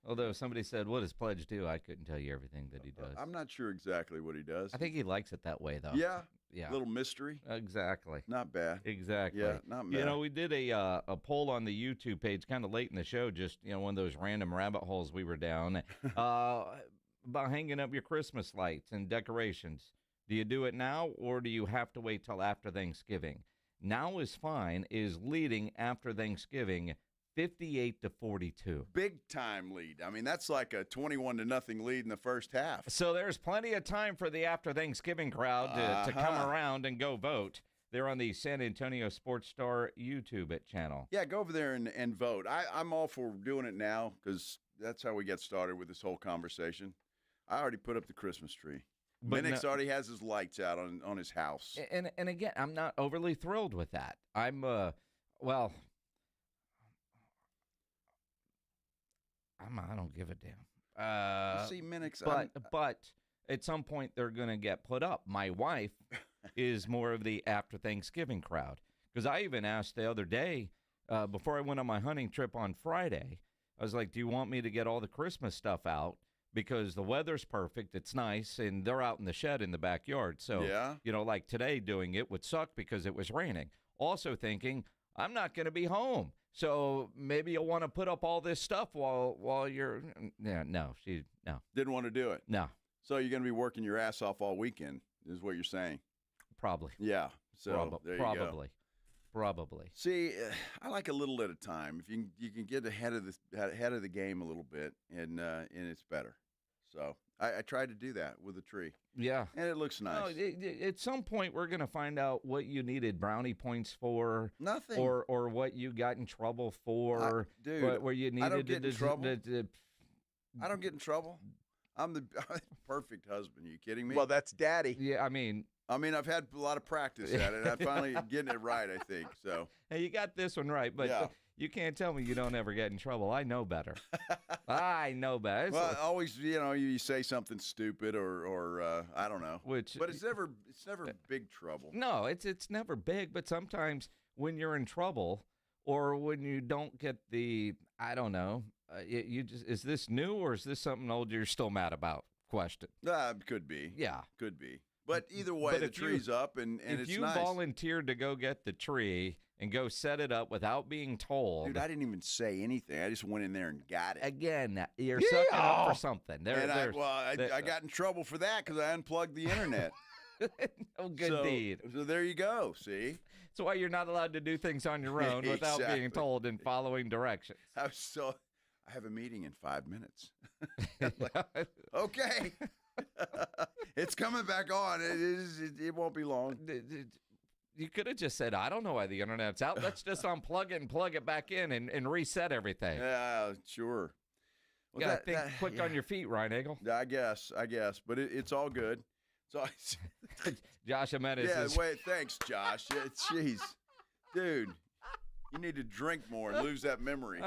Although somebody said, what does Pledge do? I couldn't tell you everything that he does. I'm not sure exactly what he does. I think he likes it that way, though. Yeah. Yeah. Little mystery. Exactly. Not bad. Exactly. Yeah, not bad. You know, we did a poll on the YouTube page kind of late in the show, just, one of those random rabbit holes we were down, about hanging up your Christmas lights and decorations. Do you do it now, or do you have to wait till after Thanksgiving? Now is fine is leading after Thanksgiving 58-42. Big time lead. I mean, that's like a 21-0 lead in the first half. So there's plenty of time for the after Thanksgiving crowd to come around and go vote. They're on the San Antonio Sports Star YouTube channel. Yeah, go over there and vote. I'm all for doing it now because that's how we get started with this whole conversation. I already put up the Christmas tree. Minix already has his lights out on his house. And again, I'm not overly thrilled with that. I'm, I don't give a damn. See, Minix, but at some point they're going to get put up. My wife is more of the after Thanksgiving crowd because I even asked the other day before I went on my hunting trip on Friday. I was like, "Do you want me to get all the Christmas stuff out because the weather's perfect, it's nice, and they're out in the shed in the backyard." So, like today doing it would suck because it was raining. Also thinking I'm not going to be home. So maybe you'll want to put up all this stuff while you're no. Didn't want to do it. No. So you're going to be working your ass off all weekend is what you're saying. Probably. Yeah. So there you go. Probably. See, I like a little at a time. If you can get ahead of the game a little bit and it's better. So I tried to do that with a tree. Yeah. And it looks nice. No, at some point, we're going to find out what you needed brownie points for. Nothing. Or what you got in trouble for. Dude, where you needed I don't get in trouble. I don't get in trouble. I'm the perfect husband. Are you kidding me? Well, that's daddy. Yeah, I mean, I've had a lot of practice at it. I'm finally getting it right, I think. So. Hey, you got this one right, but you can't tell me you don't ever get in trouble. I know better. I know better. Well, always, you say something stupid or I don't know. But it's never big trouble. No, it's never big. But sometimes when you're in trouble or when you don't get the, I don't know, you just, is this new or is this something old you're still mad about? Question. Could be. Yeah, could be. But either way, the tree's up and it's nice. If you volunteered to go get the tree and go set it up without being told. Dude, I didn't even say anything. I just went in there and got it. Again, you're sucking up for something. I got in trouble for that because I unplugged the internet. No good deed. So there you go, see? That's why you're not allowed to do things on your own without being told and following directions. I have a meeting in 5 minutes. Okay. It's coming back on. It won't be long. You could have just said, I don't know why the internet's out. Let's just unplug it and plug it back in and reset everything. Yeah, sure. Well, you got to think quick on your feet, Ryan Eagle. I guess. But it's all good. So Josh Jimenez. Yeah, wait, thanks, Josh. Jeez. Dude, you need to drink more and lose that memory.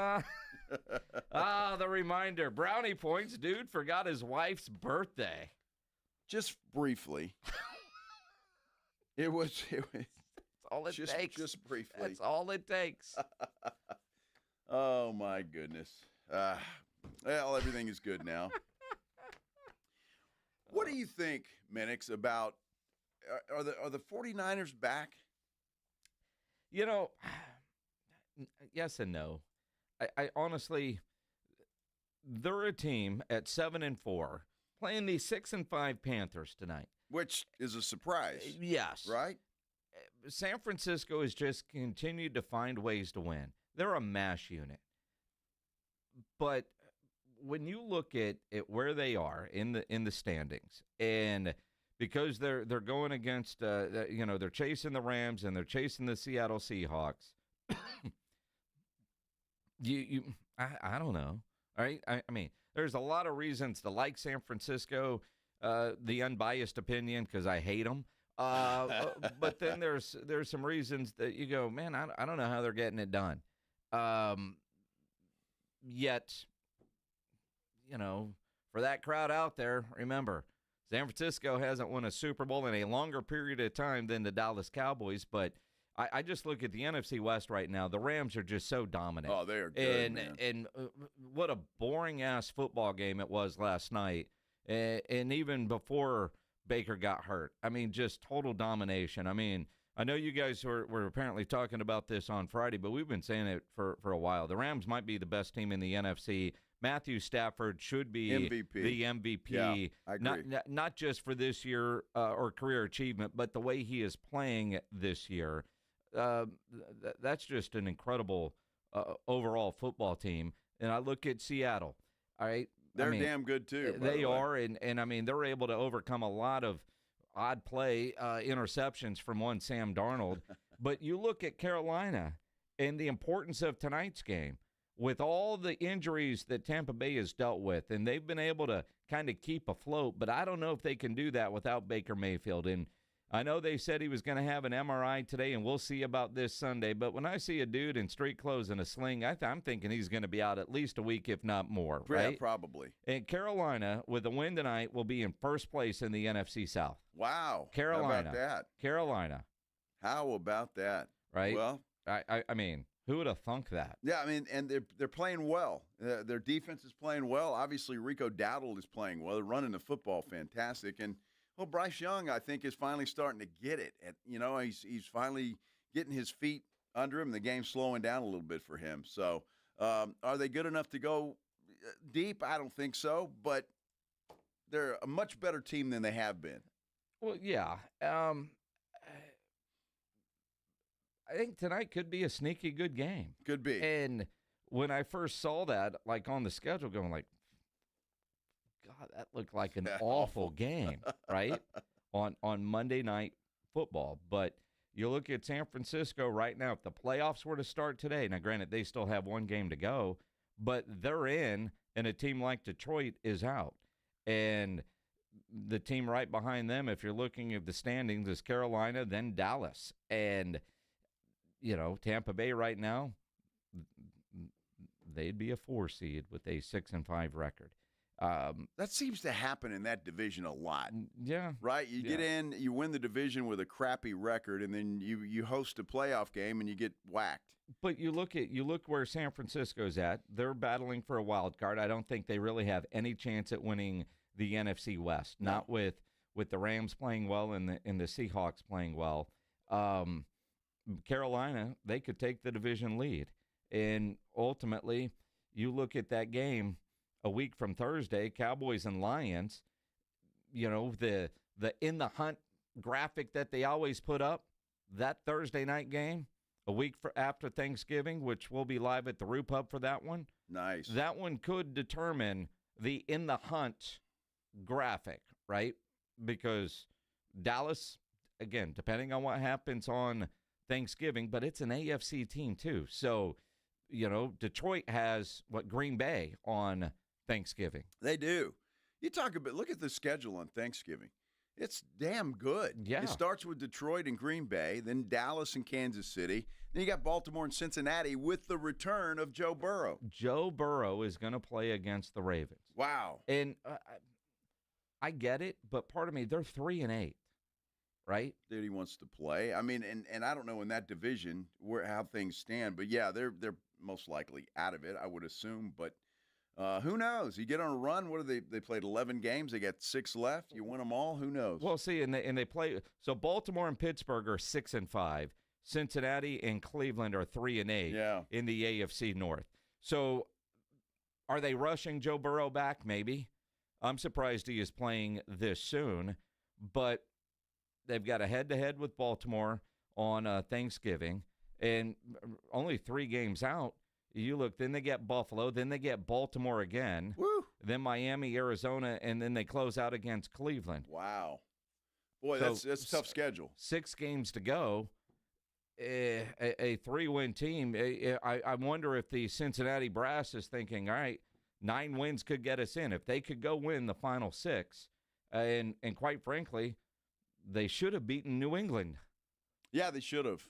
The reminder. Brownie points. Dude forgot his wife's birthday. Just briefly. It was That's all it takes. Just briefly. That's all it takes. Oh, my goodness. Well, everything is good now. What do you think, Minix, about are the 49ers back? Yes and no. I honestly, they're a team at 7-4 playing the 6-5 Panthers tonight, which is a surprise. Yes, right. San Francisco has just continued to find ways to win. They're a mash unit, but when you look at where they are in the standings, and because they're going against, they're chasing the Rams and they're chasing the Seattle Seahawks. I don't know. All right. I mean, there's a lot of reasons to like San Francisco, the unbiased opinion, because I hate them. But then there's some reasons that you go, man, I don't know how they're getting it done. Yet, for that crowd out there, remember, San Francisco hasn't won a Super Bowl in a longer period of time than the Dallas Cowboys, but I just look at the NFC West right now. The Rams are just so dominant. Oh, they are good, man. And what a boring-ass football game it was last night. And even before Baker got hurt, I mean, just total domination. I mean, I know you guys were apparently talking about this on Friday, but we've been saying it for a while. The Rams might be the best team in the NFC. Matthew Stafford should be the MVP. Yeah, I agree. Not just for this year or career achievement, but the way he is playing this year. That's just an incredible overall football team. And I look at Seattle, all right? They're damn good, too. They are, and I mean, they're able to overcome a lot of odd play interceptions from one Sam Darnold. But you look at Carolina and the importance of tonight's game with all the injuries that Tampa Bay has dealt with, and they've been able to kind of keep afloat, but I don't know if they can do that without Baker Mayfield. And I know they said he was going to have an MRI today, and we'll see about this Sunday. But when I see a dude in street clothes and a sling, I'm thinking he's going to be out at least a week, if not more, right? Yeah, probably. And Carolina, with a win tonight, will be in first place in the NFC South. Wow. Carolina. How about that? Carolina. How about that? Right? Well, I mean, who would have thunk that? Yeah, I mean, and they're playing well. Their defense is playing well. Obviously, Rico Dowdle is playing well. They're running the football fantastic. And well, Bryce Young, I think, is finally starting to get it. He's finally getting his feet under him. The game's slowing down a little bit for him. So, are they good enough to go deep? I don't think so. But they're a much better team than they have been. Well, yeah. I think tonight could be a sneaky good game. Could be. And when I first saw that, like on the schedule, going like, God, that looked like an awful game, right? On Monday Night Football. But you look at San Francisco right now, if the playoffs were to start today, now granted, they still have one game to go, but they're in, and a team like Detroit is out. And the team right behind them, if you're looking at the standings, is Carolina, then Dallas. And, Tampa Bay right now, they'd be a 4 seed with a 6-5 record. That seems to happen in that division a lot. Yeah. Right? You get in, you win the division with a crappy record, and then you host a playoff game and you get whacked. But you look where San Francisco's at. They're battling for a wild card. I don't think they really have any chance at winning the NFC West. No. Not with the Rams playing well and the Seahawks playing well. Carolina, they could take the division lead. And ultimately, you look at that game a week from Thursday, Cowboys and Lions, the in the hunt graphic that they always put up, that Thursday night game, a week after Thanksgiving, which will be live at the Roo Pub for that one. Nice. That one could determine the in the hunt graphic, right? Because Dallas, again, depending on what happens on Thanksgiving, but it's an AFC team too. So, Detroit has Green Bay on Thanksgiving. They do. You talk about, look at the schedule on Thanksgiving. It's damn good. Yeah. It starts with Detroit and Green Bay, then Dallas and Kansas City. Then you got Baltimore and Cincinnati with the return of Joe Burrow. Joe Burrow is going to play against the Ravens. Wow. And I get it, but part of me, they're 3-8, right? Dude, he wants to play. I mean, and I don't know in that division how things stand, but yeah, they're most likely out of it, I would assume. But who knows? You get on a run. What are they played 11 games. They got 6 left. You win them all. Who knows? Well, see, and they play. So Baltimore and Pittsburgh are 6-5. Cincinnati and Cleveland are 3-8 in the AFC North. So are they rushing Joe Burrow back? Maybe. I'm surprised he is playing this soon, but they've got a head-to-head with Baltimore on Thanksgiving, and only 3 games out. You look, then they get Buffalo, then they get Baltimore again, then Miami, Arizona, and then they close out against Cleveland. Wow. Boy, So, that's a tough schedule. 6 games to go. A 3-win team. I wonder if the Cincinnati Brass is thinking, all right, 9 wins could get us in. If they could go win the final 6, and quite frankly, they should have beaten New England. Yeah, they should have.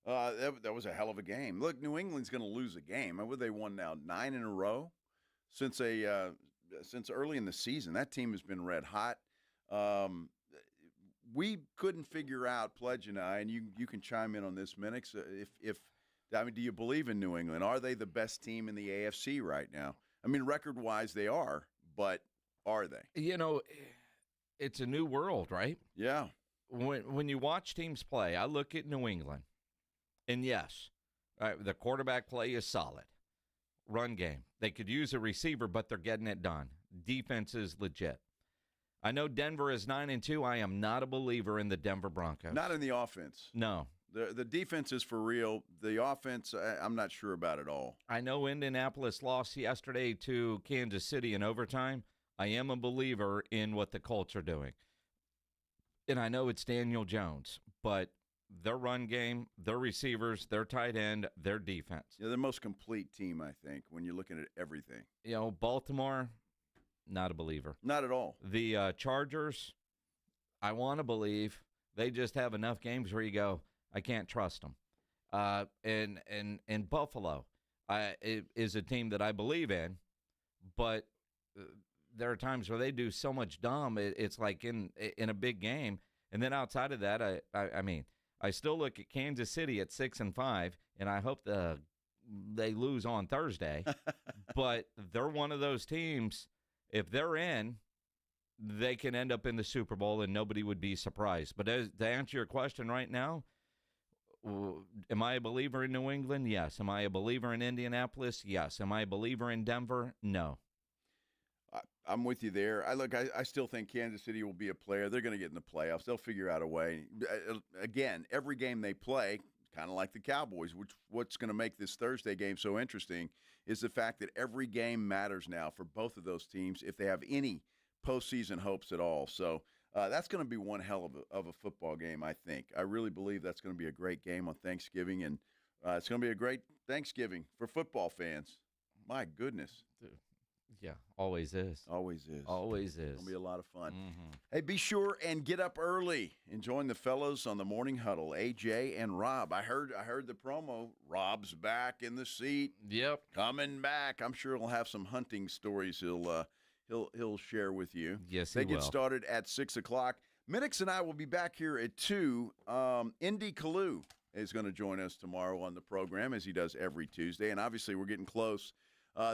That was a hell of a game. Look, New England's going to lose a game. What have they won now? 9 in a row since early in the season. That team has been red hot. We couldn't figure out, Pledge and I, and you can chime in on this, Minix, do you believe in New England? Are they the best team in the AFC right now? I mean, record-wise, they are, but are they? You know, it's a new world, right? Yeah. When you watch teams play, I look at New England, and yes, the quarterback play is solid. Run game. They could use a receiver, but they're getting it done. Defense is legit. I know Denver is 9-2. I am not a believer in the Denver Broncos. Not in the offense. No. The defense is for real. The offense, I'm not sure about it all. I know Indianapolis lost yesterday to Kansas City in overtime. I am a believer in what the Colts are doing. And I know it's Daniel Jones, but their run game, their receivers, their tight end, their defense. Yeah, the most complete team, I think, when you're looking at everything. You know, Baltimore, not a believer. Not at all. The Chargers, I want to believe. They just have enough games where you go, I can't trust them. And Buffalo is a team that I believe in, but there are times where they do so much dumb. It's like in a big game, and then outside of that, I mean, I still look at Kansas City at 6-5, and I hope they lose on Thursday. But they're one of those teams. If they're in, they can end up in the Super Bowl, and nobody would be surprised. But to answer your question right now, am I a believer in New England? Yes. Am I a believer in Indianapolis? Yes. Am I a believer in Denver? No. I'm with you there. I still think Kansas City will be a player. They're going to get in the playoffs. They'll figure out a way. Again, every game they play, kind of like the Cowboys, what's going to make this Thursday game so interesting is the fact that every game matters now for both of those teams if they have any postseason hopes at all. So that's going to be one hell of a football game, I think. I really believe that's going to be a great game on Thanksgiving, and it's going to be a great Thanksgiving for football fans. My goodness. Yeah, always is. Always is. Always is. It's going to be a lot of fun. Mm-hmm. Hey, be sure and get up early and join the fellows on the Morning Huddle, AJ and Rob. I heard the promo. Rob's back in the seat. Yep. Coming back. I'm sure he'll have some hunting stories he'll share with you. Yes, they get started at 6 o'clock. Minix and I will be back here at 2. Indy Kalu is going to join us tomorrow on the program, as he does every Tuesday. And obviously we're getting close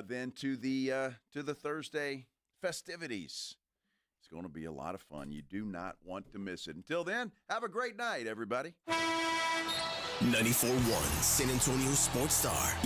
then to the Thursday festivities. It's going to be a lot of fun. You do not want to miss it. Until then, have a great night, everybody. 94.1 San Antonio Sports Star.